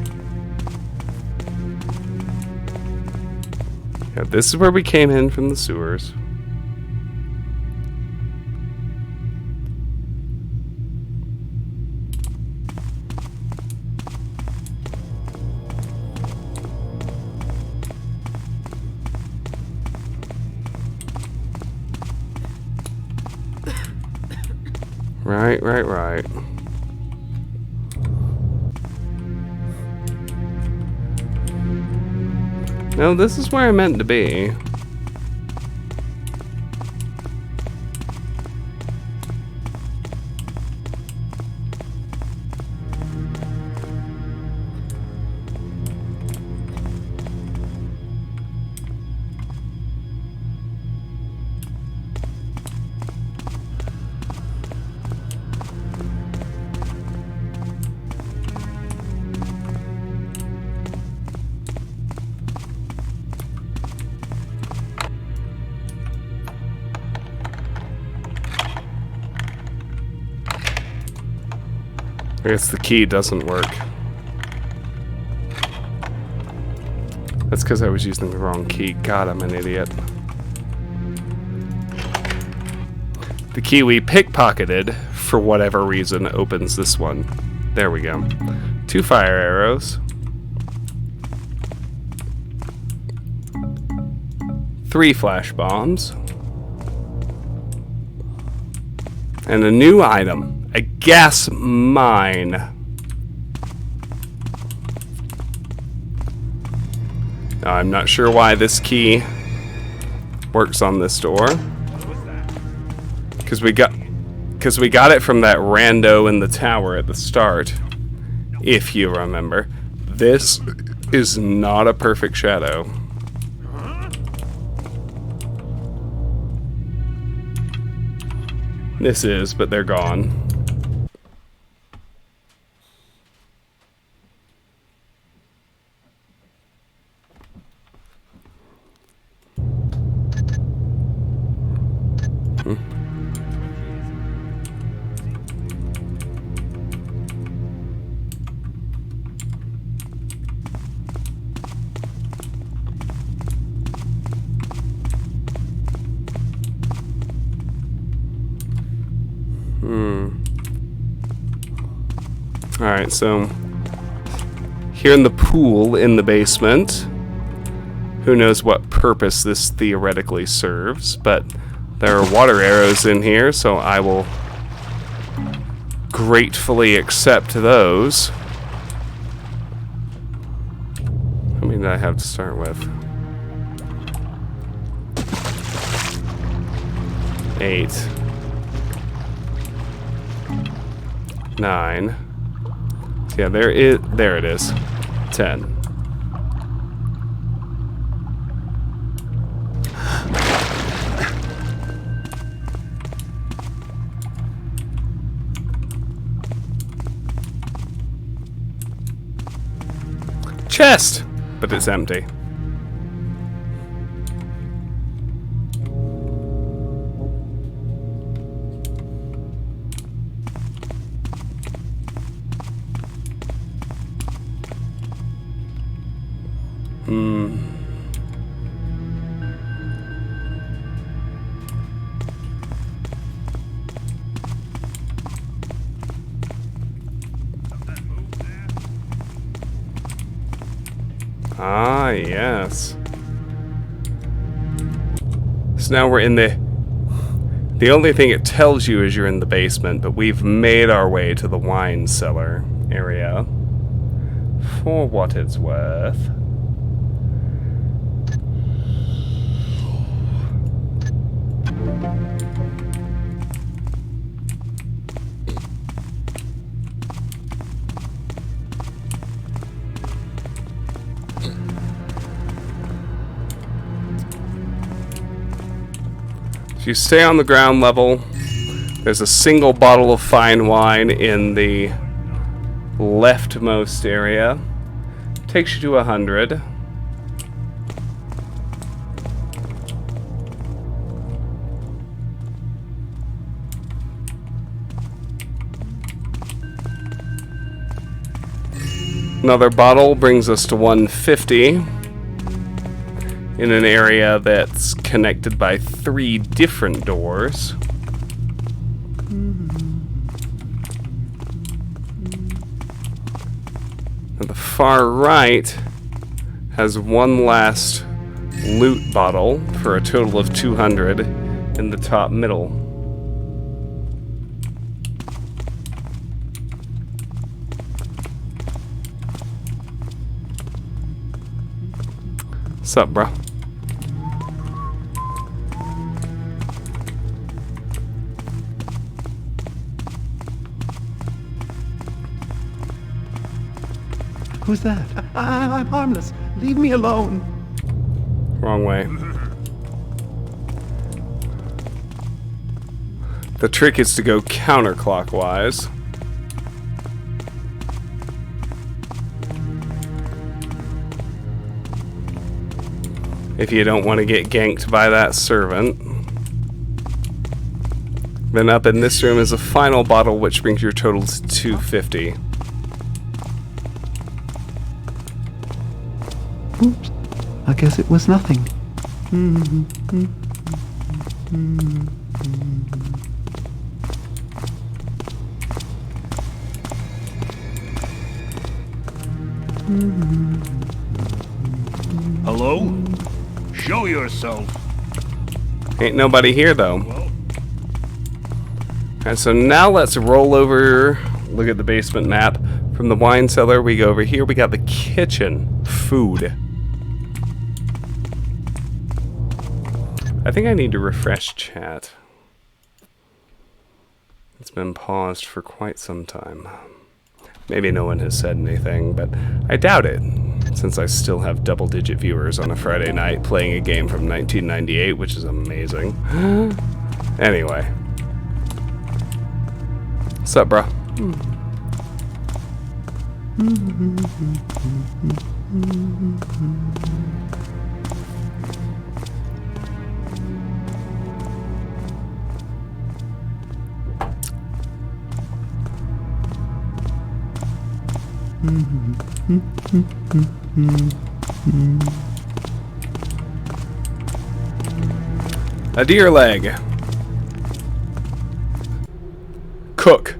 Speaker 1: Yeah, this is where we came in from the sewers. Right. No, this is where I meant to be. I guess the key doesn't work. That's because I was using the wrong key. God, I'm an idiot. The key we pickpocketed, for whatever reason, opens this one. There we go. 2 fire arrows. 3 flash bombs. And a new item. A gas mine. Now, I'm not sure why this key works on this door. Because we got it from that rando in the tower at the start. If you remember. This is not a perfect shadow. This is, but they're gone. Alright, so here in the pool in the basement, who knows what purpose this theoretically serves, but there are water arrows in here, so I will gratefully accept those. How many did I have to start with? 8. 9. So yeah, there it is. 10. Chest! But it's empty. Ah, yes. So now we're in the only thing it tells you is you're in the basement, but we've made our way to the wine cellar area. For what it's worth. If you stay on the ground level, there's a single bottle of fine wine in the leftmost area. Takes you to 100. Another bottle brings us to 150 in an area that's connected by 3 different doors. Now the far right has one last loot bottle for a total of 200 in the top middle. Sup, bro?
Speaker 8: Who's that? I'm harmless. Leave me alone.
Speaker 1: Wrong way. The trick is to go counterclockwise. If you don't want to get ganked by that servant. Then up in this room is a final bottle, which brings your total to 250.
Speaker 8: Oops. I guess it was nothing.
Speaker 5: Hello? Show yourself.
Speaker 1: Ain't nobody here, though. Alright, so now let's roll over, look at the basement map. From the wine cellar, we go over here. We got the kitchen. Food. I think I need to refresh chat. It's been paused for quite some time. Maybe no one has said anything, but I doubt it, since I still have double-digit viewers on a Friday night playing a game from 1998, which is amazing. Anyway. What's up, bro? A deer leg. Cook.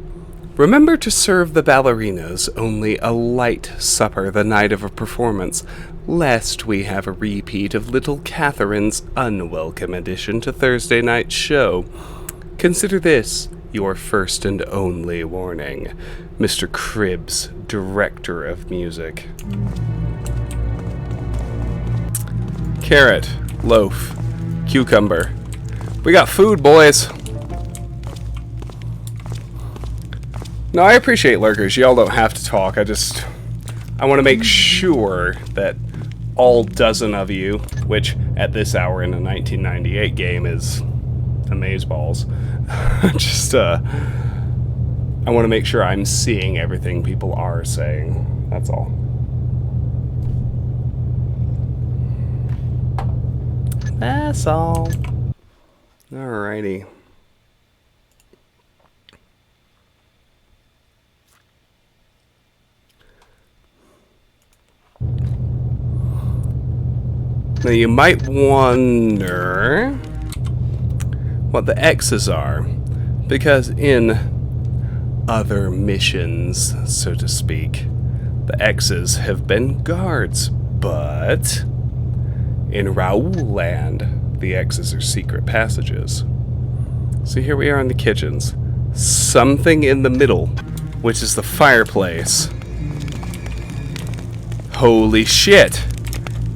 Speaker 1: Remember to serve the ballerinas only a light supper the night of a performance, lest we have a repeat of little Catherine's unwelcome addition to Thursday night's show. Consider this your first and only warning. Mr. Cribbs, Director of Music. Carrot, loaf, cucumber. We got food, boys. No, I appreciate lurkers. Y'all don't have to talk. I want to make sure that all dozen of you, which at this hour in a 1998 game is amazeballs, I want to make sure I'm seeing everything people are saying. That's all. That's all. Alrighty. Now you might wonder what the X's are, because in other missions, so to speak, the X's have been guards, but in Raoul Land, the X's are secret passages. So here we are in the kitchens. Something in the middle, which is the fireplace. Holy shit!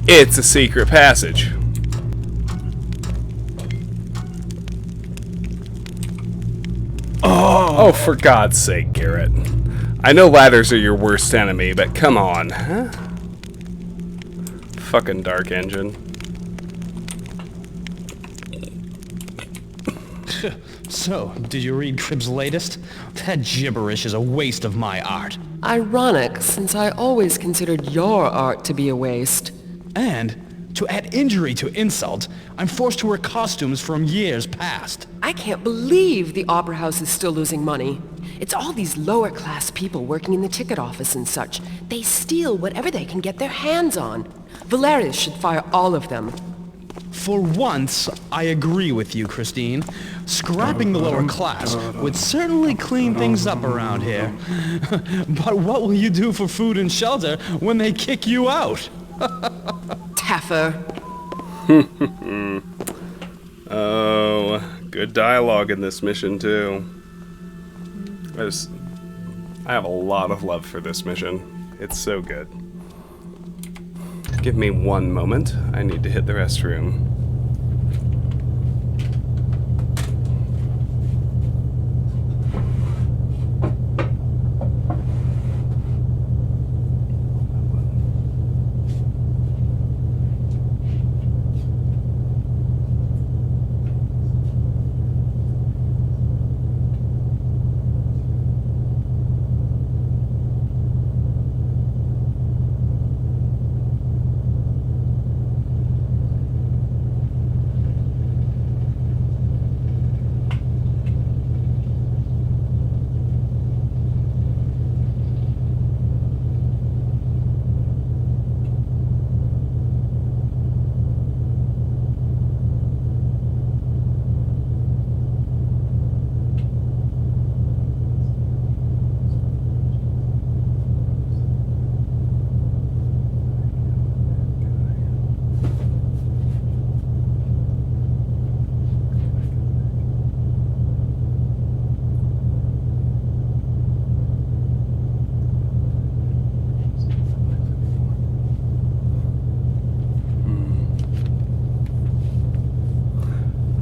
Speaker 1: It's a secret passage. Oh, for God's sake, Garrett. I know ladders are your worst enemy, but come on, huh? Fucking Dark Engine.
Speaker 9: So, did you read Cribb's latest? That gibberish is a waste of my art.
Speaker 7: Ironic, since I always considered your art to be a waste.
Speaker 9: And, to add injury to insult, I'm forced to wear costumes from years past.
Speaker 7: I can't believe the Opera House is still losing money. It's all these lower-class people working in the ticket office and such. They steal whatever they can get their hands on. Valerius should fire all of them.
Speaker 9: For once, I agree with you, Christine. Scrapping the lower class would certainly clean things up around here. But what will you do for food and shelter when they kick you out?
Speaker 7: Taffer.
Speaker 1: Oh, good dialogue in this mission, too. I have a lot of love for this mission. It's so good. Give me one moment. I need to hit the restroom.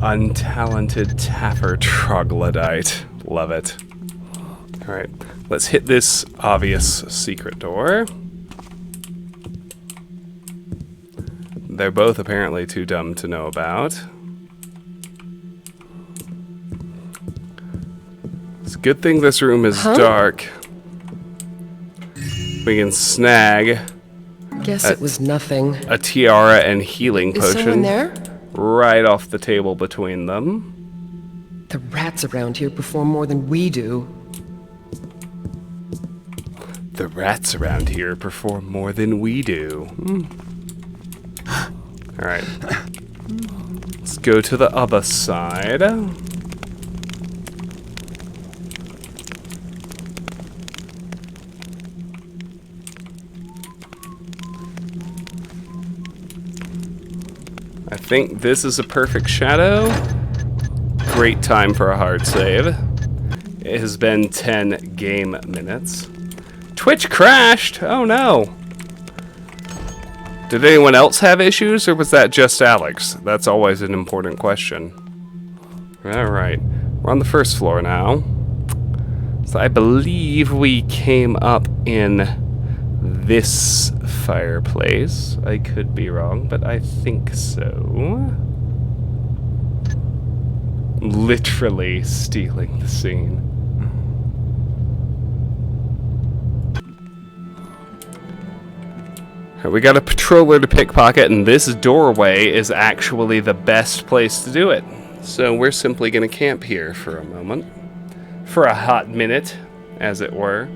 Speaker 1: Untalented Tapper Troglodyte. Love it. Alright, let's hit this obvious secret door. They're both apparently too dumb to know about. It's a good thing this room is dark. We can snag
Speaker 7: Guess it was nothing.
Speaker 1: a tiara and healing
Speaker 7: Is someone
Speaker 1: potion
Speaker 7: there?
Speaker 1: right off the table between them.
Speaker 7: The rats around here perform more than we do.
Speaker 1: The rats around here perform more than we do. Alright. Let's go to the other side. I think this is a perfect shadow. Great time for a hard save. It has been 10 game minutes. Twitch crashed! Oh no! Did anyone else have issues, or was that just Alex? That's always an important question. Alright, we're on the first floor now. So I believe we came up in this fireplace. I could be wrong, but I think so. Literally stealing the scene. We got a patroller to pickpocket, and this doorway is actually the best place to do it. So we're simply going to camp here for a moment. For a hot minute, as it were.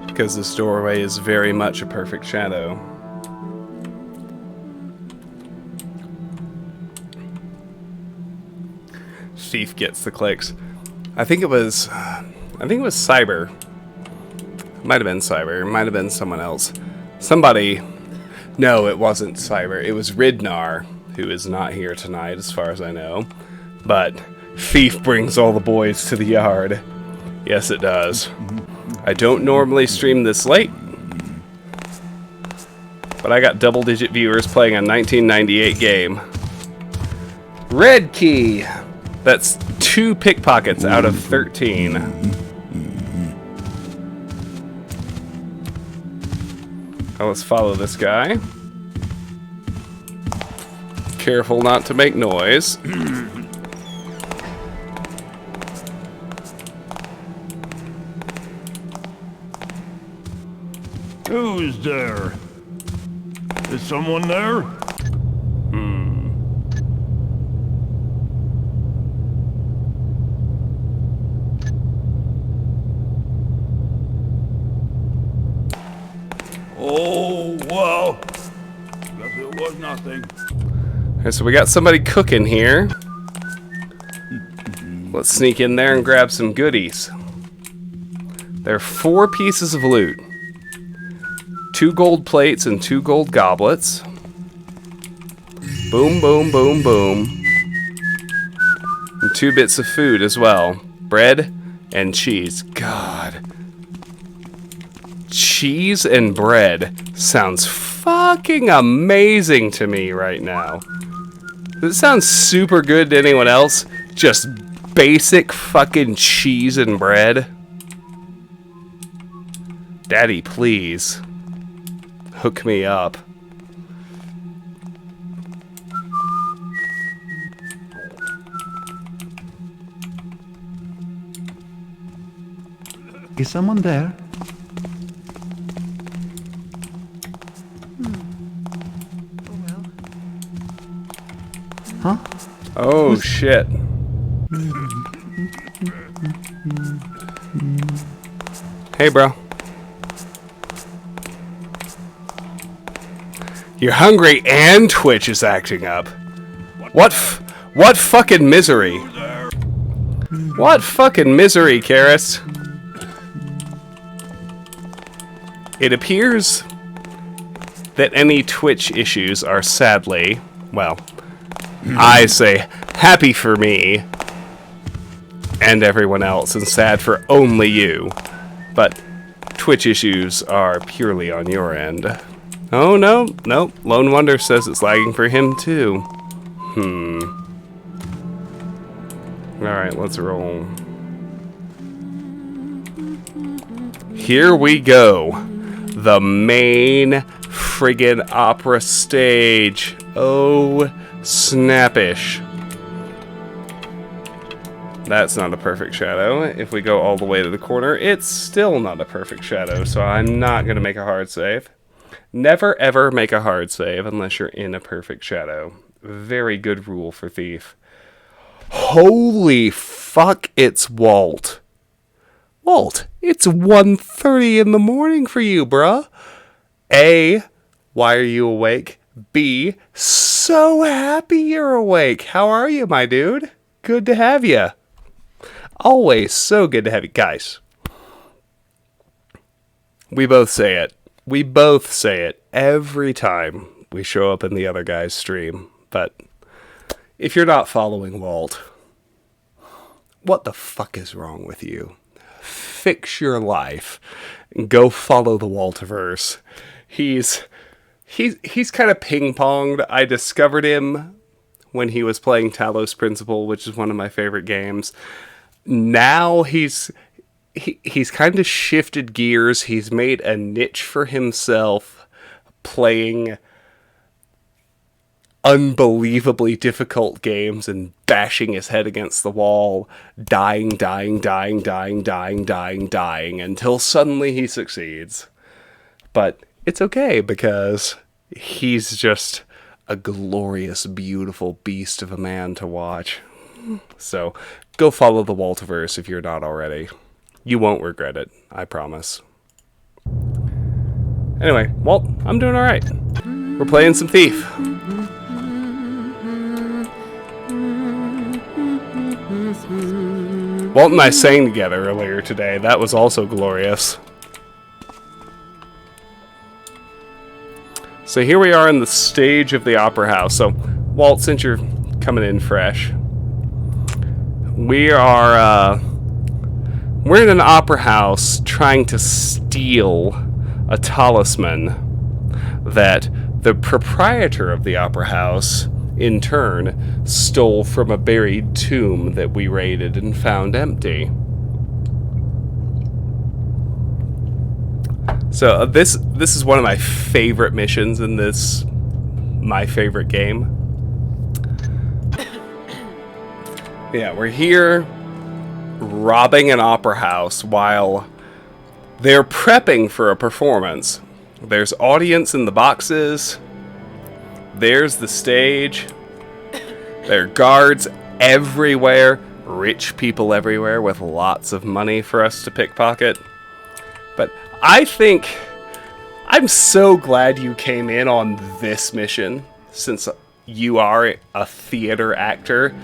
Speaker 1: Because this doorway is very much a perfect shadow. Thief gets the clicks. I think it was Cyber. Might have been Cyber. Might have been someone else. Somebody. No, it wasn't Cyber. It was Ridnar, who is not here tonight, as far as I know. But Thief brings all the boys to the yard. Yes, it does. I don't normally stream this late, but I got double-digit viewers playing a 1998 game. Red key! That's 2 pickpockets out of 13. Now let's follow this guy. Careful not to make noise.
Speaker 5: Who's there? Is someone there? Oh, well. Guess it was nothing.
Speaker 1: Okay, so we got somebody cooking here. Let's sneak in there and grab some goodies. There are 4 pieces of loot. 2 gold plates and 2 gold goblets. Boom, boom, boom, boom. And 2 bits of food as well. Bread and cheese. God. Cheese and bread sounds fucking amazing to me right now. Does it sound super good to anyone else? Just basic fucking cheese and bread? Daddy, please. Hook me up.
Speaker 8: Is someone there? Huh?
Speaker 1: Oh, shit. Hey, bro. You're hungry and Twitch is acting up. What fucking misery? What fucking misery, Karis? It appears that any Twitch issues are sadly, well, I say happy for me and everyone else and sad for only you. But Twitch issues are purely on your end. Oh, no. Lone Wonder says it's lagging for him, too. Alright, let's roll. Here we go. The main friggin' opera stage. Oh, snappish. That's not a perfect shadow. If we go all the way to the corner, it's still not a perfect shadow, so I'm not going to make a hard save. Never ever make a hard save unless you're in a perfect shadow. Very good rule for Thief. Holy fuck, it's Walt. Walt, it's 1:30 in the morning for you, bruh. A, why are you awake? B, so happy you're awake. How are you, my dude? Good to have you. Always so good to have you. Guys, we both say it. We both say it every time we show up in the other guy's stream. But if you're not following Walt, what the fuck is wrong with you? Fix your life and go follow the Waltiverse. He's kind of ping-ponged. I discovered him when he was playing Talos Principle, which is one of my favorite games. Now he's kind of shifted gears. He's made a niche for himself playing unbelievably difficult games and bashing his head against the wall, dying until suddenly he succeeds. But it's okay because he's just a glorious, beautiful beast of a man to watch. So go follow the Waltiverse if you're not already. You won't regret it, I promise. Anyway, Walt, I'm doing alright. We're playing some Thief. Walt and I sang together earlier today. That was also glorious. So here we are in the stage of the Opera House. So, Walt, since you're coming in fresh, we're in an opera house trying to steal a talisman that the proprietor of the opera house, in turn, stole from a buried tomb that we raided and found empty. So this is one of my favorite missions in my favorite game. Yeah, we're here robbing an opera house while they're prepping for a performance. There's audience in the boxes. There's the stage. There are guards everywhere. Rich people everywhere with lots of money for us to pickpocket. But I think I'm so glad you came in on this mission, since you are a theater actor.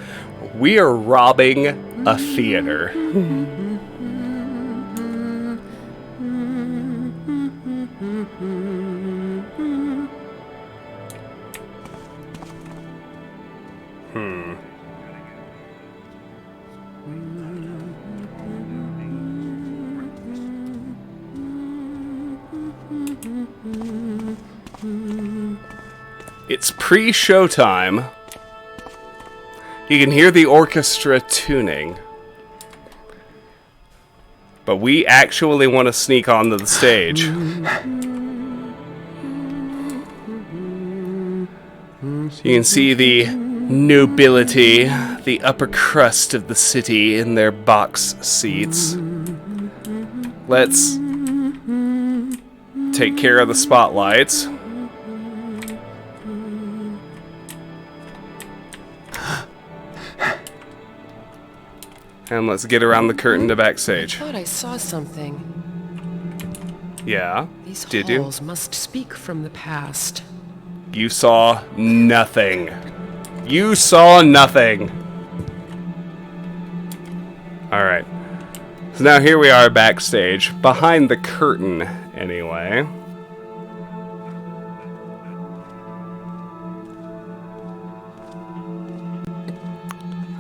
Speaker 1: We are robbing a theater. It's pre-show time. You can hear the orchestra tuning. But we actually want to sneak onto the stage. So you can see the nobility, the upper crust of the city in their box seats. Let's take care of the spotlights. And let's get around the curtain to backstage.
Speaker 7: I thought I saw something.
Speaker 1: Yeah?
Speaker 7: These
Speaker 1: Did you?
Speaker 7: halls must speak from the past.
Speaker 1: You saw nothing. You saw nothing. Alright. So now here we are backstage. Behind the curtain, anyway.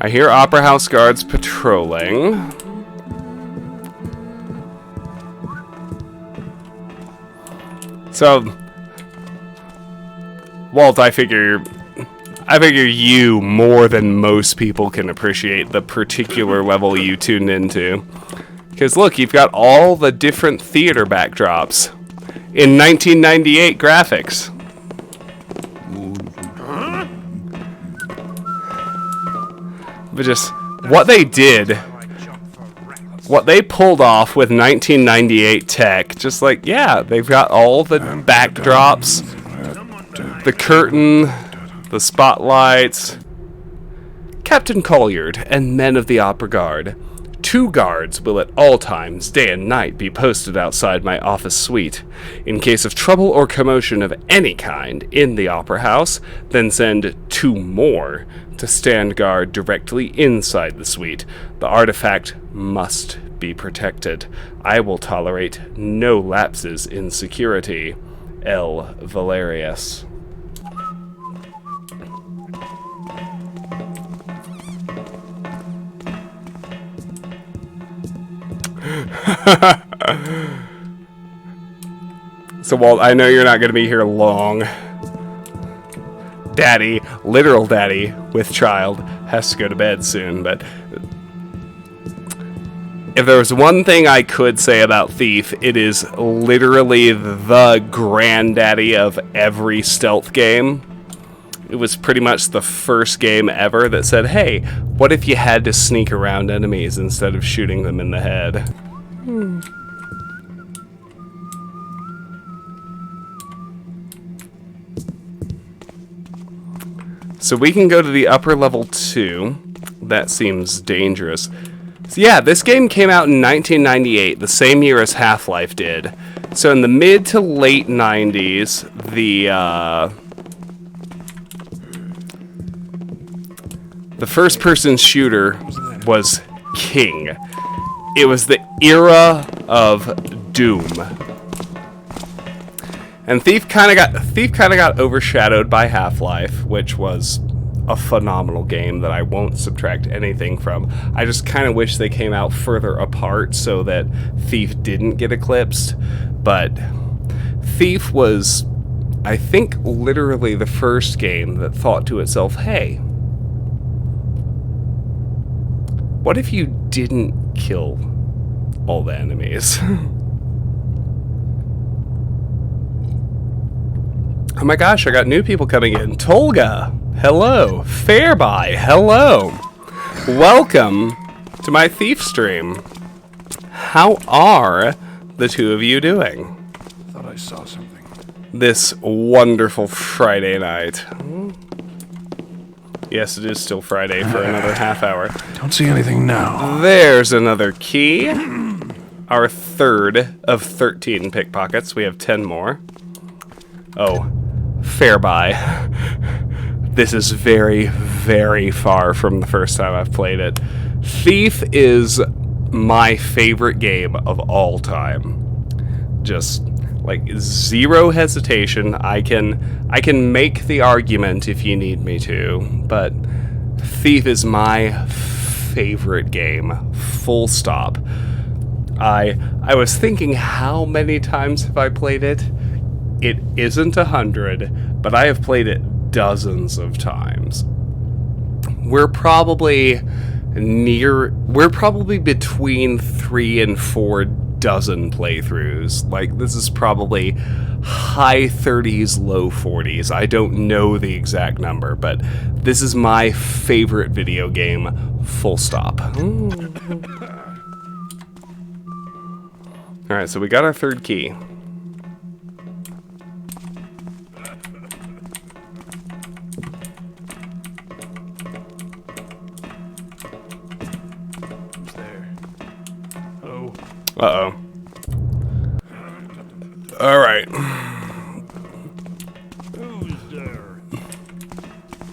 Speaker 1: I hear Opera House guards patrolling. So, Walt, I figure you, more than most people, can appreciate the particular level you tuned into. Because look, you've got all the different theater backdrops in 1998 graphics. But just what they did, what they pulled off with 1998 tech, just like, yeah, they've got all the backdrops, the curtain, the spotlights. Captain Colliard and men of the Opera Guard. 2 guards will at all times, day and night, be posted outside my office suite. In case of trouble or commotion of any kind in the Opera House, then send 2 more to stand guard directly inside the suite. The artifact must be protected. I will tolerate no lapses in security. L. Valerius. So, Walt, I know you're not going to be here long. Daddy, literal daddy with child, has to go to bed soon, but if there was one thing I could say about Thief, it is literally the granddaddy of every stealth game. It was pretty much the first game ever that said, hey, what if you had to sneak around enemies instead of shooting them in the head? So we can go to the upper level 2. That seems dangerous. So yeah, this game came out in 1998, the same year as Half-Life did. So in the mid to late 90s, the first-person shooter was king. It was the era of Doom. And Thief kind of got overshadowed by Half-Life, which was a phenomenal game that I won't subtract anything from. I just kind of wish they came out further apart so that Thief didn't get eclipsed. But Thief was, I think, literally the first game that thought to itself, hey, what if you didn't kill all the enemies? Oh my gosh, I got new people coming in. Tolga, hello. Fairby, hello. Welcome to my Thief stream. How are the two of you doing?
Speaker 4: Thought I saw something.
Speaker 1: This wonderful Friday night. Yes, it is still Friday for another half hour.
Speaker 4: Don't see anything now.
Speaker 1: There's another key. Our third of 13 pickpockets. We have 10 more. Oh, Fairby. This is very, very far from the first time I've played it. Thief is my favorite game of all time. Just like zero hesitation. I can make the argument if you need me to, but Thief is my favorite game. Full stop. I was thinking, how many times have I played it? It isn't 100, but I have played it dozens of times. We're probably between 3 and 4 dozen playthroughs. Like, this is probably high 30s, low 40s. I don't know the exact number, but this is my favorite video game, full stop. Alright, so we got our third key. Uh-oh. Alright.
Speaker 5: Who's there?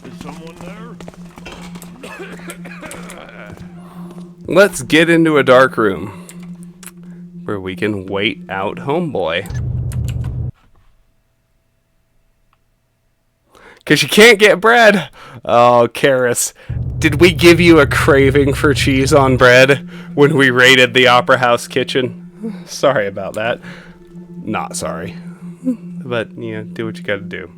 Speaker 5: Is someone there?
Speaker 1: Let's get into a dark room where we can wait out homeboy. 'Cause you can't get bread. Oh, Karis. Did we give you a craving for cheese on bread when we raided the Opera House kitchen? Sorry about that. Not sorry. but, you know, do what you gotta do.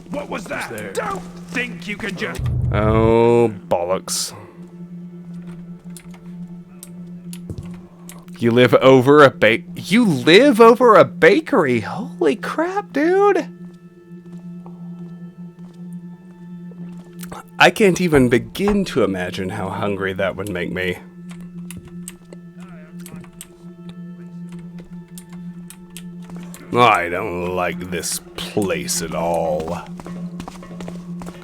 Speaker 5: What was that? Don't think you can just...
Speaker 1: Oh, bollocks. You live over a You live over a bakery? Holy crap, dude! I can't even begin to imagine how hungry that would make me. I don't like this place at all.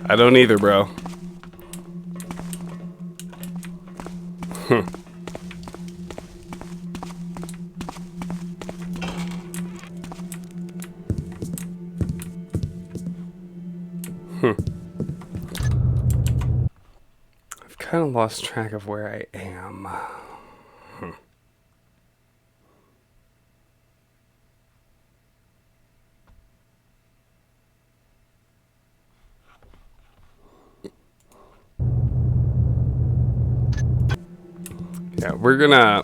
Speaker 1: I don't either, bro. I've kind of lost track of where I am. Yeah, we're gonna...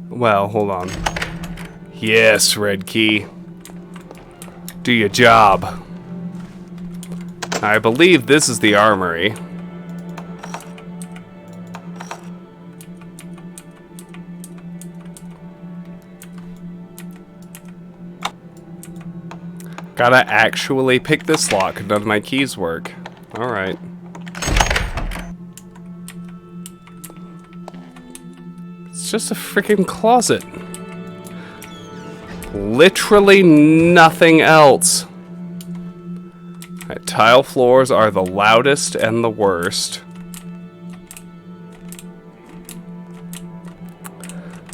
Speaker 1: Well, hold on. Yes, Red Key. Do your job. I believe this is the armory. Gotta actually pick this lock. None of my keys work. Alright. It's just a freaking closet. Literally nothing else. Alright, tile floors are the loudest and the worst.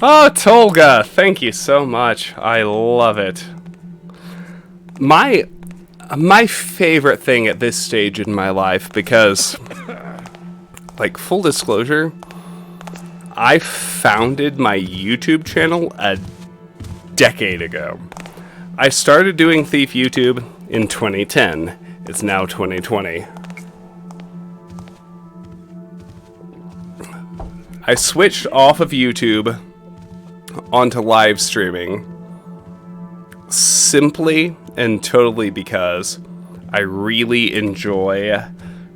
Speaker 1: Oh, Tolga! Thank you so much. I love it. My favorite thing at this stage in my life, because, like, full disclosure, I founded my YouTube channel a decade ago. I started doing Thief YouTube in 2010. It's now 2020. I switched off of YouTube onto live streaming simply and totally because I really enjoy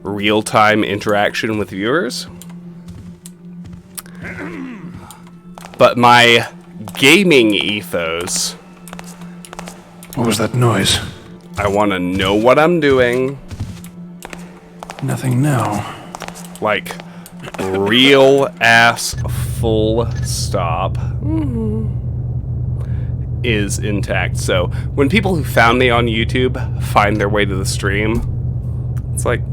Speaker 1: real-time interaction with viewers. But my gaming ethos...
Speaker 8: What was that noise?
Speaker 1: I want to know what I'm doing.
Speaker 8: Nothing now.
Speaker 1: Like, real ass full stop. Is intact. So when people who found me on YouTube find their way to the stream, it's like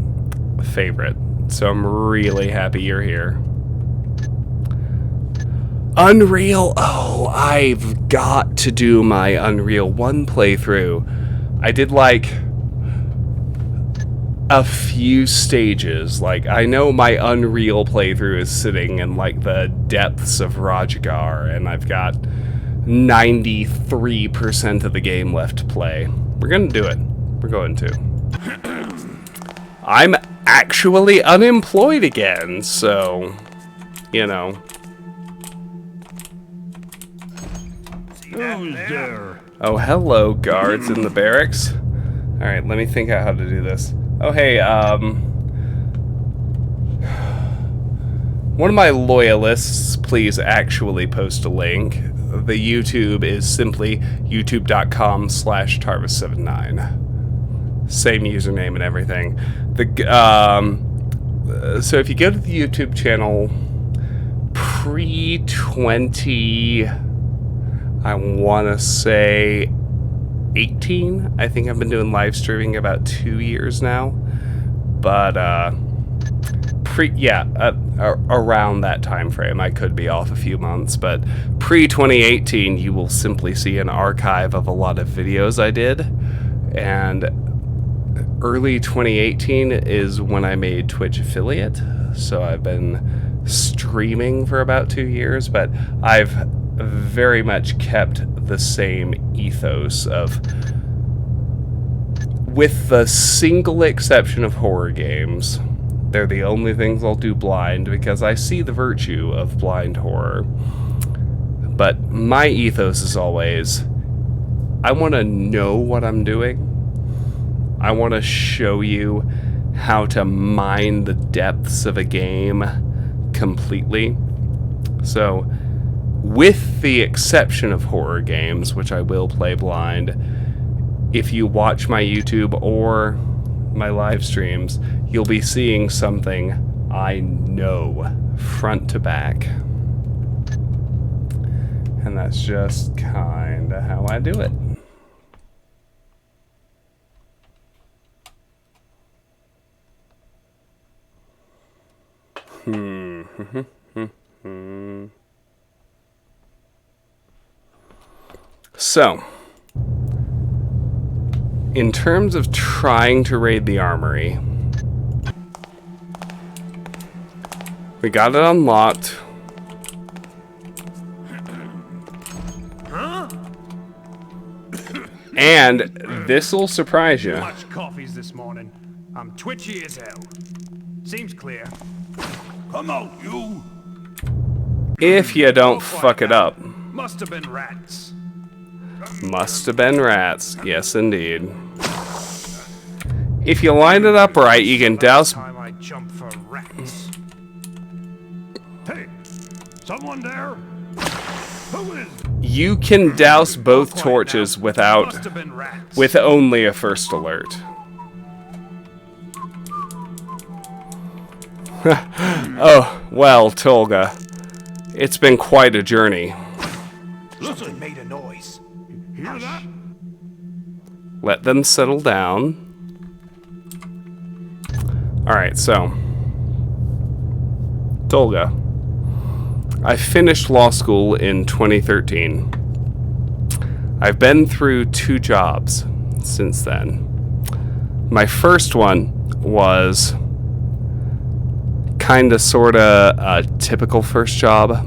Speaker 1: a favorite. So I'm really happy you're here. Unreal. Oh, I've got to do my Unreal 1 playthrough. I did like a few stages. Like, I know my Unreal playthrough is sitting in like the depths of Rajgar, and I've got 93% of the game left to play. We're gonna do it. We're going to. I'm actually unemployed again, so, you know.
Speaker 5: Who's there?
Speaker 1: Oh, hello, guards in the barracks. Alright, let me think out how to do this. Oh, hey, one of my loyalists, please actually post a link. The YouTube is simply youtube.com/Tarvis79. Same username and everything. So if you go to the YouTube channel pre-20, I want to say 18. I think I've been doing live streaming about 2 years now. But around that time frame. I could be off a few months, but pre-2018 you will simply see an archive of a lot of videos I did, and early 2018 is when I made Twitch affiliate, so I've been streaming for about 2 years, but I've very much kept the same ethos of, with the single exception of horror games, they're the only things I'll do blind because I see the virtue of blind horror. But my ethos is always, I want to know what I'm doing. I want to show you how to mine the depths of a game completely. So, with the exception of horror games, which I will play blind, if you watch my YouTube or my live streams, you'll be seeing something I know front to back. And that's just kinda how I do it. So, in terms of trying to raid the armory, we got it unlocked. And this'll surprise you.
Speaker 5: Much coffees this morning. I'm twitchy as hell. Seems clear. Come out, you!
Speaker 1: If you don't fuck it up.
Speaker 5: Must have been rats.
Speaker 1: Must have been rats. Yes, indeed. If you line it up right, you can douse...
Speaker 5: Time I jump for rats. Hey, someone there? Who is?
Speaker 1: You can douse both torches without...
Speaker 5: Must have been rats.
Speaker 1: with only a first alert. Oh, well, Tolga. It's been quite a journey.
Speaker 5: Something made a noise. Hear that?
Speaker 1: Let them settle down. Alright, so. Tolga. I finished law school in 2013. I've been through 2 jobs since then. My first one was kinda sorta a typical first job.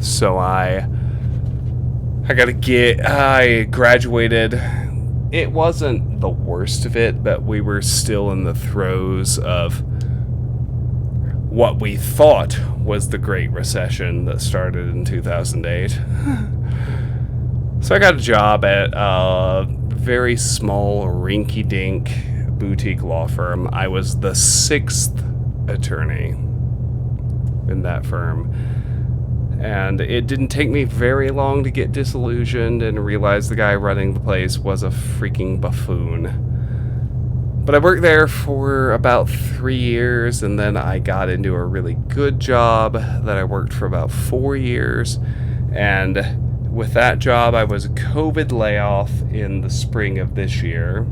Speaker 1: So I graduated. It wasn't the worst of it, but we were still in the throes of what we thought was the Great Recession that started in 2008. So I got a job at a very small, rinky-dink boutique law firm. I was the 6th attorney in that firm. And it didn't take me very long to get disillusioned and realize the guy running the place was a freaking buffoon. But I worked there for about 3 years, and then I got into a really good job that I worked for about 4 years. And with that job, I was a COVID layoff in the spring of this year.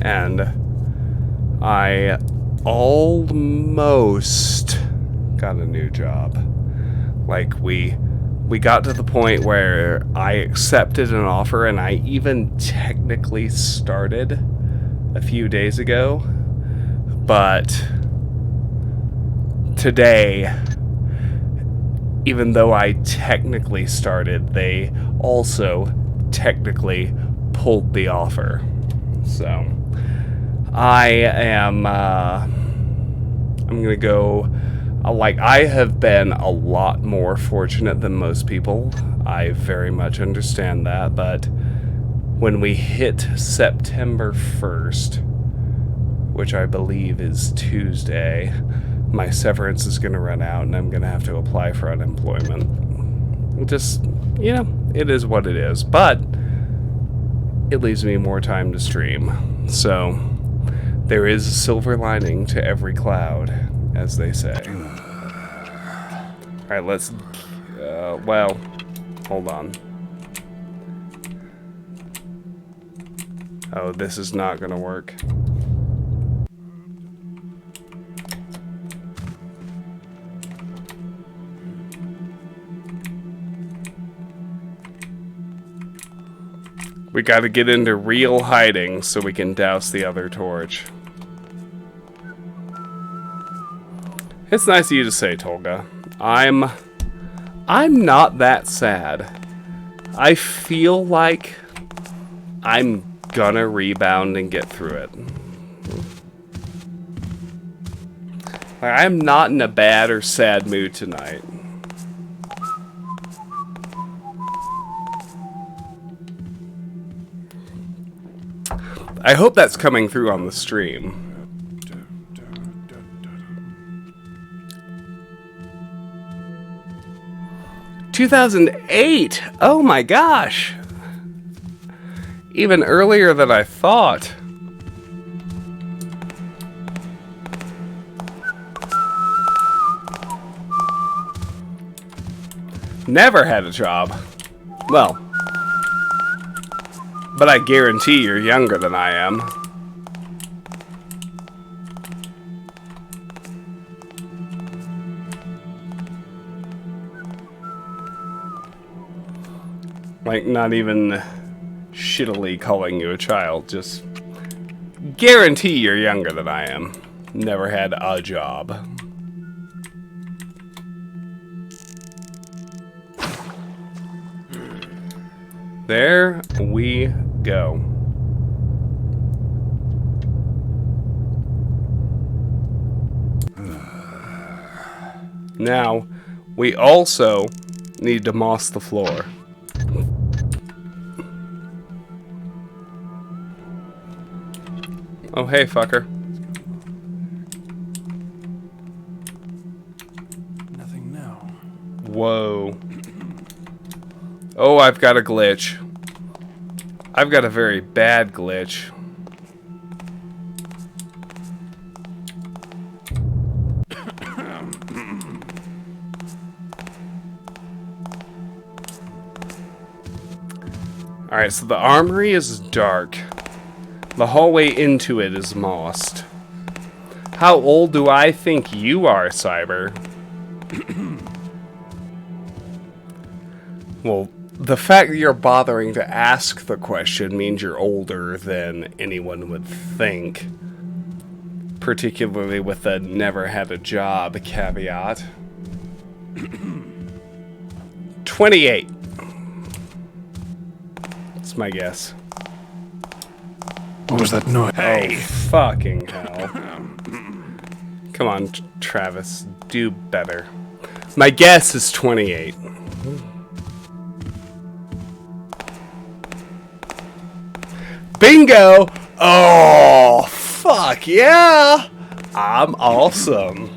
Speaker 1: And I almost got a new job. Like, we got to the point where I accepted an offer, and I even technically started a few days ago. But today, even though I technically started, they also technically pulled the offer. So, I'm gonna go... I have been a lot more fortunate than most people. I very much understand that, but when we hit September 1st, which I believe is Tuesday, my severance is going to run out and I'm going to have to apply for unemployment. Just, you know, it is what it is, but it leaves me more time to stream. So, there is a silver lining to every cloud, as they say. Alright, let's... well, hold on. Oh, this is not gonna work. We gotta get into real hiding so we can douse the other torch. It's nice of you to say, Tolga. I'm not that sad. I feel like I'm gonna rebound and get through it. Like, I'm not in a bad or sad mood tonight. I hope that's coming through on the stream. 2008! Oh my gosh! Even earlier than I thought. Never had a job. Well, but I guarantee you're younger than I am. Like, not even shittily calling you a child, just guarantee you're younger than I am. Never had a job. There we go. Now, we also need to moss the floor. Oh, hey, fucker.
Speaker 5: Nothing now.
Speaker 1: Whoa. Oh, I've got a glitch. I've got a very bad glitch. Alright, so the armory is dark. The hallway into it is mossed. How old do I think you are, Cyber? Well, the fact that you're bothering to ask the question means you're older than anyone would think. Particularly with the never had a job caveat. 28. That's my guess.
Speaker 5: What was that noise?
Speaker 1: Hey! Oh, fucking hell. Come on, Travis. Do better. My guess is 28. Bingo! Oh, fuck yeah! I'm awesome.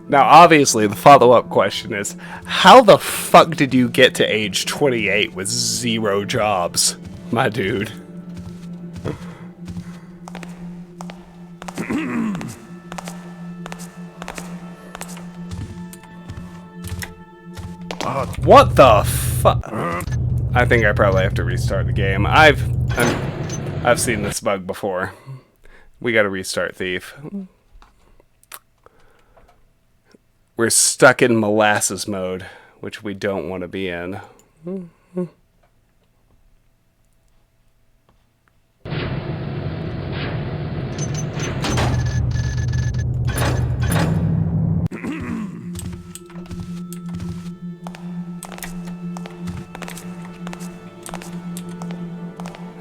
Speaker 1: Now, obviously, the follow-up question is, how the fuck did you get to age 28 with 0 jobs, my dude? What the fuck? I think I probably have to restart the game. I've seen this bug before. We gotta restart Thief. We're stuck in molasses mode, which we don't want to be in.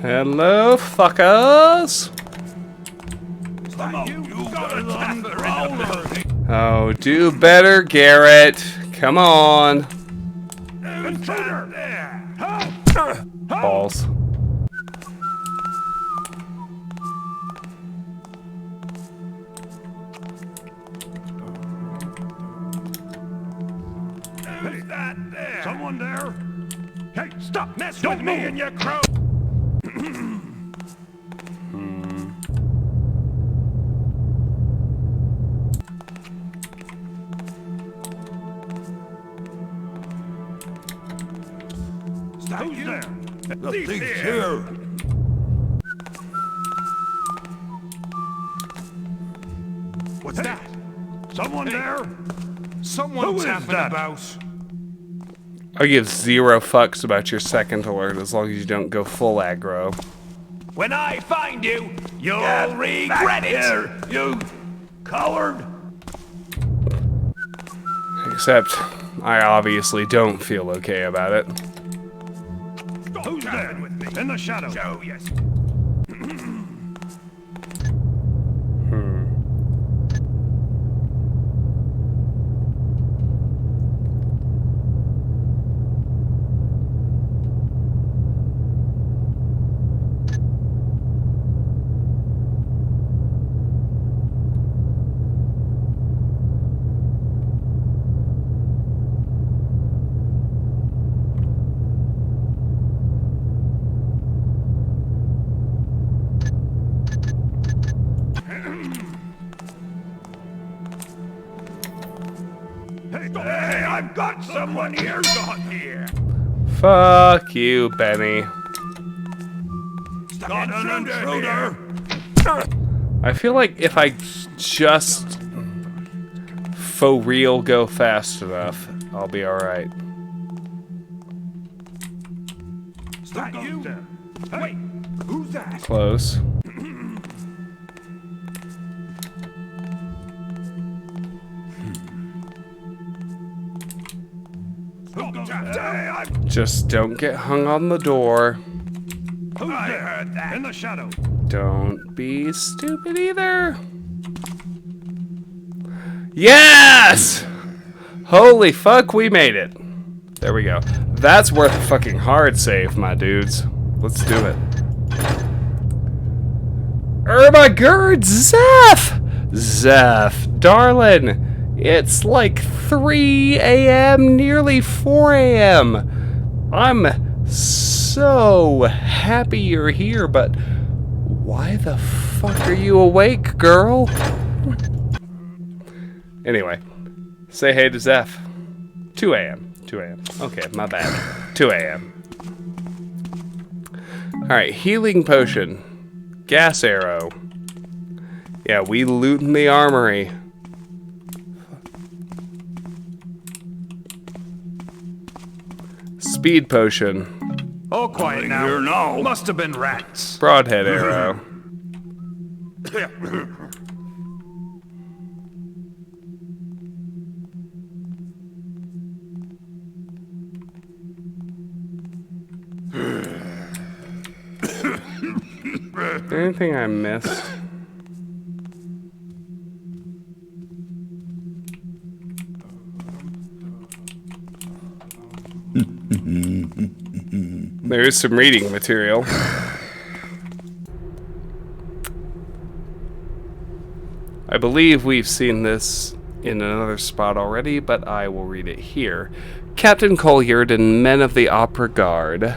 Speaker 1: Hello, fuckers! Oh, do better, Garrett. Come on. Balls.
Speaker 5: Who's that there? Someone there? Hey, stop messing with me and your crow! Who's there? The thief's here! What's that? Someone there? Someone tapping about.
Speaker 1: I give 0 fucks about your second alert as long as you don't go full aggro.
Speaker 5: When I find you, you'll regret it. You coward.
Speaker 1: Except, I obviously don't feel okay about it.
Speaker 5: Who's there with me? In the shadows. Oh, yes. Hey, I've got someone here.
Speaker 1: Fuck you, Benny.
Speaker 5: Got an intruder.
Speaker 1: I feel like if I just for real go fast enough, I'll be alright.
Speaker 5: Is that you? Wait, who's that?
Speaker 1: Close. Just don't get hung on the door.
Speaker 5: I heard that. In the shadow.
Speaker 1: Don't be stupid either. Yes! Holy fuck, we made it. There we go. That's worth a fucking hard save, my dudes. Let's do it. My god, Zeph! Zeph, darling. It's like 3 a.m., nearly 4 a.m. I'm so happy you're here, but why the fuck are you awake, girl? Anyway, say hey to Zeph. 2 a.m. 2 a.m. Okay, my bad. 2 a.m. Alright, healing potion. Gas arrow. Yeah, we looting the armory. Speed potion.
Speaker 5: All quiet now. Here now. Must have been rats.
Speaker 1: Broadhead arrow. Anything I missed? There is some reading material. I believe we've seen this in another spot already, but I will read it here. Captain Colliard and men of the Opera Guard.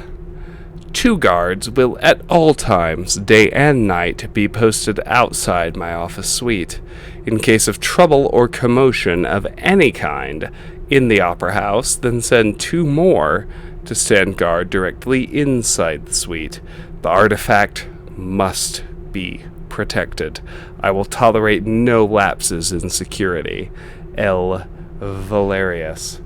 Speaker 1: 2 guards will at all times, day and night, be posted outside my office suite. In case of trouble or commotion of any kind in the Opera House, then send 2 more to stand guard directly inside the suite. The artifact must be protected. I will tolerate no lapses in security. L. Valerius.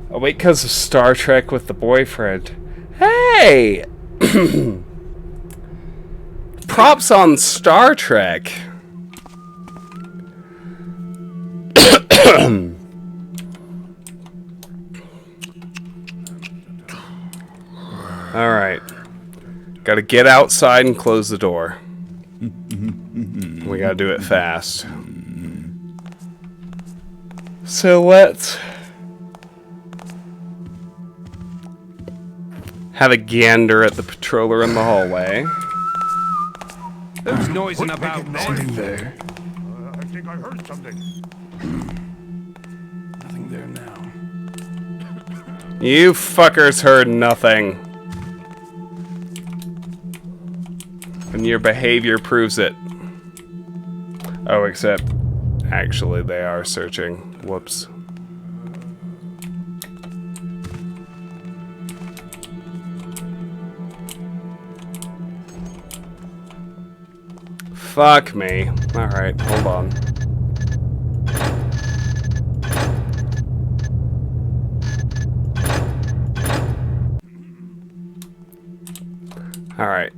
Speaker 1: Oh, wait, because of Star Trek with the boyfriend. Hey! Props on Star Trek. Alright. Gotta get outside and close the door. We gotta do it fast. So let's have a gander at the patroller in the hallway.
Speaker 5: Who's noising about
Speaker 8: Nothing there.
Speaker 5: I think I heard something.
Speaker 8: Nothing there now.
Speaker 1: You fuckers heard nothing. And your behavior proves it. Oh, except, actually, they are searching. Whoops. Fuck me. Alright, hold on. Alright.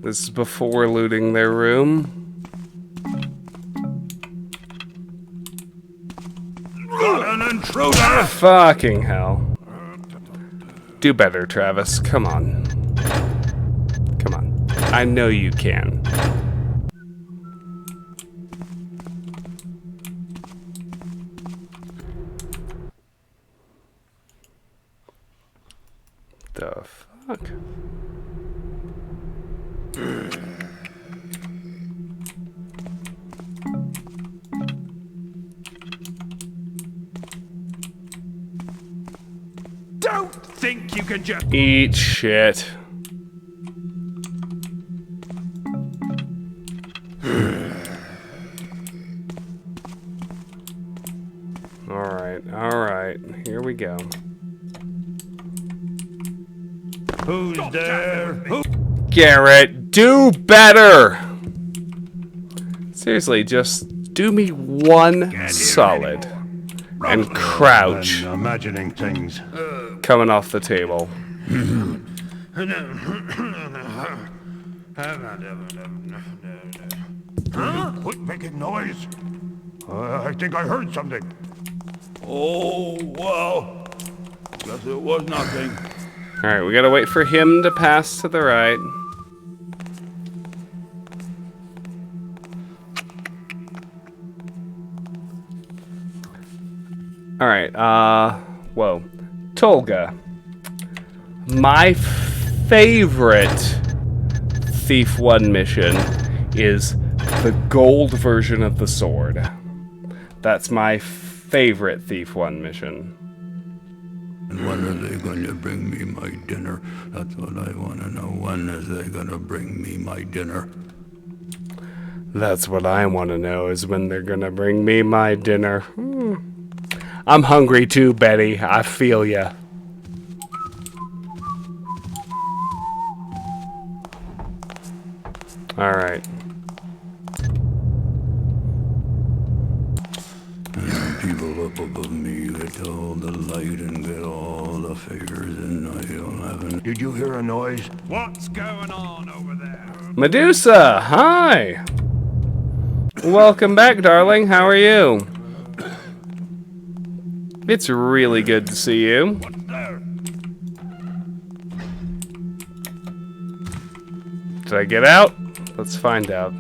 Speaker 1: This is before looting their room.
Speaker 5: Got an intruder!
Speaker 1: Fucking hell. Do better, Travis. Come on. Come on. I know you can. The fuck?
Speaker 5: Don't think you can just...
Speaker 1: Eat shit. Alright, here we go.
Speaker 5: Who's there? Who?
Speaker 1: Garrett, do better! Seriously, just do me one solid. And crouch.
Speaker 5: I'm imagining things.
Speaker 1: Coming off the table.
Speaker 5: Quit making noise. I think I heard something.
Speaker 6: Oh, well. Guess it was nothing.
Speaker 1: Alright, we gotta wait for him to pass to the right. Alright, whoa. Tolga. My favorite Thief 1 mission is the gold version of the sword. That's my favorite Thief 1 mission.
Speaker 6: And when are they going to bring me my dinner? That's what I want to know. When is they going to bring me my dinner?
Speaker 1: That's what I want to know, is when they're gonna bring me my dinner. I'm hungry too, Betty. I feel ya. Alright.
Speaker 6: People up above me get all the light and get all the figures, and I don't have any.
Speaker 5: Did you hear a noise? What's going on over there?
Speaker 1: Medusa, hi! Welcome back, darling. How are you? It's really good to see you.
Speaker 5: What's there?
Speaker 1: Did I get out? Let's find out.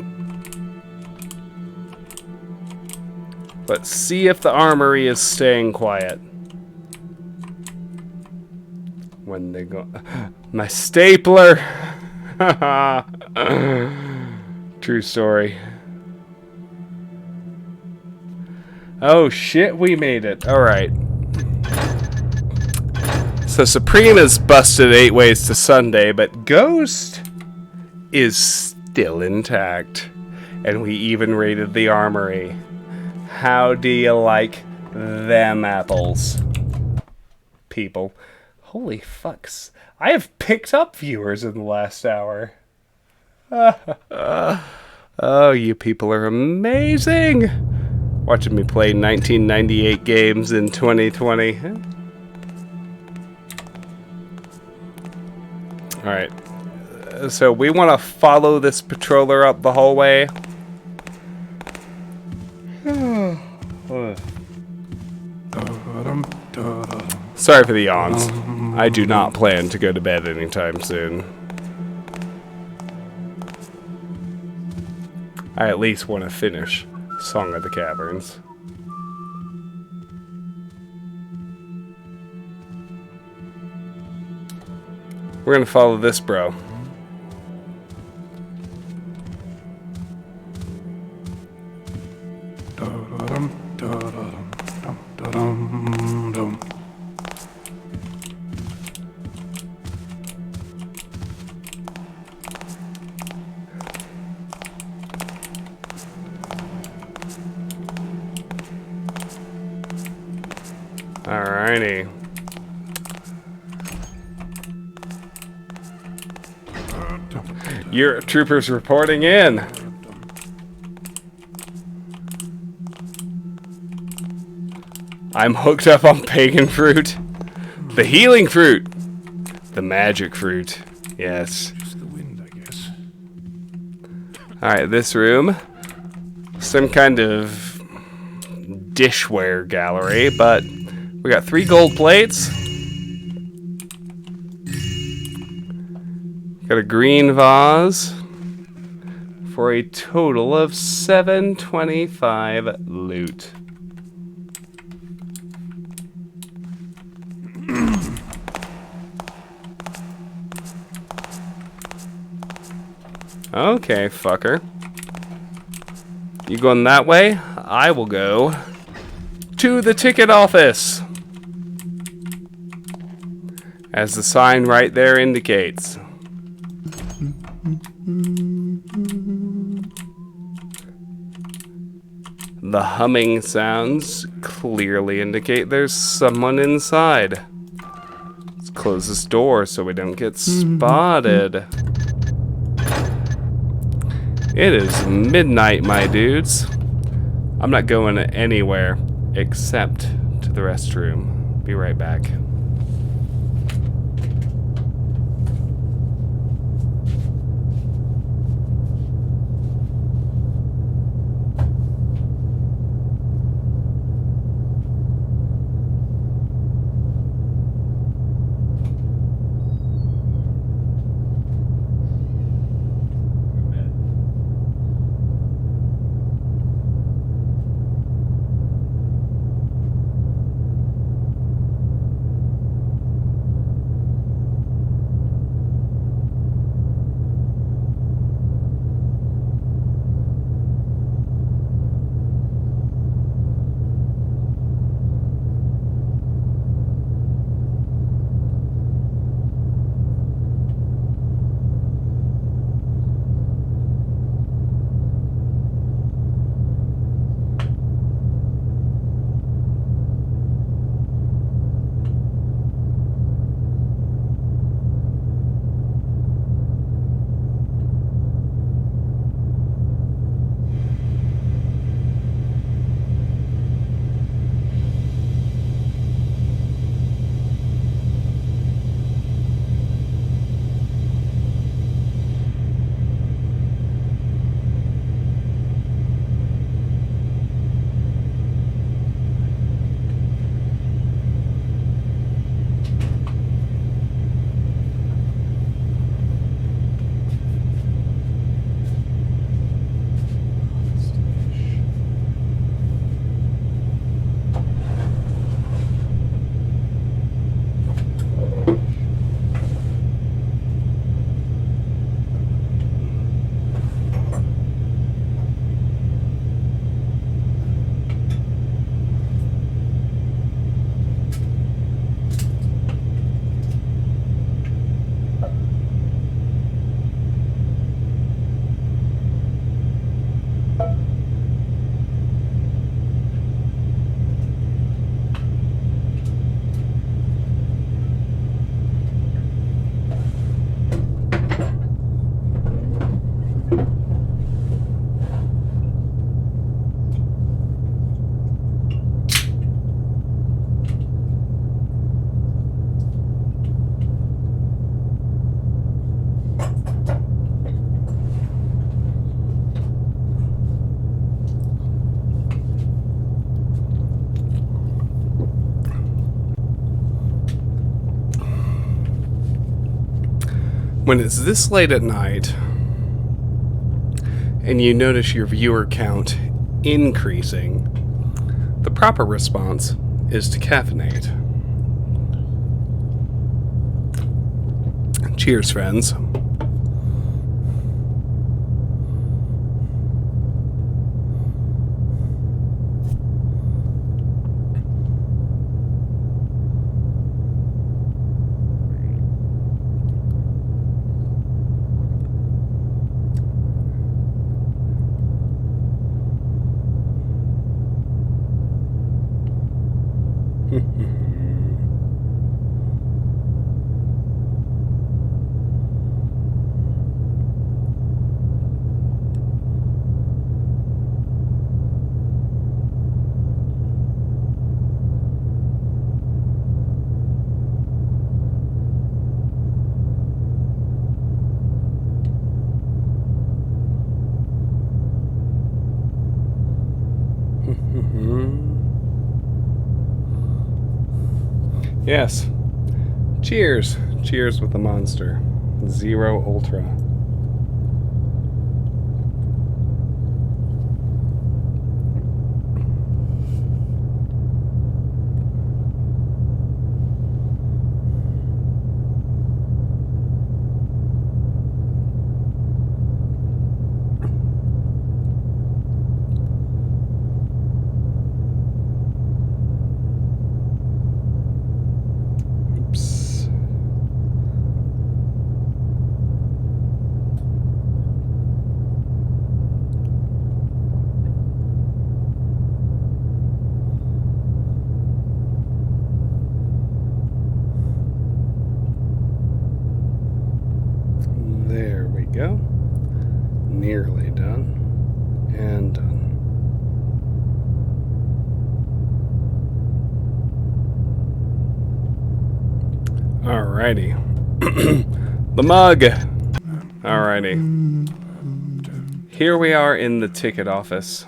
Speaker 1: Let's see if the armory is staying quiet. When they go... My stapler! True story. Oh shit, we made it. Alright. So Supreme is busted 8 ways to Sunday, but Ghost is still intact. And we even raided the armory. How do you like them apples? People. Holy fucks. I have picked up viewers in the last hour. Oh, you people are amazing. Watching me play 1998 games in 2020. Alright. So we want to follow this patroller up the hallway. Sorry for the yawns. I do not plan to go to bed anytime soon. I at least want to finish Song of the Caverns. We're gonna follow this bro. Alrighty. Your troopers reporting in. I'm hooked up on pagan fruit. The healing fruit. The magic fruit. Yes.
Speaker 4: Just the wind, I guess.
Speaker 1: Alright, this room. Some kind of dishware gallery, but we got 3 gold plates. Got a green vase. For a total of 725 loot. Okay, fucker. You going that way? I will go to the ticket office. As the sign right there indicates. The humming sounds clearly indicate there's someone inside. Let's close this door so we don't get spotted. It is midnight, my dudes. I'm not going anywhere except to the restroom. Be right back. When it's this late at night and you notice your viewer count increasing, the proper response is to caffeinate. Cheers, friends. Yes. Cheers. Cheers with the monster. Zero Ultra. Oops. There we go. Nearly done. And done. Alrighty. The mug! Alrighty. Here we are in the ticket office.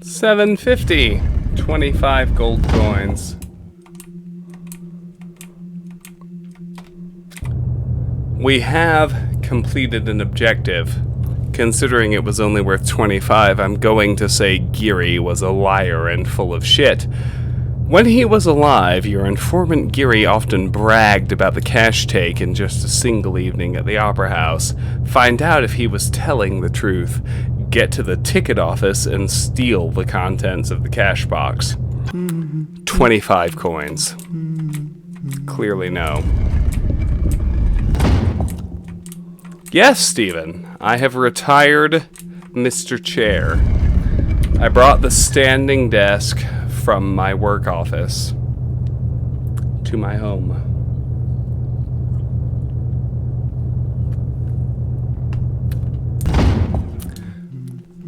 Speaker 1: $7.50. 25 gold coins. We have completed an objective. Considering it was only worth 25, I'm going to say Geary was a liar and full of shit. When he was alive, your informant Geary often bragged about the cash take in just a single evening at the Opera House. Find out if he was telling the truth. Get to the ticket office and steal the contents of the cash box. 25 coins. Clearly no. Yes, Stephen, I have retired Mr. Chair. I brought the standing desk from my work office to my home.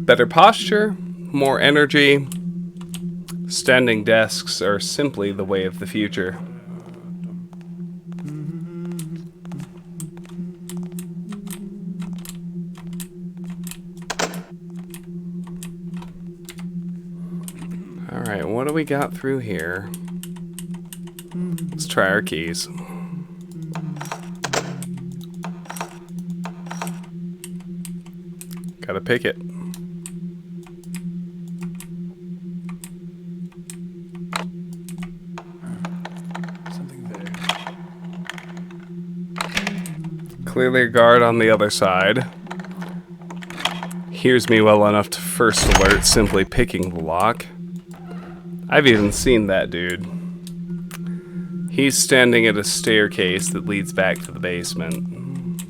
Speaker 1: Better posture, more energy. Standing desks are simply the way of the future. Alright, what do we got through here? Let's try our keys. Gotta pick it. Clearly a guard on the other side. Hears me well enough to first alert simply picking the lock. I've even seen that dude. He's standing at a staircase that leads back to the basement.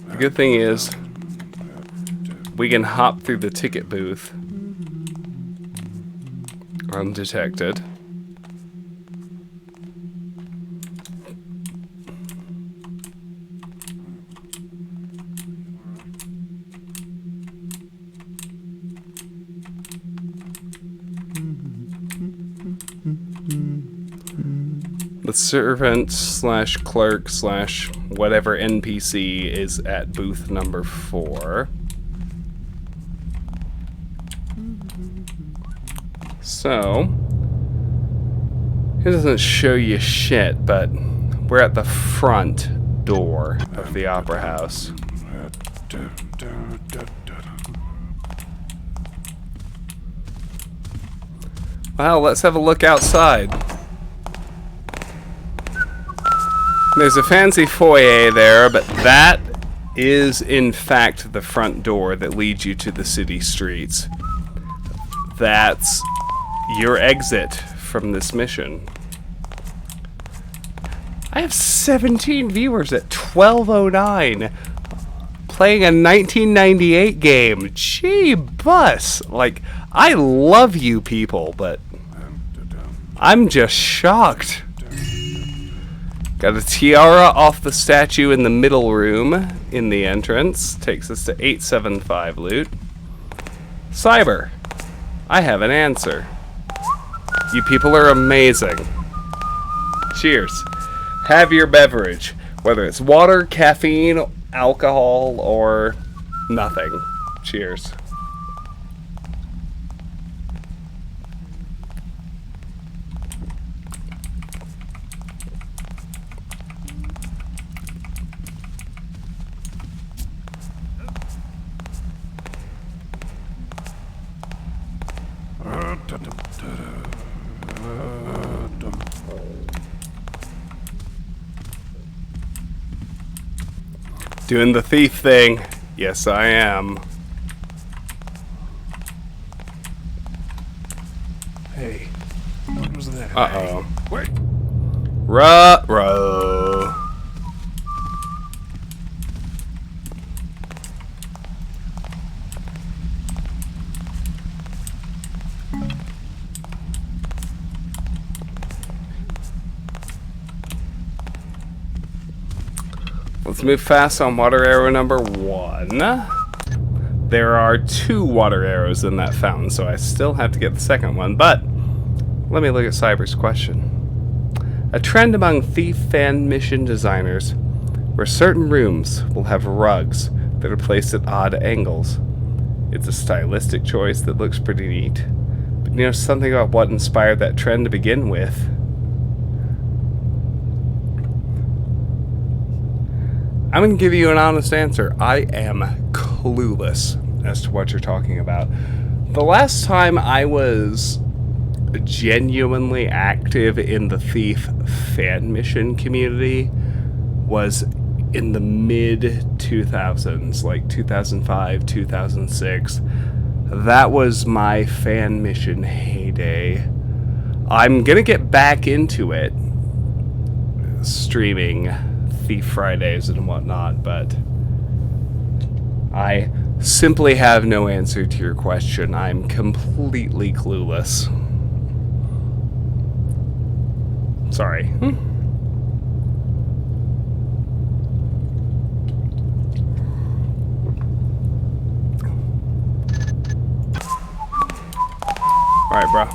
Speaker 1: The good thing is, we can hop through the ticket booth undetected. The servant slash clerk slash whatever NPC is at booth number 4. So, it doesn't show you shit, but we're at the front door of the Opera House. Well, let's have a look outside. There's a fancy foyer there, but that is in fact the front door that leads you to the city streets. That's your exit from this mission. I have 17 viewers at 12:09 playing a 1998 game. Gee bus. Like, I love you people, but I'm just shocked. Got a tiara off the statue in the middle room in the entrance. Takes us to 875 loot. Cyber, I have an answer. You people are amazing. Cheers. Have your beverage, whether it's water, caffeine, alcohol, or nothing. Cheers. Doing the thief thing. Yes, I am.
Speaker 4: Hey, what was that?
Speaker 1: Uh-oh.
Speaker 4: Wait.
Speaker 1: Ruh-roh. Let's move fast on water arrow number 1. There are 2 water arrows in that fountain, so I still have to get the second one, but let me look at Cyber's question. A trend among thief fan mission designers where certain rooms will have rugs that are placed at odd angles. It's a stylistic choice that looks pretty neat, but you know something about what inspired that trend to begin with? I'm going to give you an honest answer. I am clueless as to what you're talking about. The last time I was genuinely active in the Thief fan mission community was in the mid-2000s, like 2005, 2006. That was my fan mission heyday. I'm going to get back into it, streaming Thief Fridays and whatnot, but I simply have no answer to your question. I'm completely clueless. Sorry. Alright, bro.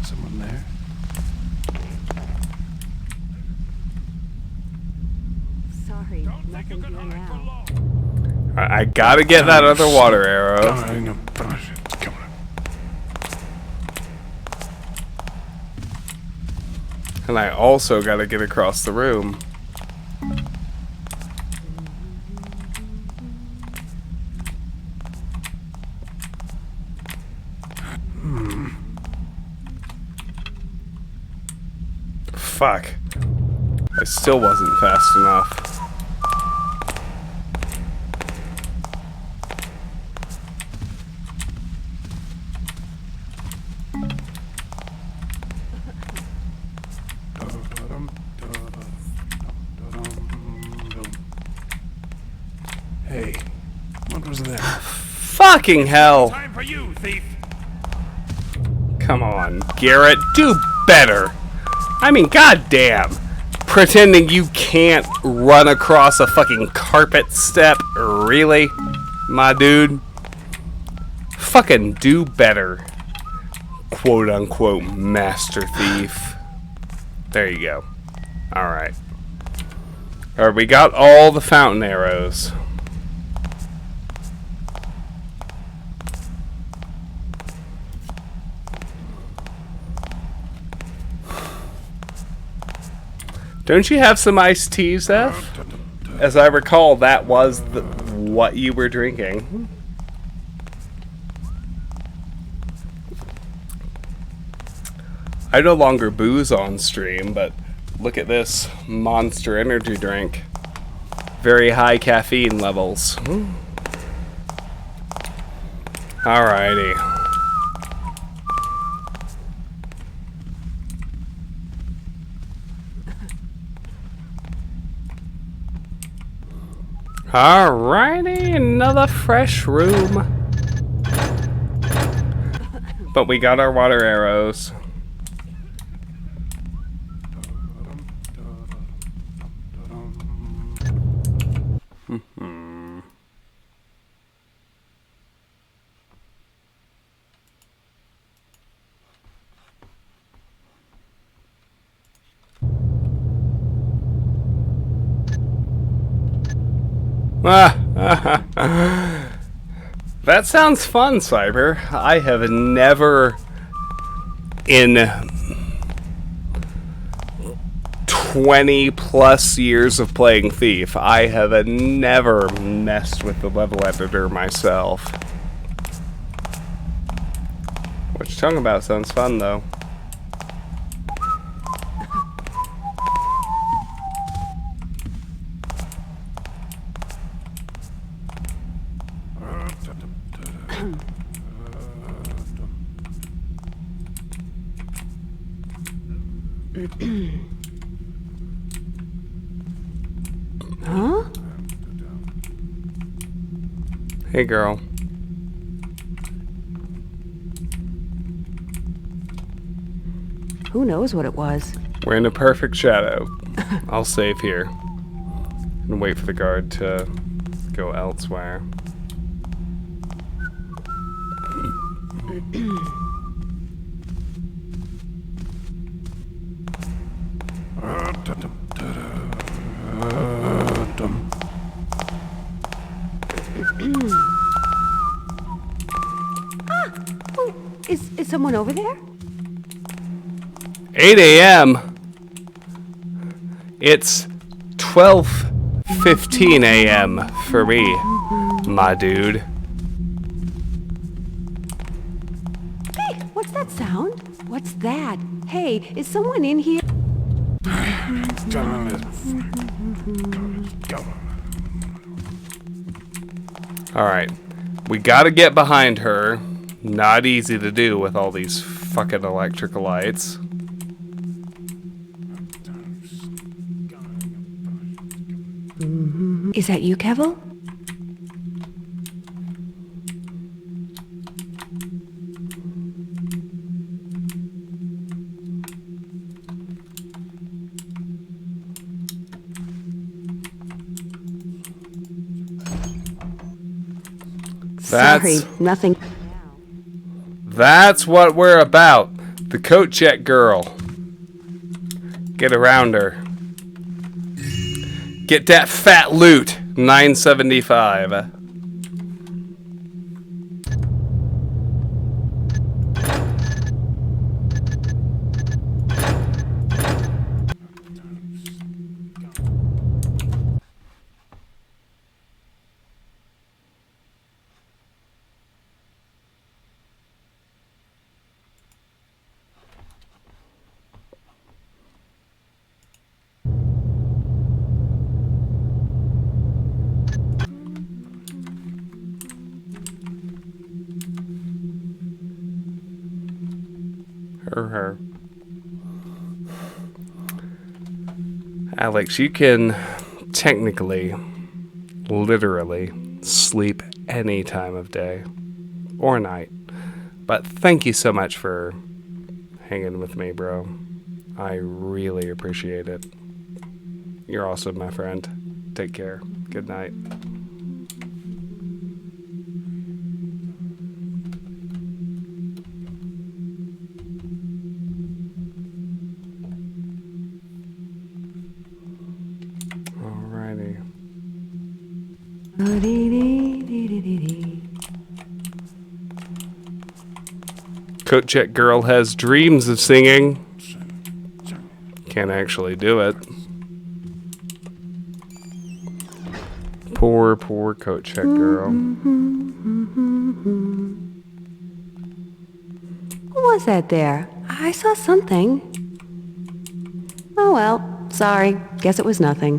Speaker 4: Someone there?
Speaker 10: Sorry, nothing here now.
Speaker 1: I gotta get that other water arrow.
Speaker 4: I know. Come on.
Speaker 1: And I also gotta get across the room. Fuck. I still wasn't fast enough.
Speaker 4: Hey, what was that?
Speaker 1: Fucking hell!
Speaker 5: Time for you, thief.
Speaker 1: Come on, Garrett, do better! I mean, goddamn! Pretending you can't run across a fucking carpet step? Really? My dude? Fucking do better. Quote unquote master thief. There you go. Alright. Alright, we got all the fountain arrows. Don't you have some iced tea, Zeph? As I recall, that was what you were drinking. I no longer booze on stream, but look at this Monster energy drink. Very high caffeine levels. Alrighty. Alrighty, another fresh room. But we got our water arrows. That sounds fun, Cyber. I have never, in 20 plus years of playing Thief, I have never messed with the level editor myself. What you talking about sounds fun, though.
Speaker 10: Huh?
Speaker 1: Hey, girl.
Speaker 10: Who knows what it was?
Speaker 1: We're in a perfect shadow. I'll save here and wait for the guard to go elsewhere.
Speaker 10: Is someone over there?
Speaker 1: 8 a.m. It's 12:15 a.m. for me, my dude.
Speaker 10: Hey, what's that sound? What's that? Hey, is someone in here?
Speaker 1: Alright, we gotta get behind her. Not easy to do with all these fucking electrical lights.
Speaker 10: Is that you, Kevil? Sorry, nothing.
Speaker 1: That's what we're about. The coat check girl. Get around her. Get that fat loot. $9.75. Her. Alex, you can technically, literally, sleep any time of day or night. But thank you so much for hanging with me, bro. I really appreciate it. You're awesome, my friend. Take care. Good night. Coat check girl has dreams of singing. Can't actually do it. Poor coat check girl.
Speaker 10: What was that there? I saw something. Oh well, sorry. Guess it was nothing.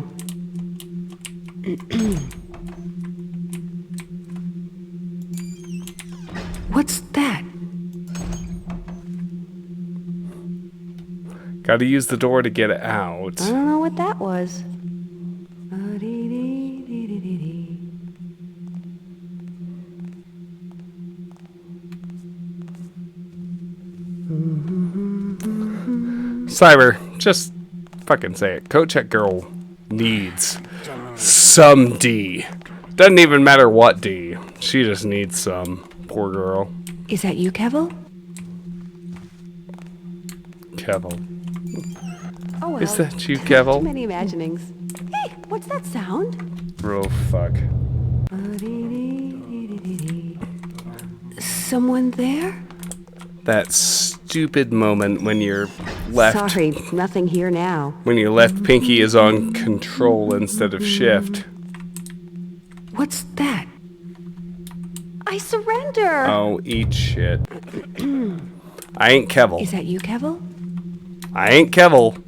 Speaker 10: What's that?
Speaker 1: Gotta use the door to get it out.
Speaker 10: I don't know what that was.
Speaker 1: Cyber, just fucking say it. Coat check girl needs some D. Doesn't even matter what D. She just needs some. Poor girl.
Speaker 10: Is that you, Kevel?
Speaker 1: Kevel.
Speaker 10: Oh, well.
Speaker 1: Is that you, Kevel?
Speaker 10: Too many imaginings. Hey, what's that sound?
Speaker 1: Oh, fuck.
Speaker 10: Someone there?
Speaker 1: That stupid moment when your left...
Speaker 10: Sorry, nothing here now.
Speaker 1: When your left pinky is on control instead of shift.
Speaker 10: What's that? I surrender!
Speaker 1: Oh, eat shit. I ain't Kevel.
Speaker 10: Is that you, Kevel?
Speaker 1: I ain't Kevel.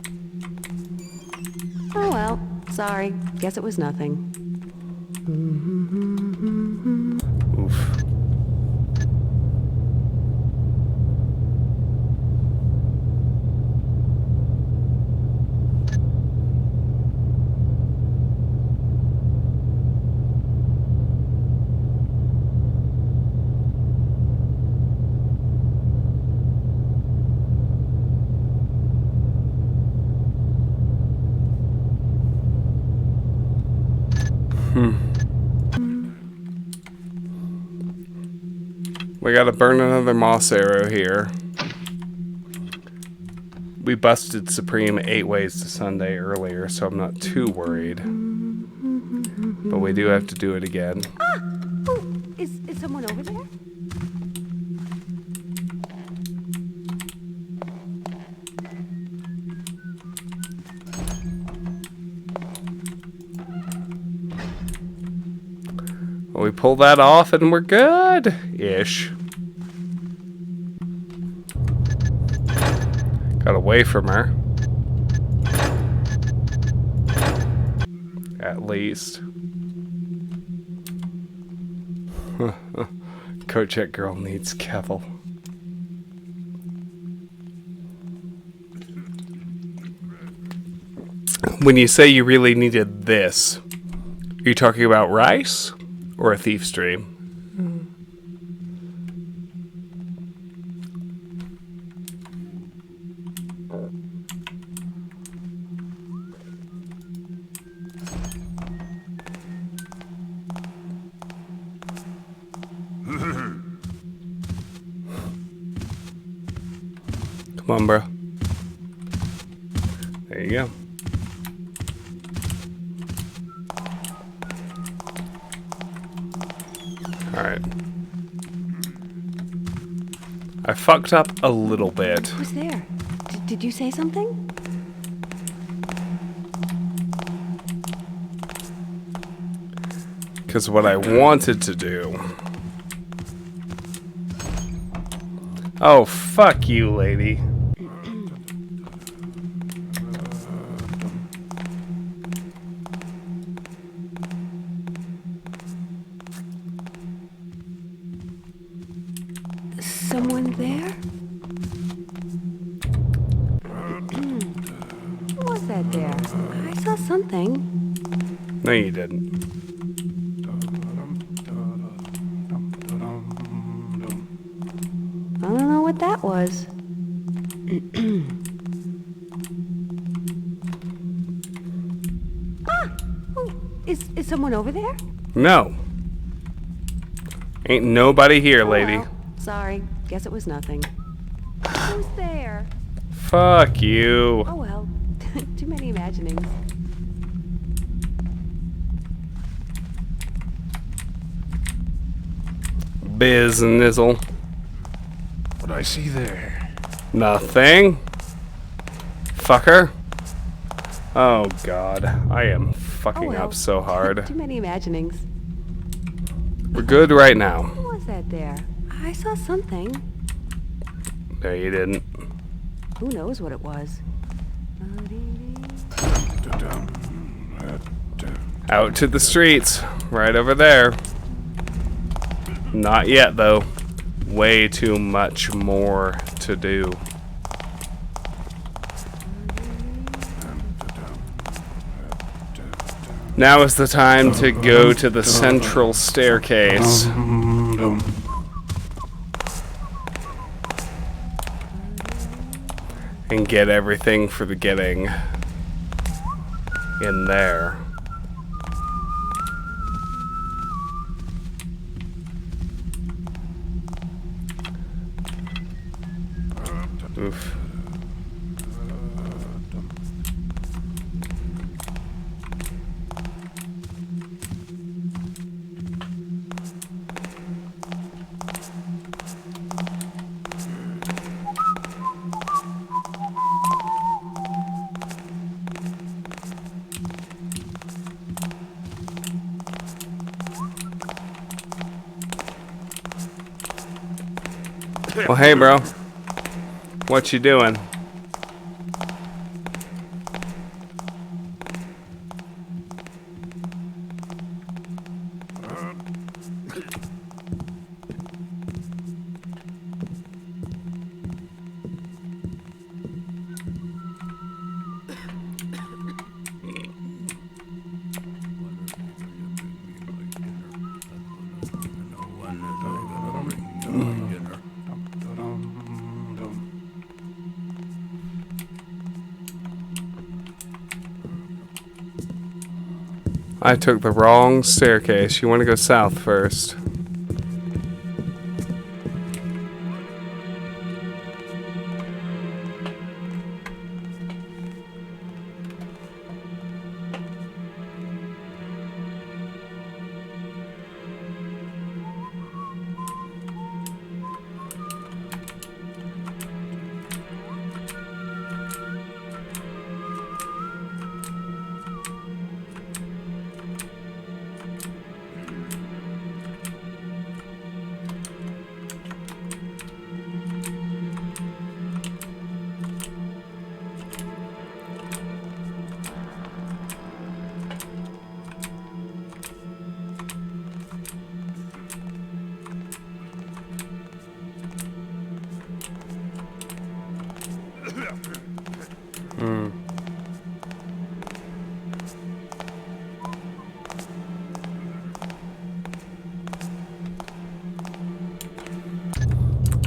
Speaker 10: Oh well, sorry. Guess it was nothing.
Speaker 1: Oof. We gotta burn another moss arrow here. We busted Supreme 8 ways to Sunday earlier, so I'm not too worried. But we do have to do it again.
Speaker 10: Ah! Oh, is someone over there?
Speaker 1: We pull that off and we're good-ish. Got away from her. At least. Coat check girl needs Kevel. When you say you really needed this, are you talking about rice? Or a thief's dream? Come on, bro. There you go. Alright. I fucked up a little bit.
Speaker 10: Who's there? Did you say something?
Speaker 1: Because what I wanted to do... Oh, fuck you, lady.
Speaker 10: Someone there? Who was that there? I saw something.
Speaker 1: No, you didn't.
Speaker 10: I don't know what that was. Ah! Oh, is someone over there?
Speaker 1: No. Ain't nobody here,
Speaker 10: Oh,
Speaker 1: lady.
Speaker 10: well. Sorry, guess it was nothing. Who's there?
Speaker 1: Fuck you.
Speaker 10: Oh well, too many imaginings.
Speaker 1: Biz and nizzle.
Speaker 4: What I see there.
Speaker 1: Nothing. Fucker. Oh god, I am fucking up so hard.
Speaker 10: Too many imaginings.
Speaker 1: We're good right now.
Speaker 10: Who was that there? I saw something.
Speaker 1: No, you didn't.
Speaker 10: Who knows what it was?
Speaker 1: Out to the streets. Right over there. Not yet, though. Way too much more to do. Now is the time to go to the central staircase. and get everything for the getting in there. Oof. Well, hey, bro. What you doing? I took the wrong staircase. You want to go south first.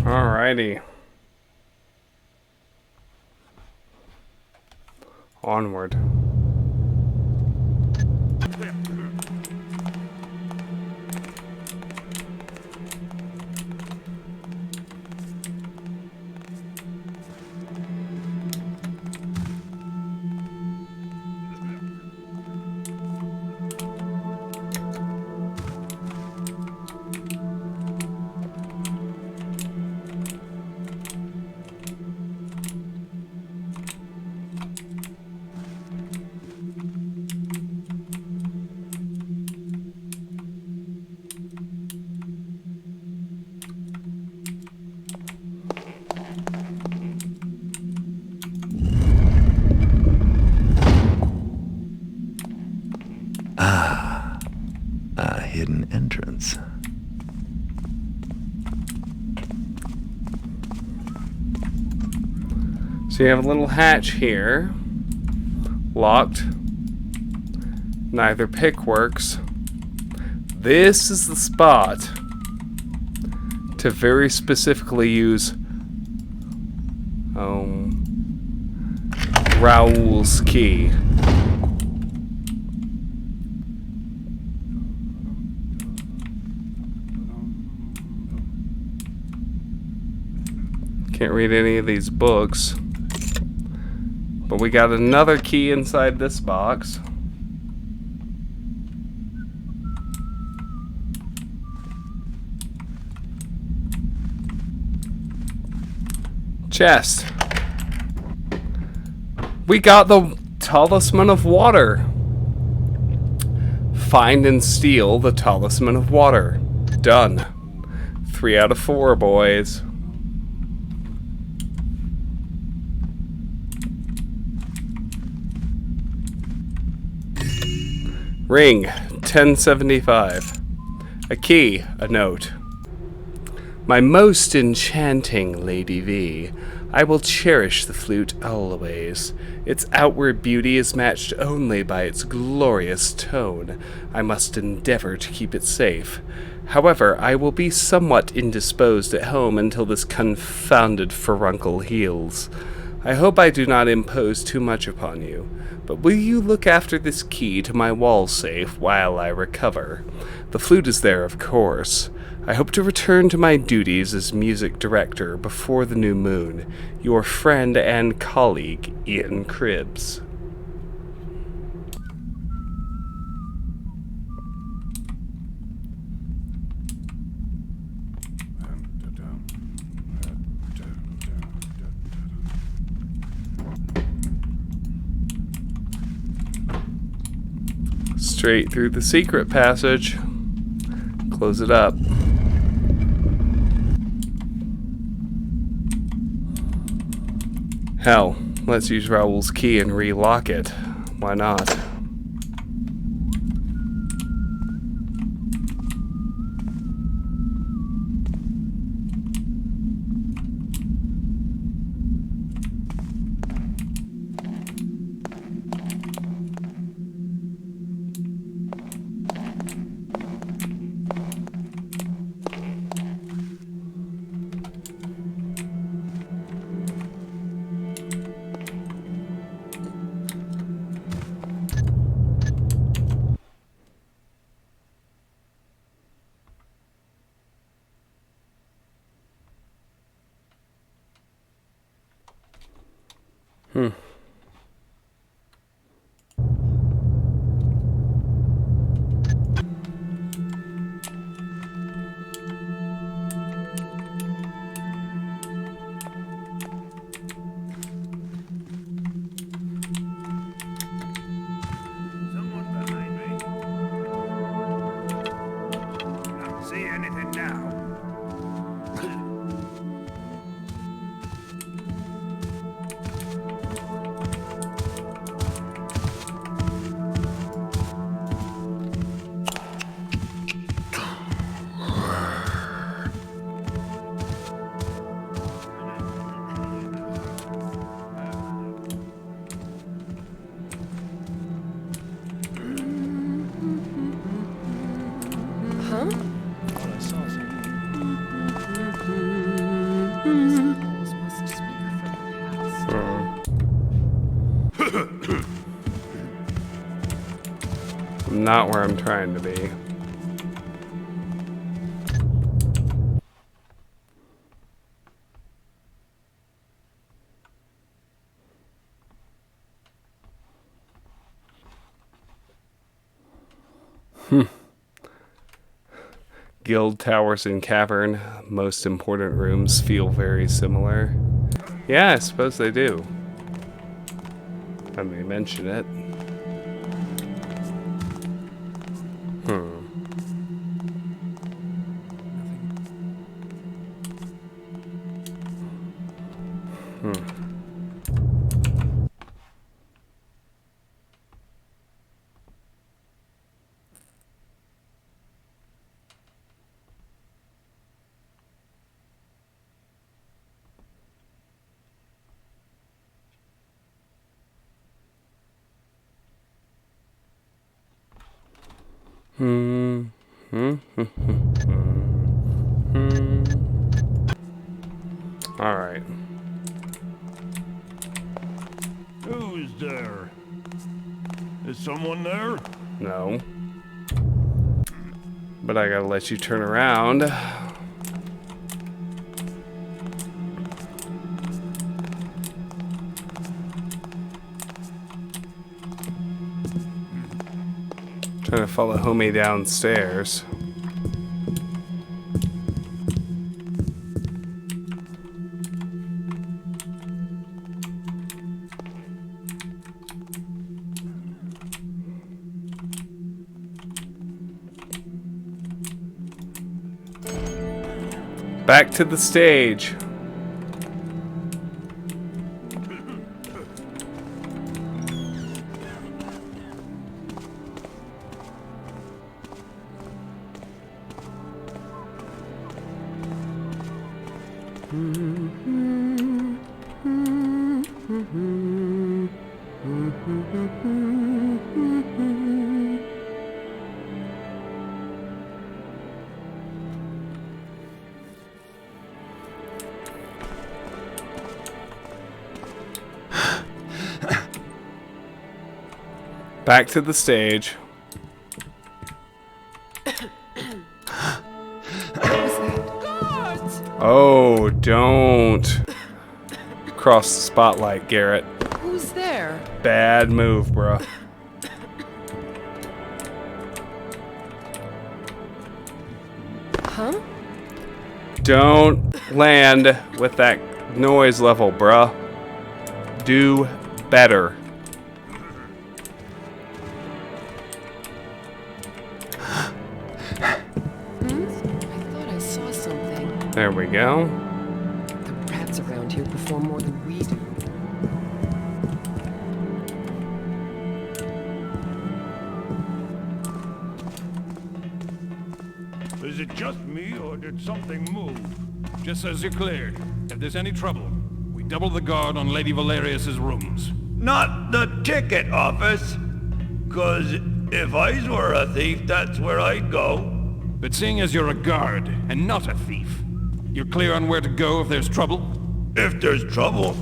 Speaker 1: Alrighty. Onward.
Speaker 2: A hidden entrance.
Speaker 1: So you have a little hatch here. Locked. Neither pick works. This is the spot to very specifically use Raoul's key. Can't read any of these books. But we got another key inside this box. Chest. We got the Talisman of Water. Find and steal the Talisman of Water. Done. 3 out of 4, boys. Ring, 1075. A key, a note. My most enchanting Lady V, I will cherish the flute always. Its outward beauty is matched only by its glorious tone. I must endeavor to keep it safe. However, I will be somewhat indisposed at home until this confounded furuncle heals. I hope I do not impose too much upon you, but will you look after this key to my wall safe while I recover? The flute is there, of course. I hope to return to my duties as music director before the new moon. Your friend and colleague, Ian Cribbs. Straight through the secret passage. Close it up. Hell, let's use Raoul's key and relock it. Why not?
Speaker 5: Someone behind me. Don't see anything now.
Speaker 1: Not where I'm trying to be. Guild towers and cavern, most important rooms feel very similar. Yeah, I suppose they do. When they mention it. All right.
Speaker 6: Who's there? Is someone there?
Speaker 1: No. But I gotta let you turn around. Trying to follow homie downstairs. Back to the stage. Back to the stage. Oh, don't cross the spotlight, Garrett.
Speaker 7: Who's there?
Speaker 1: Bad move, bruh.
Speaker 7: Huh?
Speaker 1: Don't land with that noise level, bruh. Do better.
Speaker 7: I saw something.
Speaker 1: There we go.
Speaker 7: The rats around here perform more than we do.
Speaker 5: Is it just me, or did something move? Just says you're cleared. If there's any trouble, we double the guard on Lady Valerius's rooms.
Speaker 6: Not the ticket office. 'Cause if I were a thief, that's where I'd go.
Speaker 5: But seeing as you're a guard, and not a thief, you're clear on where to go if there's trouble?
Speaker 6: If there's trouble,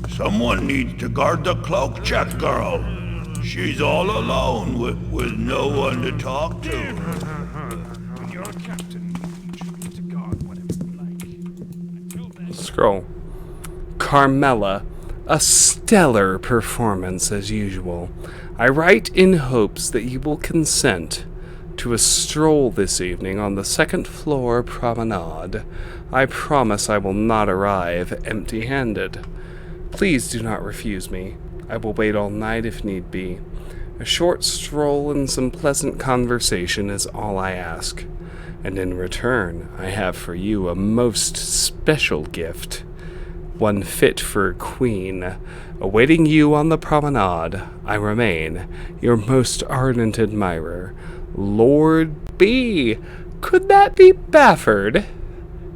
Speaker 6: someone needs to guard the cloak check girl. She's all alone with no one to talk to.
Speaker 5: When you're a captain, you need to guard whatever you like. Until then...
Speaker 1: Scroll. Carmela, a stellar performance as usual. I write in hopes that you will consent to a stroll this evening on the second floor promenade. I promise I will not arrive empty-handed. Please do not refuse me. I will wait all night if need be. A short stroll and some pleasant conversation is all I ask. And in return, I have for you a most special gift. One fit for a queen. Awaiting you on the promenade, I remain your most ardent admirer, Lord B. Could that be Bafford?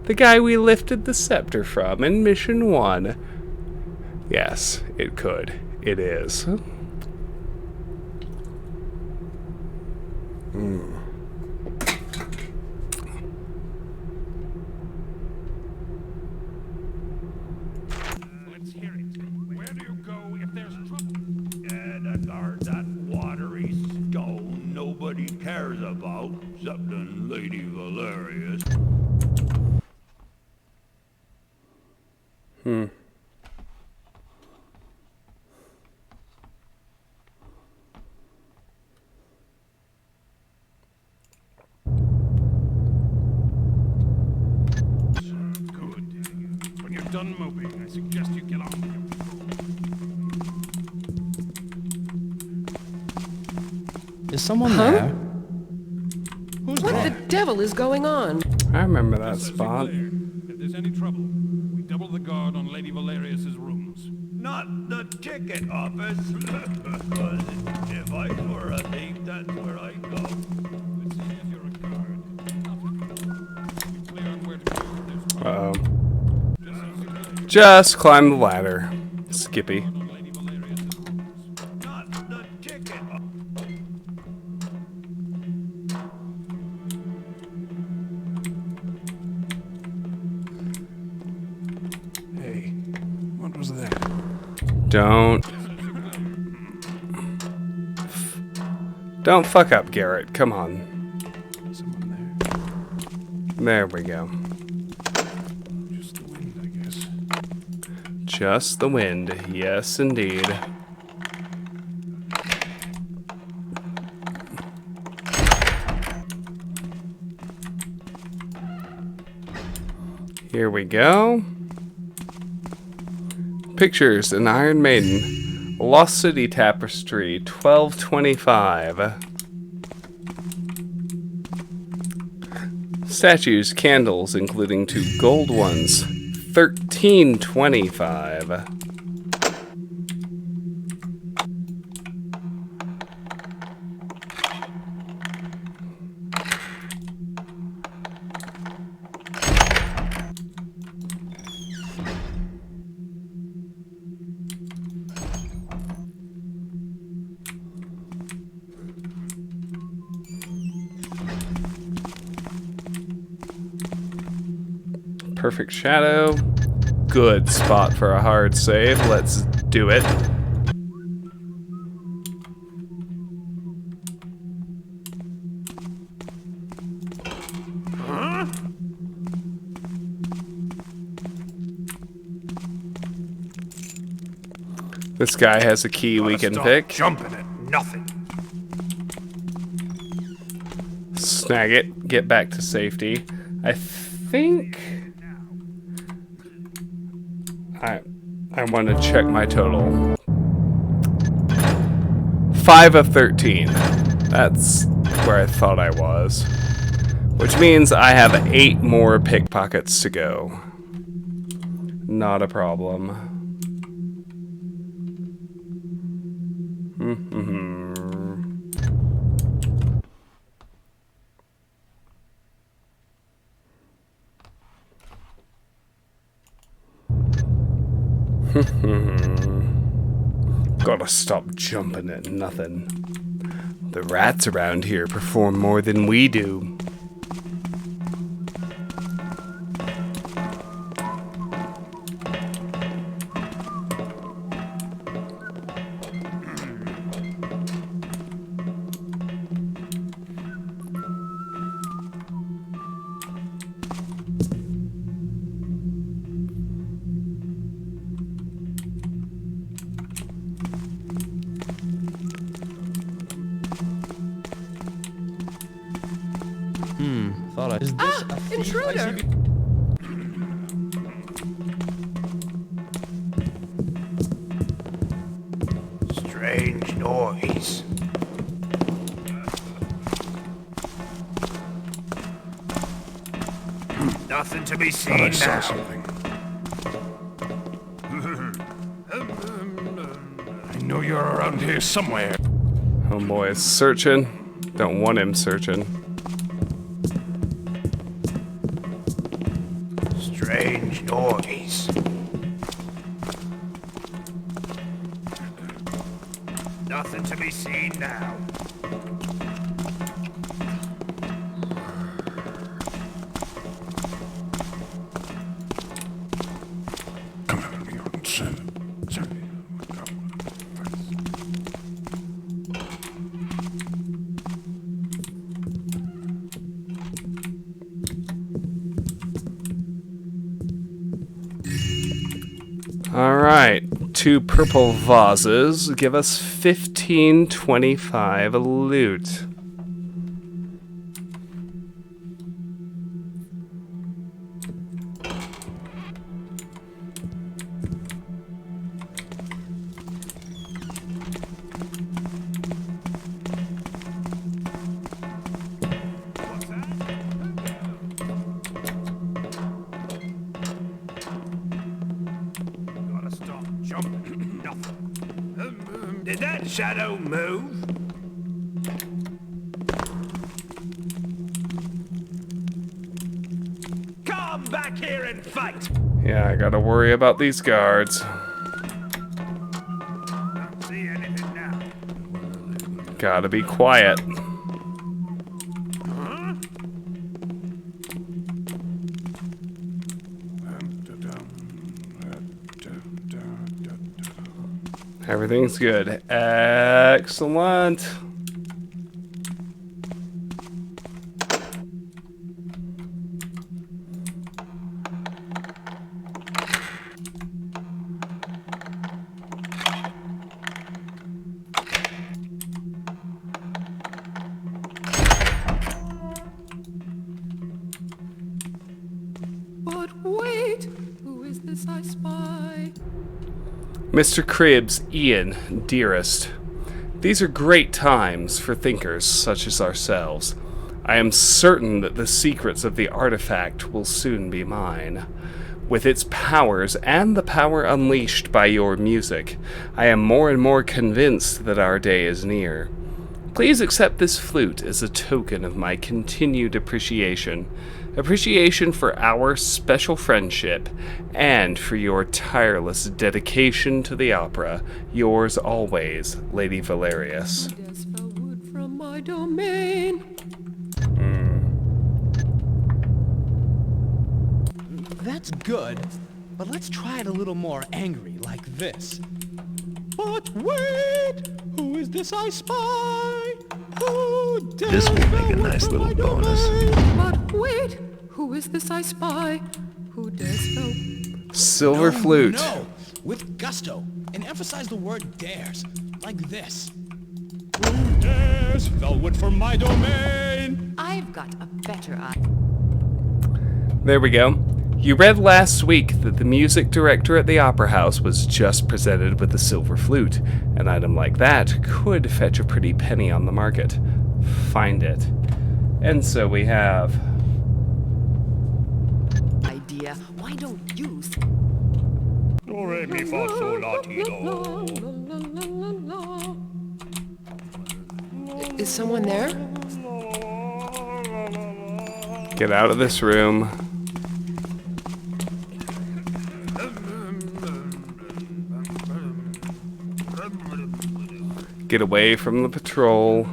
Speaker 1: The guy we lifted the scepter from in Mission 1? Yes, it could. It is.
Speaker 5: Let's hear it. Where do you go if there's trouble?
Speaker 6: Yeah, to guard that watery stone nobody cares about, except Lady Valerius.
Speaker 5: Good. When you're done moping, I suggest you get on.
Speaker 9: Is someone there?
Speaker 7: What the devil is going on?
Speaker 1: I remember that spot.
Speaker 5: If there's any trouble, we double the guard on Lady Valerius's rooms.
Speaker 6: Not the ticket office. 'Cause if I were a thief, that's where I'd go.
Speaker 5: But seeing as you're a guard, not a thief, you're clear on where to go if there's trouble.
Speaker 1: Uh-oh.
Speaker 5: Just as you're clear
Speaker 1: Just climb the ladder, Skippy.
Speaker 5: on Lady Valerius's rooms.
Speaker 6: Not the ticket office.
Speaker 5: Hey, what was that?
Speaker 1: Don't fuck up, Garrett. Come on.
Speaker 5: Someone
Speaker 1: There
Speaker 5: there.
Speaker 1: we go.
Speaker 5: Just the wind, I guess.
Speaker 1: Just the wind. Yes, indeed. Here we go. Pictures in Iron Maiden. Lost City Tapestry, 1225. Statues, candles, including 2 gold ones, 1325. Perfect shadow. Good spot for a hard save. Let's do it. This guy has a key we can
Speaker 5: Stop
Speaker 1: pick.
Speaker 5: jumping at nothing.
Speaker 1: Snag it. Get back to safety. I think... I want to check my total. 5 of 13. That's where I thought I was. Which means I have 8 more pickpockets to go. Not a problem. Gotta stop jumping at nothing. The rats around here perform more than we do.
Speaker 9: Is this a thief?
Speaker 7: Intruder!
Speaker 5: Strange noise. Nothing to be seen
Speaker 4: I saw
Speaker 5: now.
Speaker 4: something.
Speaker 5: I know you're around here somewhere.
Speaker 1: Homeboy is searching. Don't want him searching.
Speaker 5: Strange noise. Nothing to be seen now.
Speaker 4: Come on, sir.
Speaker 1: Alright, 2 purple vases give us 1525 loot.
Speaker 5: Gotta stop jumping. Nothing. Did that shadow move? Come back here and fight.
Speaker 1: Yeah, I gotta worry about these guards.
Speaker 5: Don't see anything now.
Speaker 1: Gotta be quiet. Everything's good. Excellent.
Speaker 7: But wait, who is this I spy?
Speaker 1: Mr. Cribbs, Ian, dearest, these are great times for thinkers such as ourselves. I am certain that the secrets of the artifact will soon be mine. With its powers and the power unleashed by your music, I am more and more convinced that our day is near. Please accept this flute as a token of my continued appreciation for our special friendship, and for your tireless dedication to the opera. Yours always, Lady Valerius.
Speaker 7: Death fell wood from my domain.
Speaker 9: That's good, but let's try it a little more angry, like this. But wait, who is this I spy? Who
Speaker 2: This will make a nice little bonus.
Speaker 7: But wait, who is this I spy? Who dares go?
Speaker 1: Silver flute.
Speaker 9: No, with gusto. and emphasize the word dares, like this.
Speaker 3: Who dares? Felwood for my domain!
Speaker 10: I've got a better idea.
Speaker 1: There we go. You read last week that the music director at the Opera House was just presented with a silver flute. An item like that could fetch a pretty penny on the market. Find it. And so we have...
Speaker 7: Idea. Why don't you...
Speaker 6: Do re mi fa sol la ti do.
Speaker 7: Is someone there?
Speaker 1: Get out of this room. Get away from the patrol.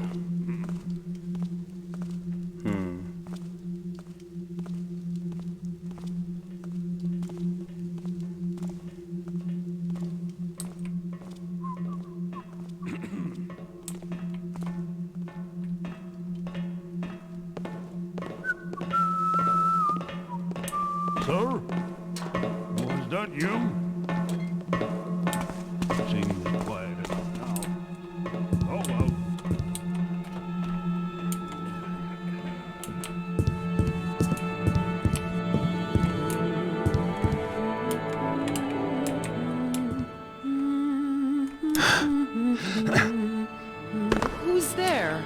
Speaker 5: Sir? Was that you? Seems quiet enough now. Oh well.
Speaker 7: Who's there?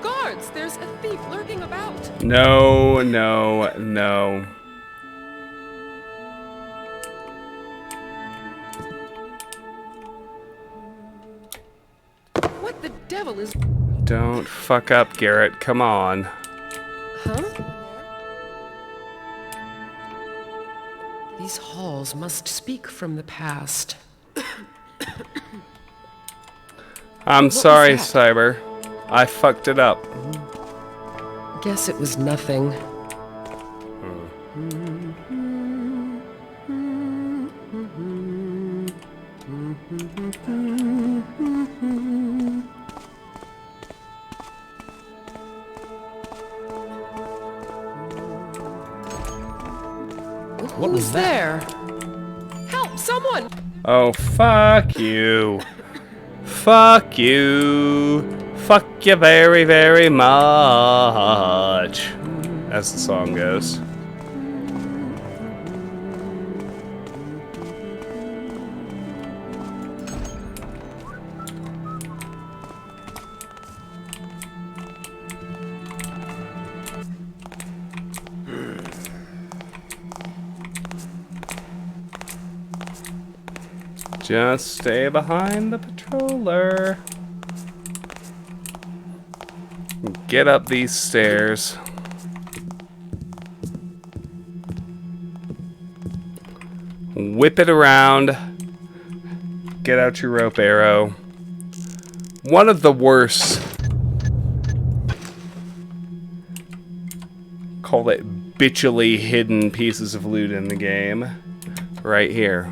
Speaker 7: Guards! There's a thief lurking about!
Speaker 1: No, no, no.
Speaker 7: What the devil is...
Speaker 1: Don't fuck up, Garrett. Come on.
Speaker 7: Huh? These halls must speak from the past.
Speaker 1: I'm sorry,
Speaker 7: that?
Speaker 1: Cyber. I fucked it up.
Speaker 7: Guess it was nothing.
Speaker 9: What was
Speaker 7: Who's
Speaker 9: that?
Speaker 7: there? Help, someone!
Speaker 1: Oh, fuck you. Fuck you. Fuck you very, very much. As the song goes. Just stay behind the patroller. Get up these stairs. Whip it around. Get out your rope arrow. One of the worst, call it bitchily hidden pieces of loot in the game. Right here.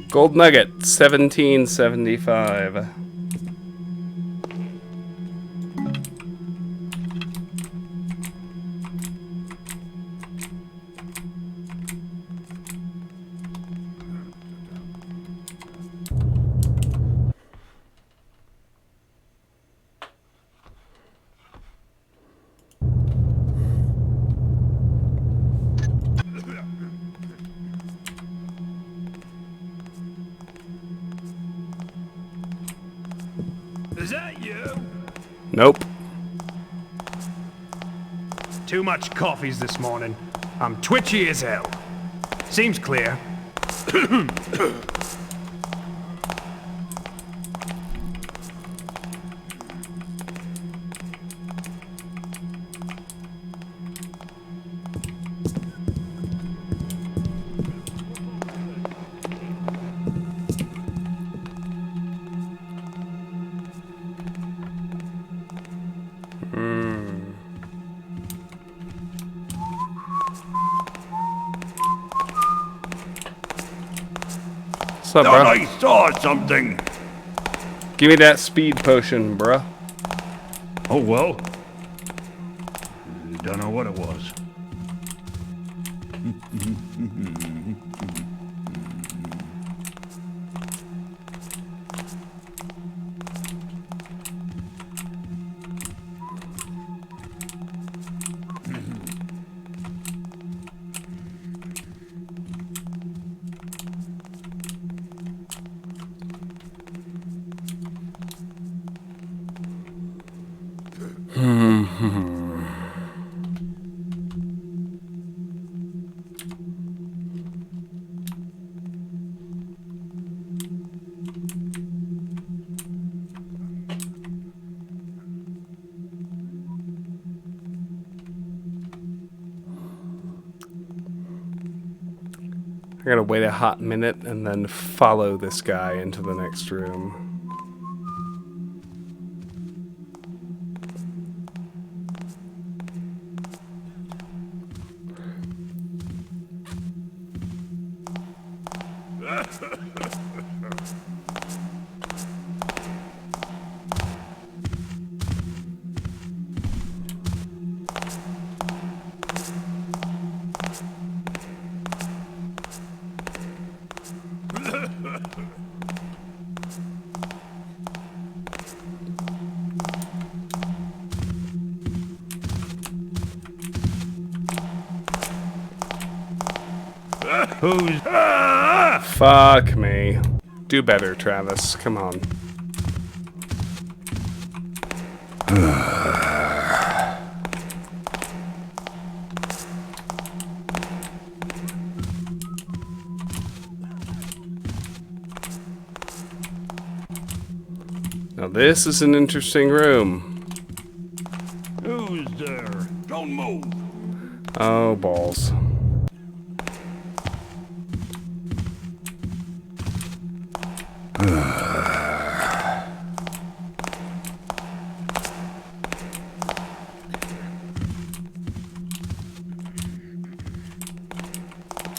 Speaker 1: Gold nugget, 1775.
Speaker 5: Is that you?
Speaker 1: Nope.
Speaker 11: Too much coffees this morning. I'm twitchy as hell. Seems clear.
Speaker 1: What's up,
Speaker 6: Thought
Speaker 1: bro?
Speaker 6: I saw something.
Speaker 1: Give me that speed potion, bruh.
Speaker 5: Oh well. Don't know what it was.
Speaker 1: I gotta wait a hot minute and then follow this guy into the next room.
Speaker 5: Who's...
Speaker 1: Fuck me. Do better, Travis. Come on. Now this is an interesting room.
Speaker 5: Who's there? Don't move!
Speaker 1: Oh, balls.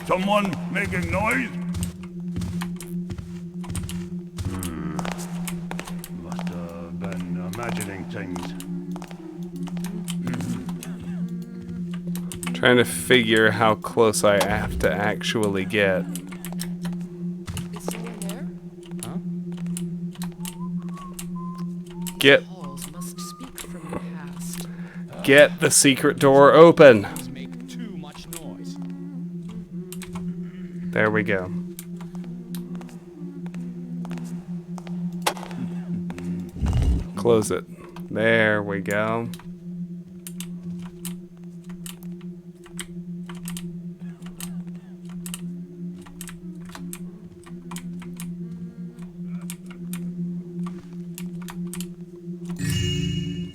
Speaker 5: Someone making noise? Must have been imagining things.
Speaker 1: Trying to figure how close I have to actually get.
Speaker 7: Is someone there?
Speaker 1: Get
Speaker 7: Halls must speak from the past.
Speaker 1: Get the secret door open.
Speaker 9: Make too much noise.
Speaker 1: There we go. Close it. There we go.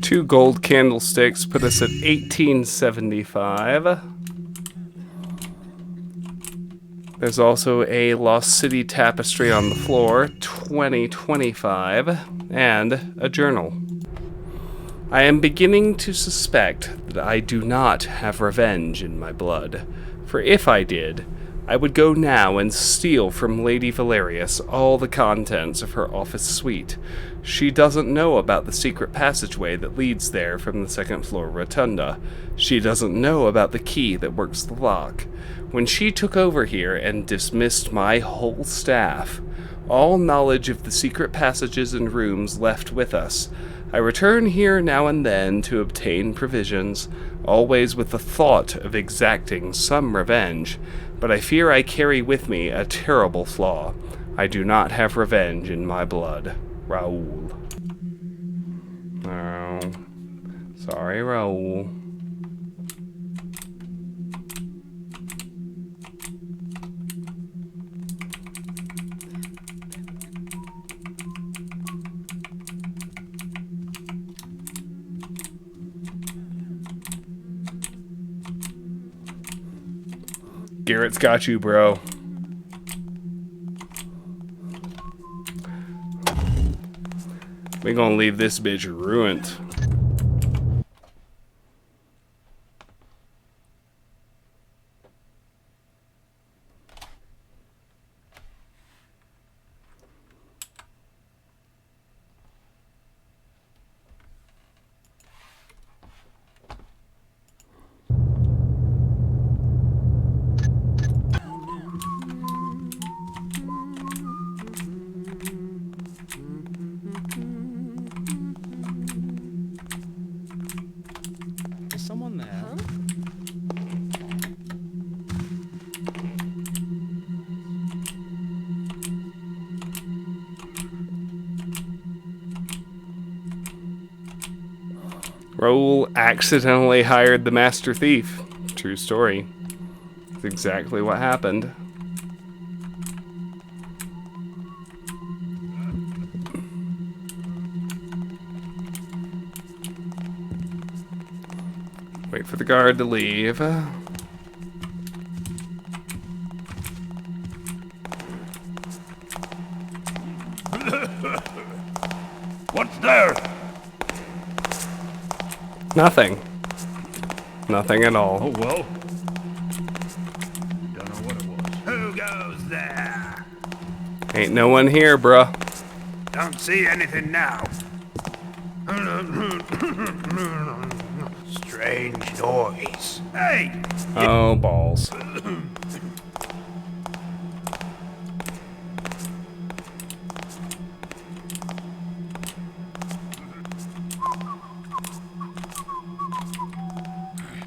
Speaker 1: Two gold candlesticks put us at 1875. There's also a Lost City tapestry on the floor, 2025, and a journal. I am beginning to suspect that I do not have revenge in my blood, for if I did, I would go now and steal from Lady Valerius all the contents of her office suite. She doesn't know about the secret passageway that leads there from the second floor rotunda. She doesn't know about the key that works the lock. When she took over here and dismissed my whole staff, all knowledge of the secret passages and rooms left with us. I return here now and then to obtain provisions, always with the thought of exacting some revenge, but I fear I carry with me a terrible flaw. I do not have revenge in my blood. Raoul. Oh. Sorry, Raoul. Garrett's got you, bro. We gonna leave this bitch ruined. Raoul accidentally hired the master thief. True story. That's exactly what happened. Wait for the guard to leave.
Speaker 6: What's there?
Speaker 1: Nothing. Nothing at all.
Speaker 6: Oh, well. Don't know what it was. Who goes there?
Speaker 1: Ain't no one here, bruh.
Speaker 11: Don't see anything now. Strange noise. Hey!
Speaker 1: Oh, balls.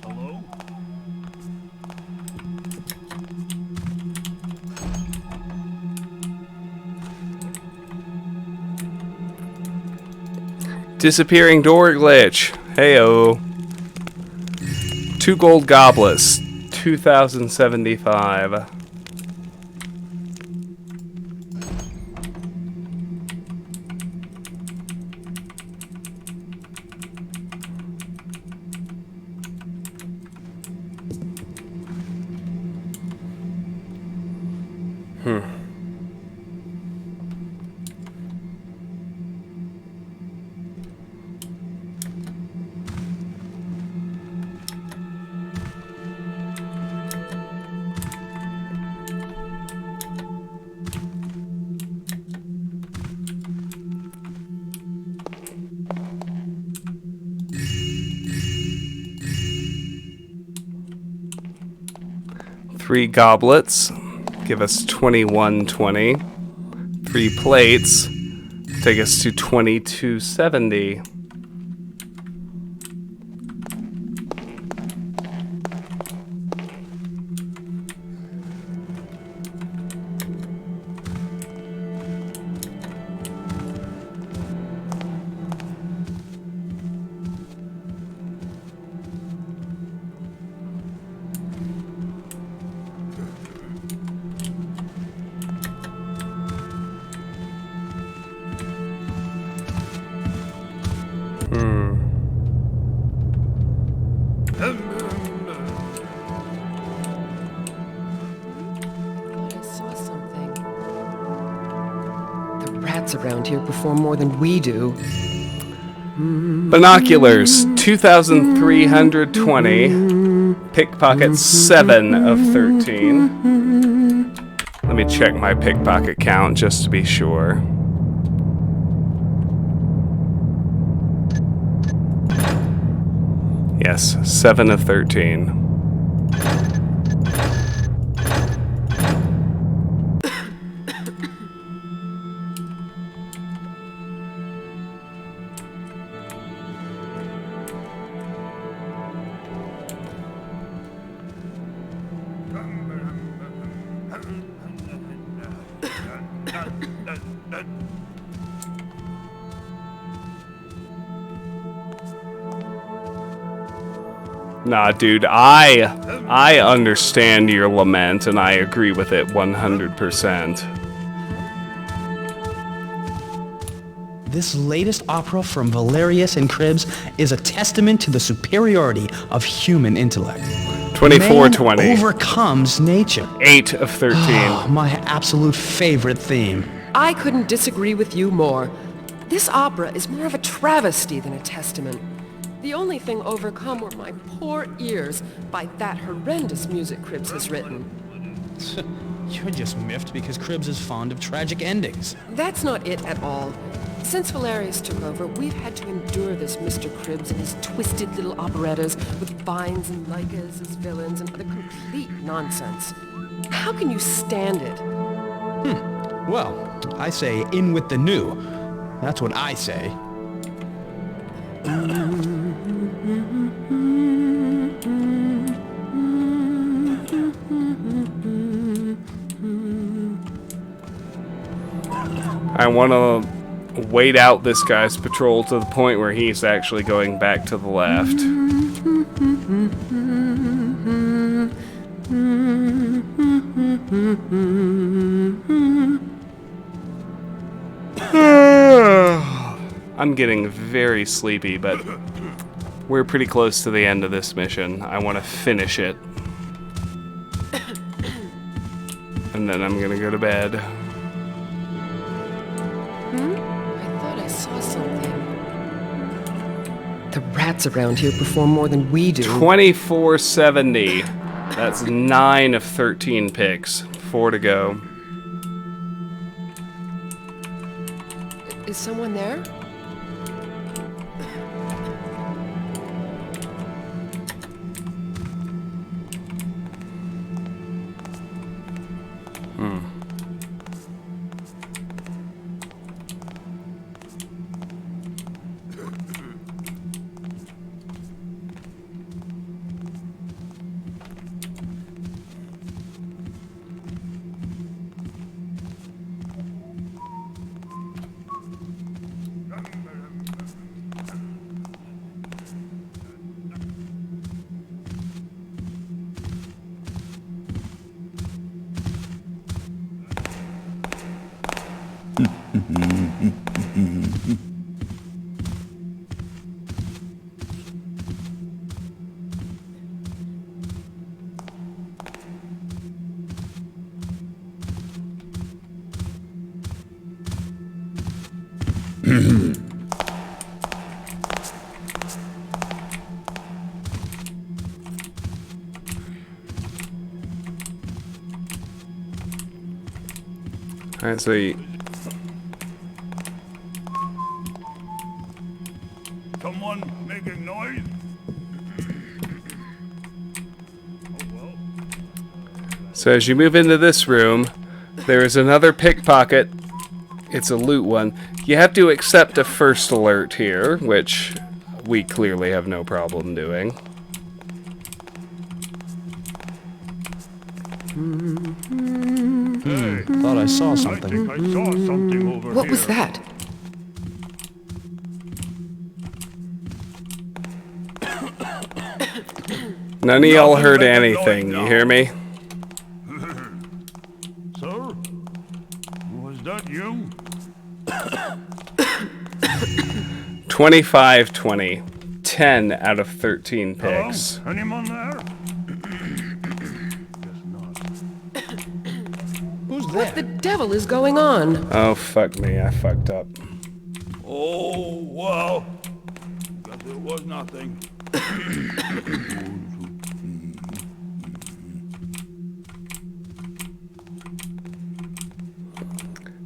Speaker 6: Hello?
Speaker 1: Disappearing door glitch. Heyo. 2 gold goblets. 2,075. Three goblets give us 2120. 3 plates take us to 2270.
Speaker 7: I saw something. The rats around here perform more than we do.
Speaker 1: Binoculars, 2,320. Pickpocket, 7 of 13. Let me check my pickpocket count just to be sure. Yes, 7 of 13. Nah, dude, I understand your lament, and I agree with it 100%.
Speaker 9: This latest opera from Valerius and Cribbs is a testament to the superiority of human intellect.
Speaker 1: 2420.
Speaker 9: Man overcomes nature.
Speaker 1: 8 of 13.
Speaker 9: My absolute favorite theme.
Speaker 7: I couldn't disagree with you more. This opera is more of a travesty than a testament. The only thing overcome were my poor ears by that horrendous music Cribbs has written.
Speaker 9: You're just miffed because Cribbs is fond of tragic endings.
Speaker 7: That's not it at all. Since Valerius took over, we've had to endure this Mr. Cribbs and his twisted little operettas with vines and lycas as villains and other complete nonsense. How can you stand it?
Speaker 9: Well, I say in with the new. That's what I say.
Speaker 1: wait out this guy's patrol to the point where he's actually going back to the left. I'm getting very sleepy, but we're pretty close to the end of this mission. I want to finish it. And then I'm gonna go to bed.
Speaker 7: I thought I saw something. The rats around here perform more than we do.
Speaker 1: 2470. That's 9 of 13 picks. 4 to go.
Speaker 7: Is someone there?
Speaker 1: Alright, so you...
Speaker 6: Someone making noise?
Speaker 1: So as you move into this room, there is another pickpocket. It's a loot one. You have to accept a first alert here, which we clearly have no problem doing.
Speaker 9: Thought I saw something.
Speaker 6: I think I saw something over
Speaker 7: What
Speaker 6: here.
Speaker 7: was that?
Speaker 1: None of y'all heard anything, you hear me?
Speaker 6: Sir? Was that you?
Speaker 1: 25-20. 10 out of 13 picks.
Speaker 6: Hello? Anyone there?
Speaker 9: Who's
Speaker 7: What the devil is going on?
Speaker 1: Oh, fuck me, I fucked up.
Speaker 6: Oh, well. Guess it was nothing.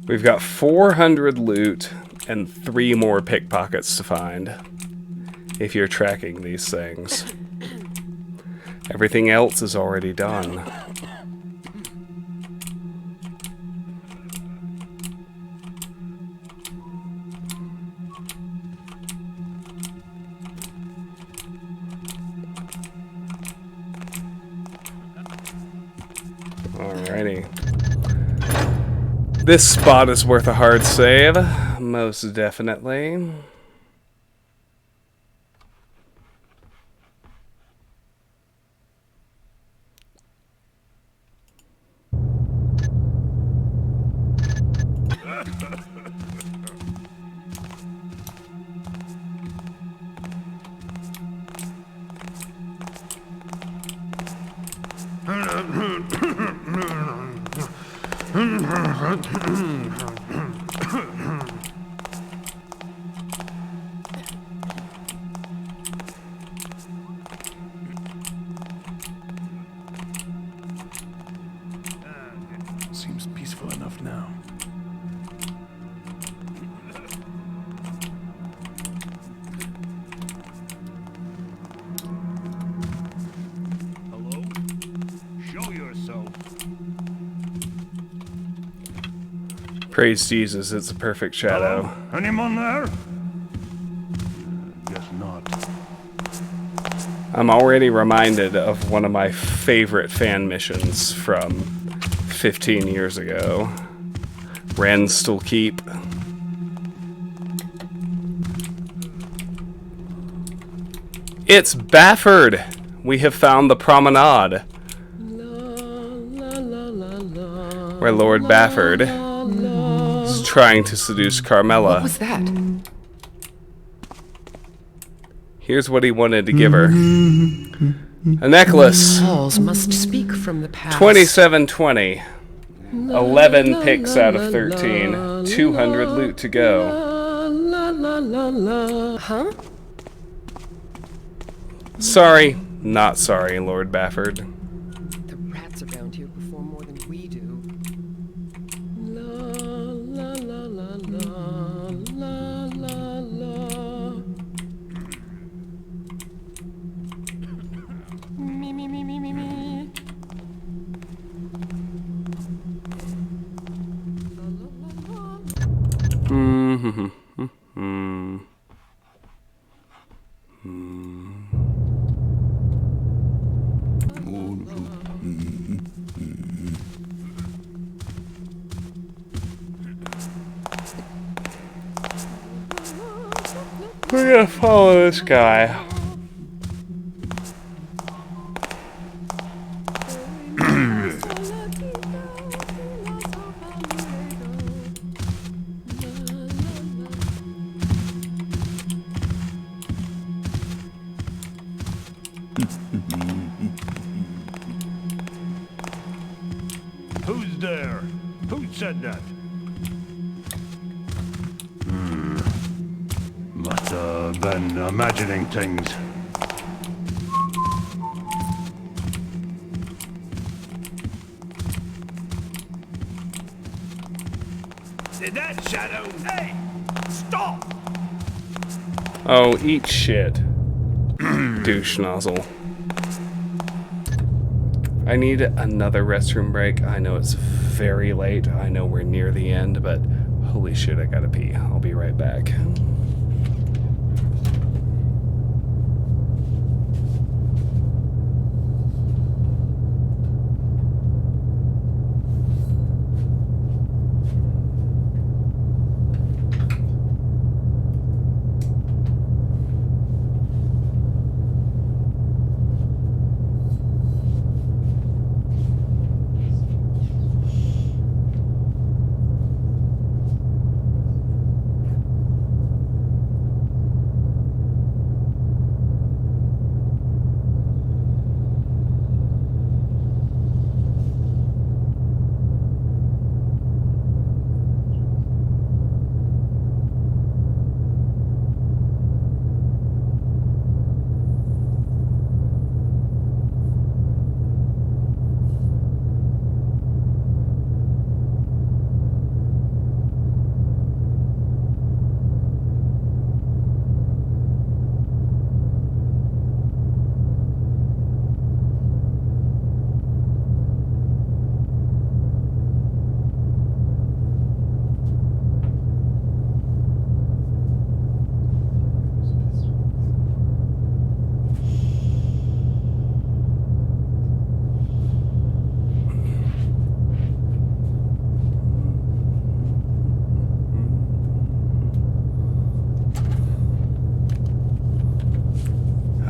Speaker 1: We've got 400 loot and 3 more pickpockets to find. If you're tracking these things. Everything else is already done. Alrighty. This spot is worth a hard save, most definitely.
Speaker 3: Seems peaceful enough now.
Speaker 6: Hello? Show yourself.
Speaker 1: Praise Jesus, it's a perfect shadow.
Speaker 6: Hello? Anyone there? Guess not.
Speaker 1: I'm already reminded of one of my favorite fan missions from 15 years ago. Wrens still keep. It's Bafford! We have found the promenade. Where Lord Bafford is trying to seduce Carmela.
Speaker 7: What was that?
Speaker 1: Here's what he wanted to give her. A necklace.
Speaker 7: Halls must speak from the past.
Speaker 1: 2720. 11 picks out of 13. 200 loot to go.
Speaker 7: Huh?
Speaker 1: Sorry. Not sorry, Lord Bafford.
Speaker 7: The rats around here perform more than we do. La la la la la la la. Me me me me me me.
Speaker 1: We're gonna follow this guy.
Speaker 5: Who's there? Who said that? Must have been imagining things. Did that shadow? Hey! Stop!
Speaker 1: Oh, eat shit. Douche nozzle. I need another restroom break. I know it's very late. I know we're near the end, but holy shit, I gotta pee. I'll be right back.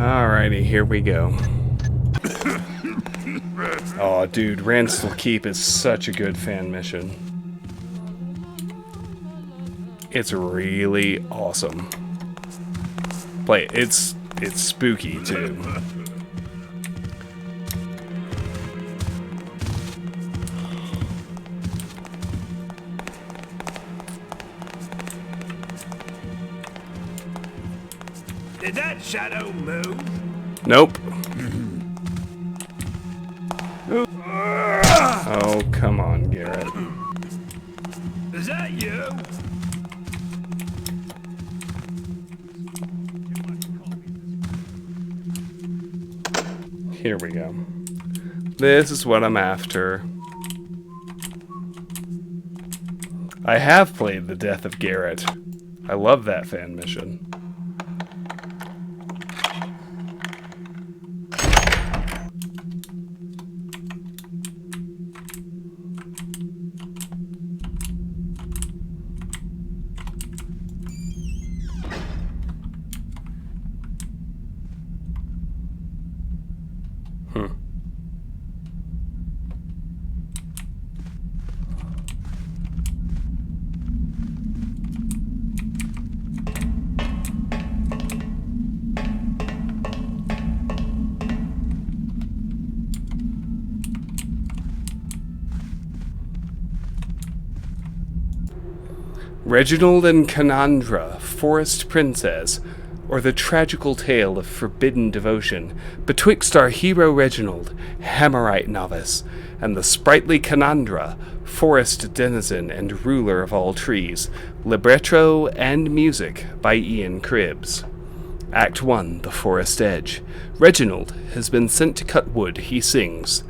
Speaker 1: Alrighty, here we go. Oh, dude, Ransel Keep is such a good fan mission. It's really awesome. Play it. It's spooky too.
Speaker 5: Did that shadow move?
Speaker 1: Nope. Oh, come on, Garrett.
Speaker 5: Is that you?
Speaker 1: Here we go. This is what I'm after. I have played The Death of Garrett. I love that fan mission. Reginald and Canandra, Forest Princess, or the tragical tale of forbidden devotion betwixt our hero Reginald, Hammerite novice, and the sprightly Canandra, forest denizen and ruler of all trees, libretto and music by Ian Cribbs. Act 1, The Forest Edge. Reginald has been sent to cut wood, he sings.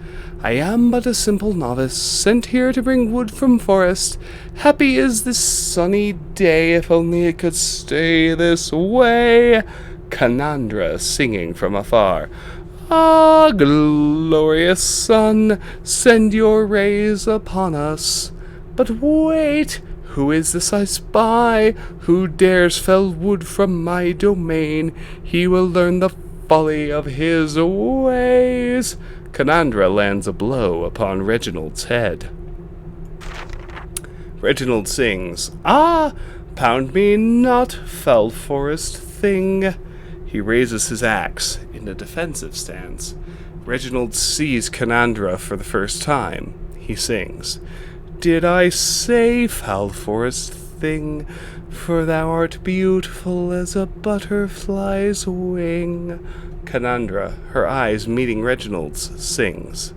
Speaker 1: I am but a simple novice, sent here to bring wood from forest. Happy is this sunny day, if only it could stay this way. Canandra singing from afar. Ah, glorious sun, send your rays upon us. But wait, who is this I spy? Who dares fell wood from my domain? He will learn the folly of his ways. Canandra lands a blow upon Reginald's head. Reginald sings, Ah, pound me not, foul forest thing. He raises his axe in a defensive stance. Reginald sees Canandra for the first time. He sings, Did I say, foul forest thing? For thou art beautiful as a butterfly's wing. Canandra, her eyes meeting Reginald's, sings,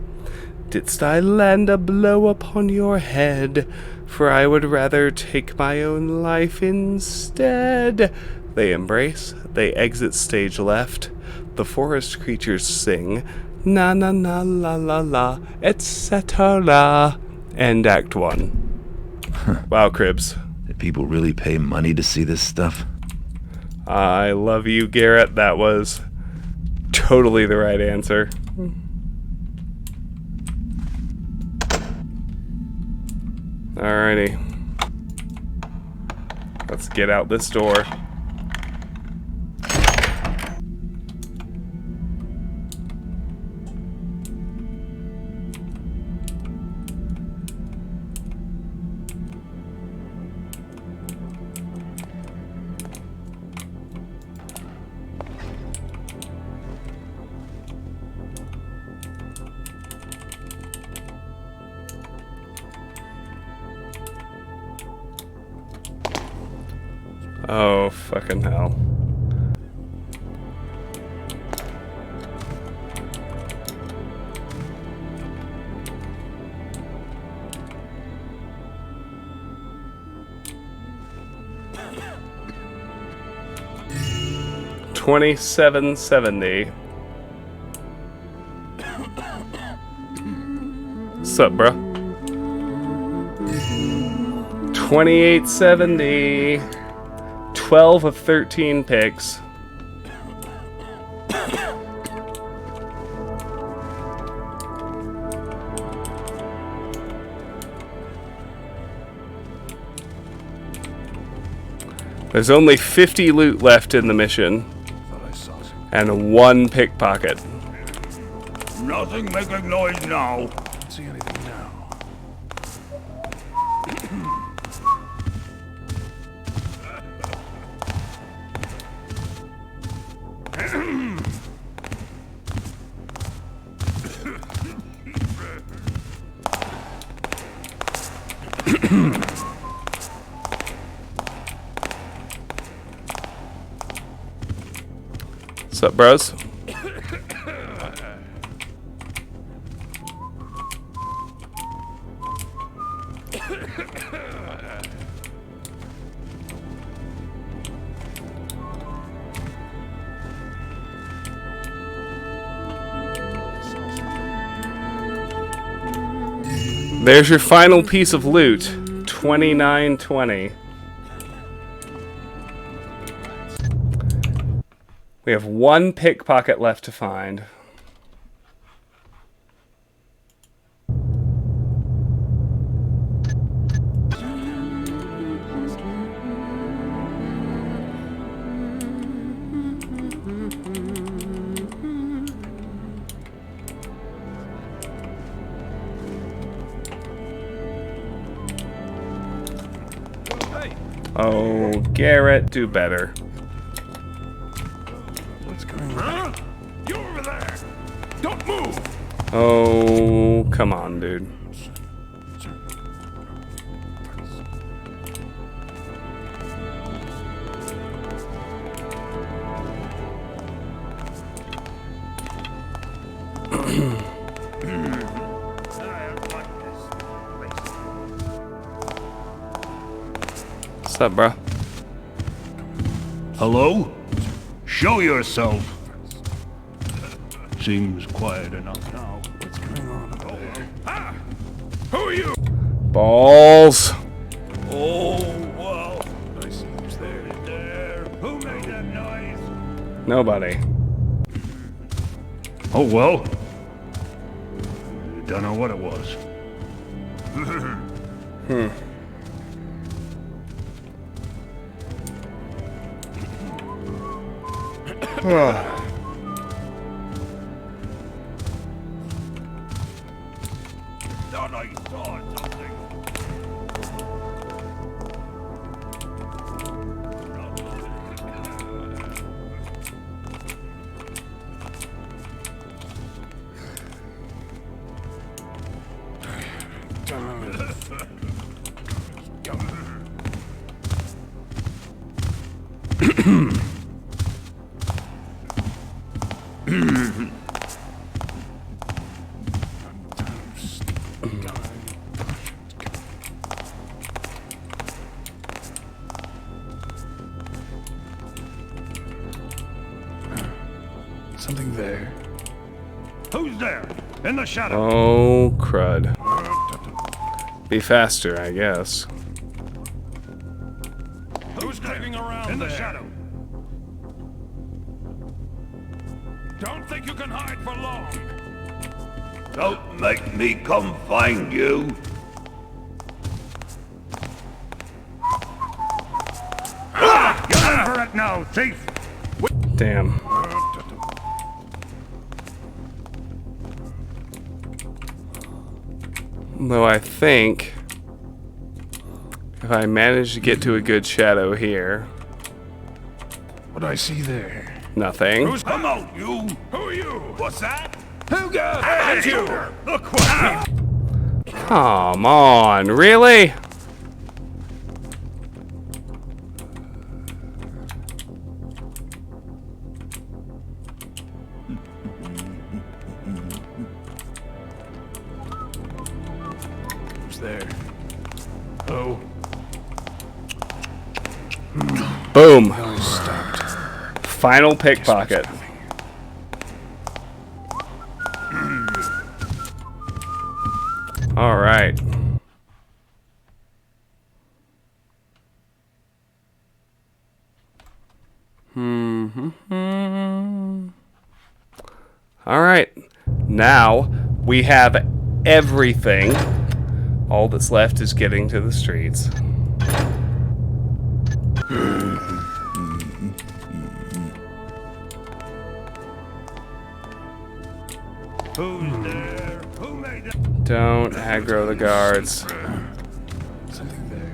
Speaker 1: Didst I land a blow upon your head? For I would rather take my own life instead. They embrace, they exit stage left. The forest creatures sing, Na na na la la la, etc. End Act 1. Wow, Cribbs.
Speaker 2: Did people really pay money to see this stuff?
Speaker 1: I love you, Garrett. That was totally the right answer. Alrighty. Let's get out this door. Oh, fucking hell. $27.70. Sup, bro? $28.70. 12 of 13 picks. There's only 50 loot left in the mission. And 1 pickpocket.
Speaker 6: Nothing making noise now. Don't see anything now.
Speaker 1: What's up, bros? There's your final piece of loot. $29.20. We have 1 pickpocket left to find. Oh, Garrett, do better.
Speaker 5: What's going on? Huh? You over there! Don't move!
Speaker 1: Oh, come on, dude. What's up, bro?
Speaker 6: Hello? Show yourself. Seems quiet enough now.
Speaker 5: What's going on over there? Ah! Who are you?
Speaker 1: Balls.
Speaker 6: Oh, well.
Speaker 5: I see who's there.
Speaker 6: There. Who made that noise?
Speaker 1: Nobody.
Speaker 6: Oh, well. Don't know what it was. Thought I saw something.
Speaker 5: Something there.
Speaker 6: Who's there? In the shadow.
Speaker 1: Oh, crud. Be faster, I guess.
Speaker 6: Who's creeping around in the shadow?
Speaker 5: Don't think you can hide for long.
Speaker 6: Don't make me come find you. You're in for it now, thief.
Speaker 1: Damn. Though I think if I manage to get to a good shadow here.
Speaker 5: What do I see there?
Speaker 1: Nothing.
Speaker 6: Who's come out, you?
Speaker 5: Who are you?
Speaker 6: What's that?
Speaker 5: Who got you?
Speaker 6: Look what
Speaker 1: Come on, really?
Speaker 5: Who's there? Oh.
Speaker 1: Boom.
Speaker 5: No, stopped.
Speaker 1: Final pickpocket. All right. All right. Now we have everything. All that's left is getting to the streets.
Speaker 6: Who's there? Who made it?
Speaker 1: Don't aggro the guards.
Speaker 5: Something there.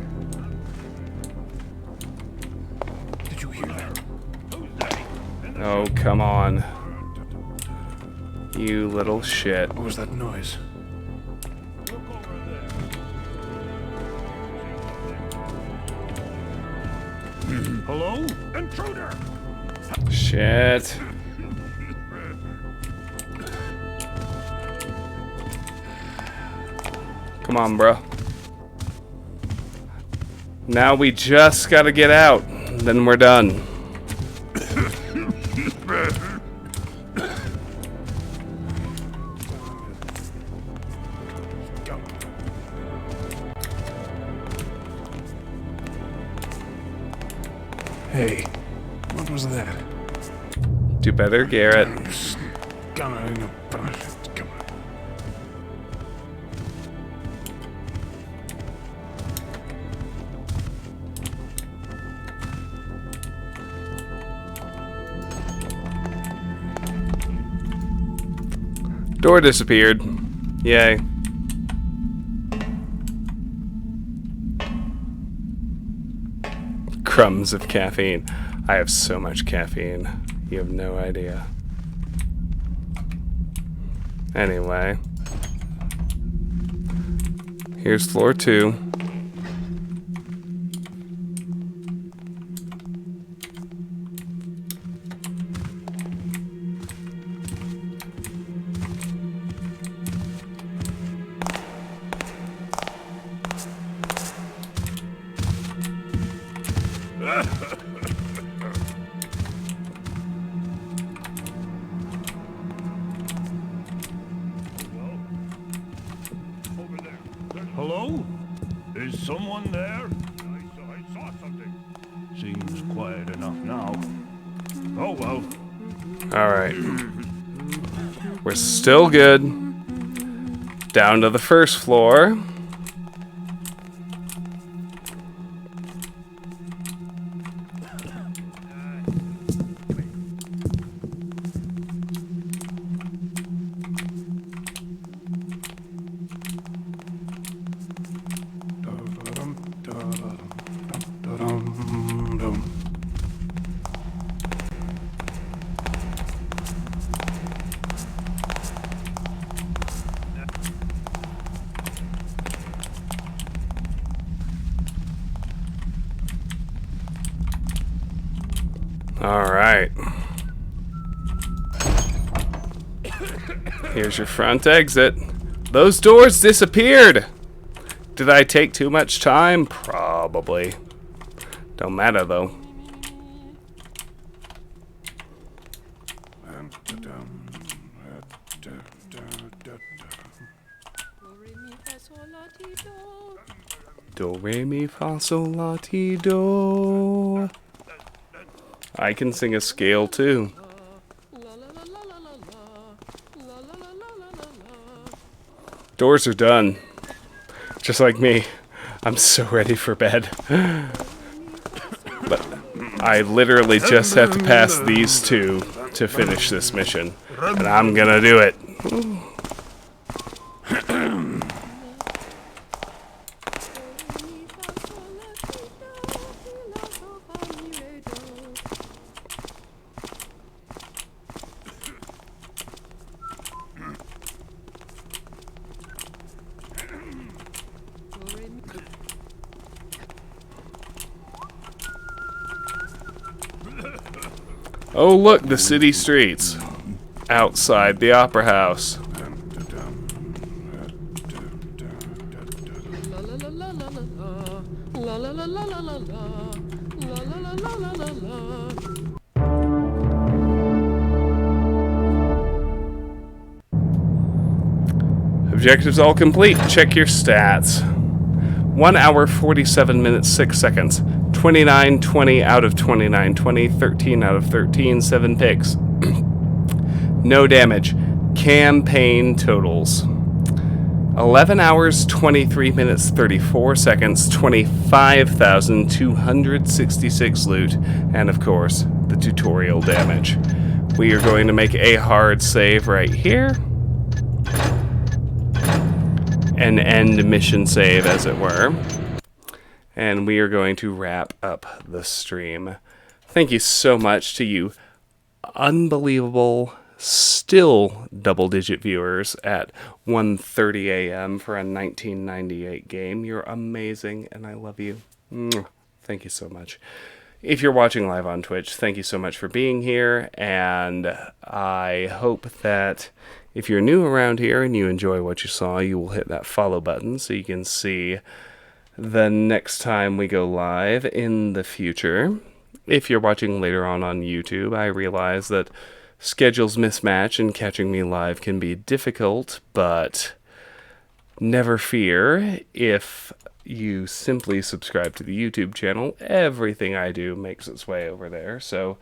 Speaker 5: Did you hear that?
Speaker 6: Who's there?
Speaker 1: Oh, come on. You little shit.
Speaker 5: What was that noise?
Speaker 6: Look over there. Hello? Intruder!
Speaker 1: Shit. Come on, bro. Now we just gotta get out. Then we're done.
Speaker 5: Hey, what was that?
Speaker 1: Do better, Garrett.
Speaker 5: Come on.
Speaker 1: Door disappeared. Yay. Crumbs of caffeine. I have so much caffeine. You have no idea. Anyway. Here's floor 2.
Speaker 6: Is someone there? I saw something. Seems quiet enough now. Oh well.
Speaker 1: Alright. We're still good. Down to the first floor. Alright. Here's your front exit. Those doors disappeared! Did I take too much time? Probably. Don't matter though. Do, re, mi, fa, sol, la, ti, do. I can sing a scale too. Doors are done. Just like me. I'm so ready for bed. But I literally just have to pass these two to finish this mission. And I'm gonna do it. Oh look, the city streets. Outside the opera house. Objectives all complete. Check your stats. 1 hour, 47 minutes, 6 seconds. 29-20 out of 29-20. 13 out of 13. 7 picks. No damage. Campaign totals. 11 hours, 23 minutes, 34 seconds. 25,266 loot. And of course, the tutorial damage. We are going to make a hard save right here. An end mission save, as it were. And we are going to wrap up the stream. Thank you so much to you unbelievable, still double-digit viewers at 1:30 a.m. for a 1998 game. You're amazing, and I love you. Thank you so much. If you're watching live on Twitch, thank you so much for being here, and I hope that if you're new around here and you enjoy what you saw, you will hit that follow button so you can see the next time we go live in the future. If you're watching later on YouTube, I realize that schedules mismatch and catching me live can be difficult, but never fear. If you simply subscribe to the YouTube channel, everything I do makes its way over there, so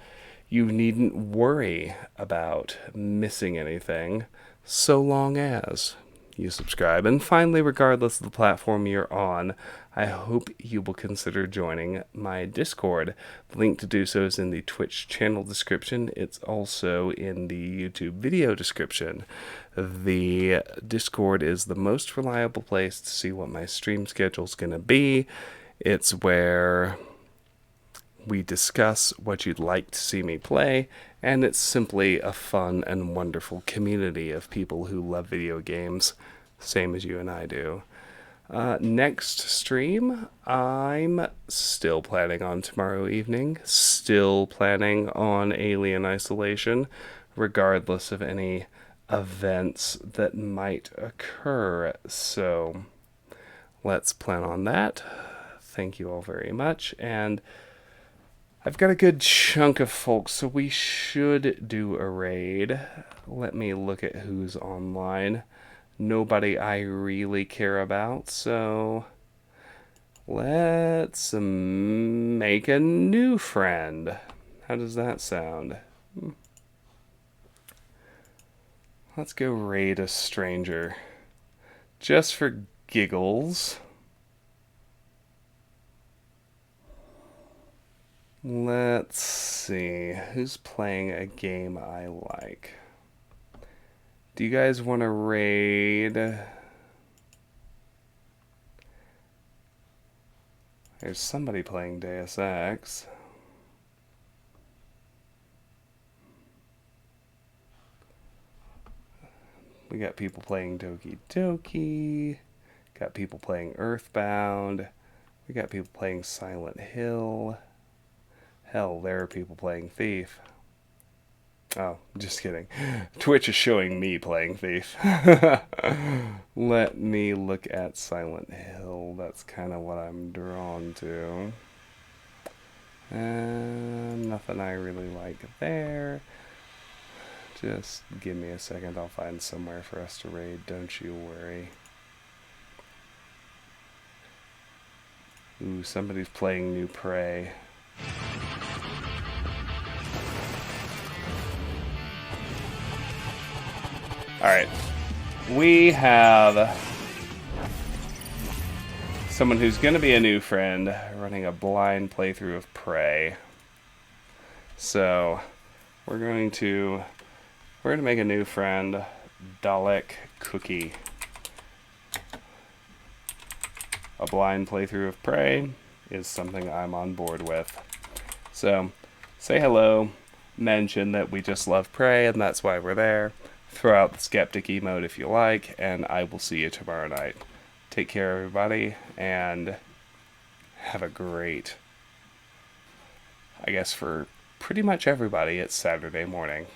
Speaker 1: you needn't worry about missing anything, so long as you subscribe. And finally, regardless of the platform you're on, I hope you will consider joining my Discord. The link to do so is in the Twitch channel description. It's also in the YouTube video description. The Discord is the most reliable place to see what my stream schedule is going to be. It's where we discuss what you'd like to see me play, and it's simply a fun and wonderful community of people who love video games, same as you and I do. Next stream, I'm still planning on tomorrow evening, still planning on Alien Isolation, regardless of any events that might occur, so let's plan on that. Thank you all very much, and I've got a good chunk of folks, so we should do a raid. Let me look at who's online. Nobody I really care about, so Let's make a new friend. How does that sound? Let's go raid a stranger. Just for giggles. Let's see. Who's playing a game I like? Do you guys want to raid? There's somebody playing Deus Ex. We got people playing Doki Doki. Got people playing Earthbound. We got people playing Silent Hill. Hell, there are people playing Thief. Oh, just kidding. Twitch is showing me playing Thief. Let me look at Silent Hill. That's kind of what I'm drawn to. Nothing I really like there. Just give me a second. I'll find somewhere for us to raid. Don't you worry. Ooh, somebody's playing New Prey. Alright. We have someone who's going to be a new friend running a blind playthrough of Prey. So, we're going to make a new friend, Dalek Cookie. A blind playthrough of Prey is something I'm on board with. So, say hello, mention that we just love Prey and that's why we're there. Throw out the skeptic emote if you like, and I will see you tomorrow night. Take care, everybody, and have a great, I guess for pretty much everybody, it's Saturday morning.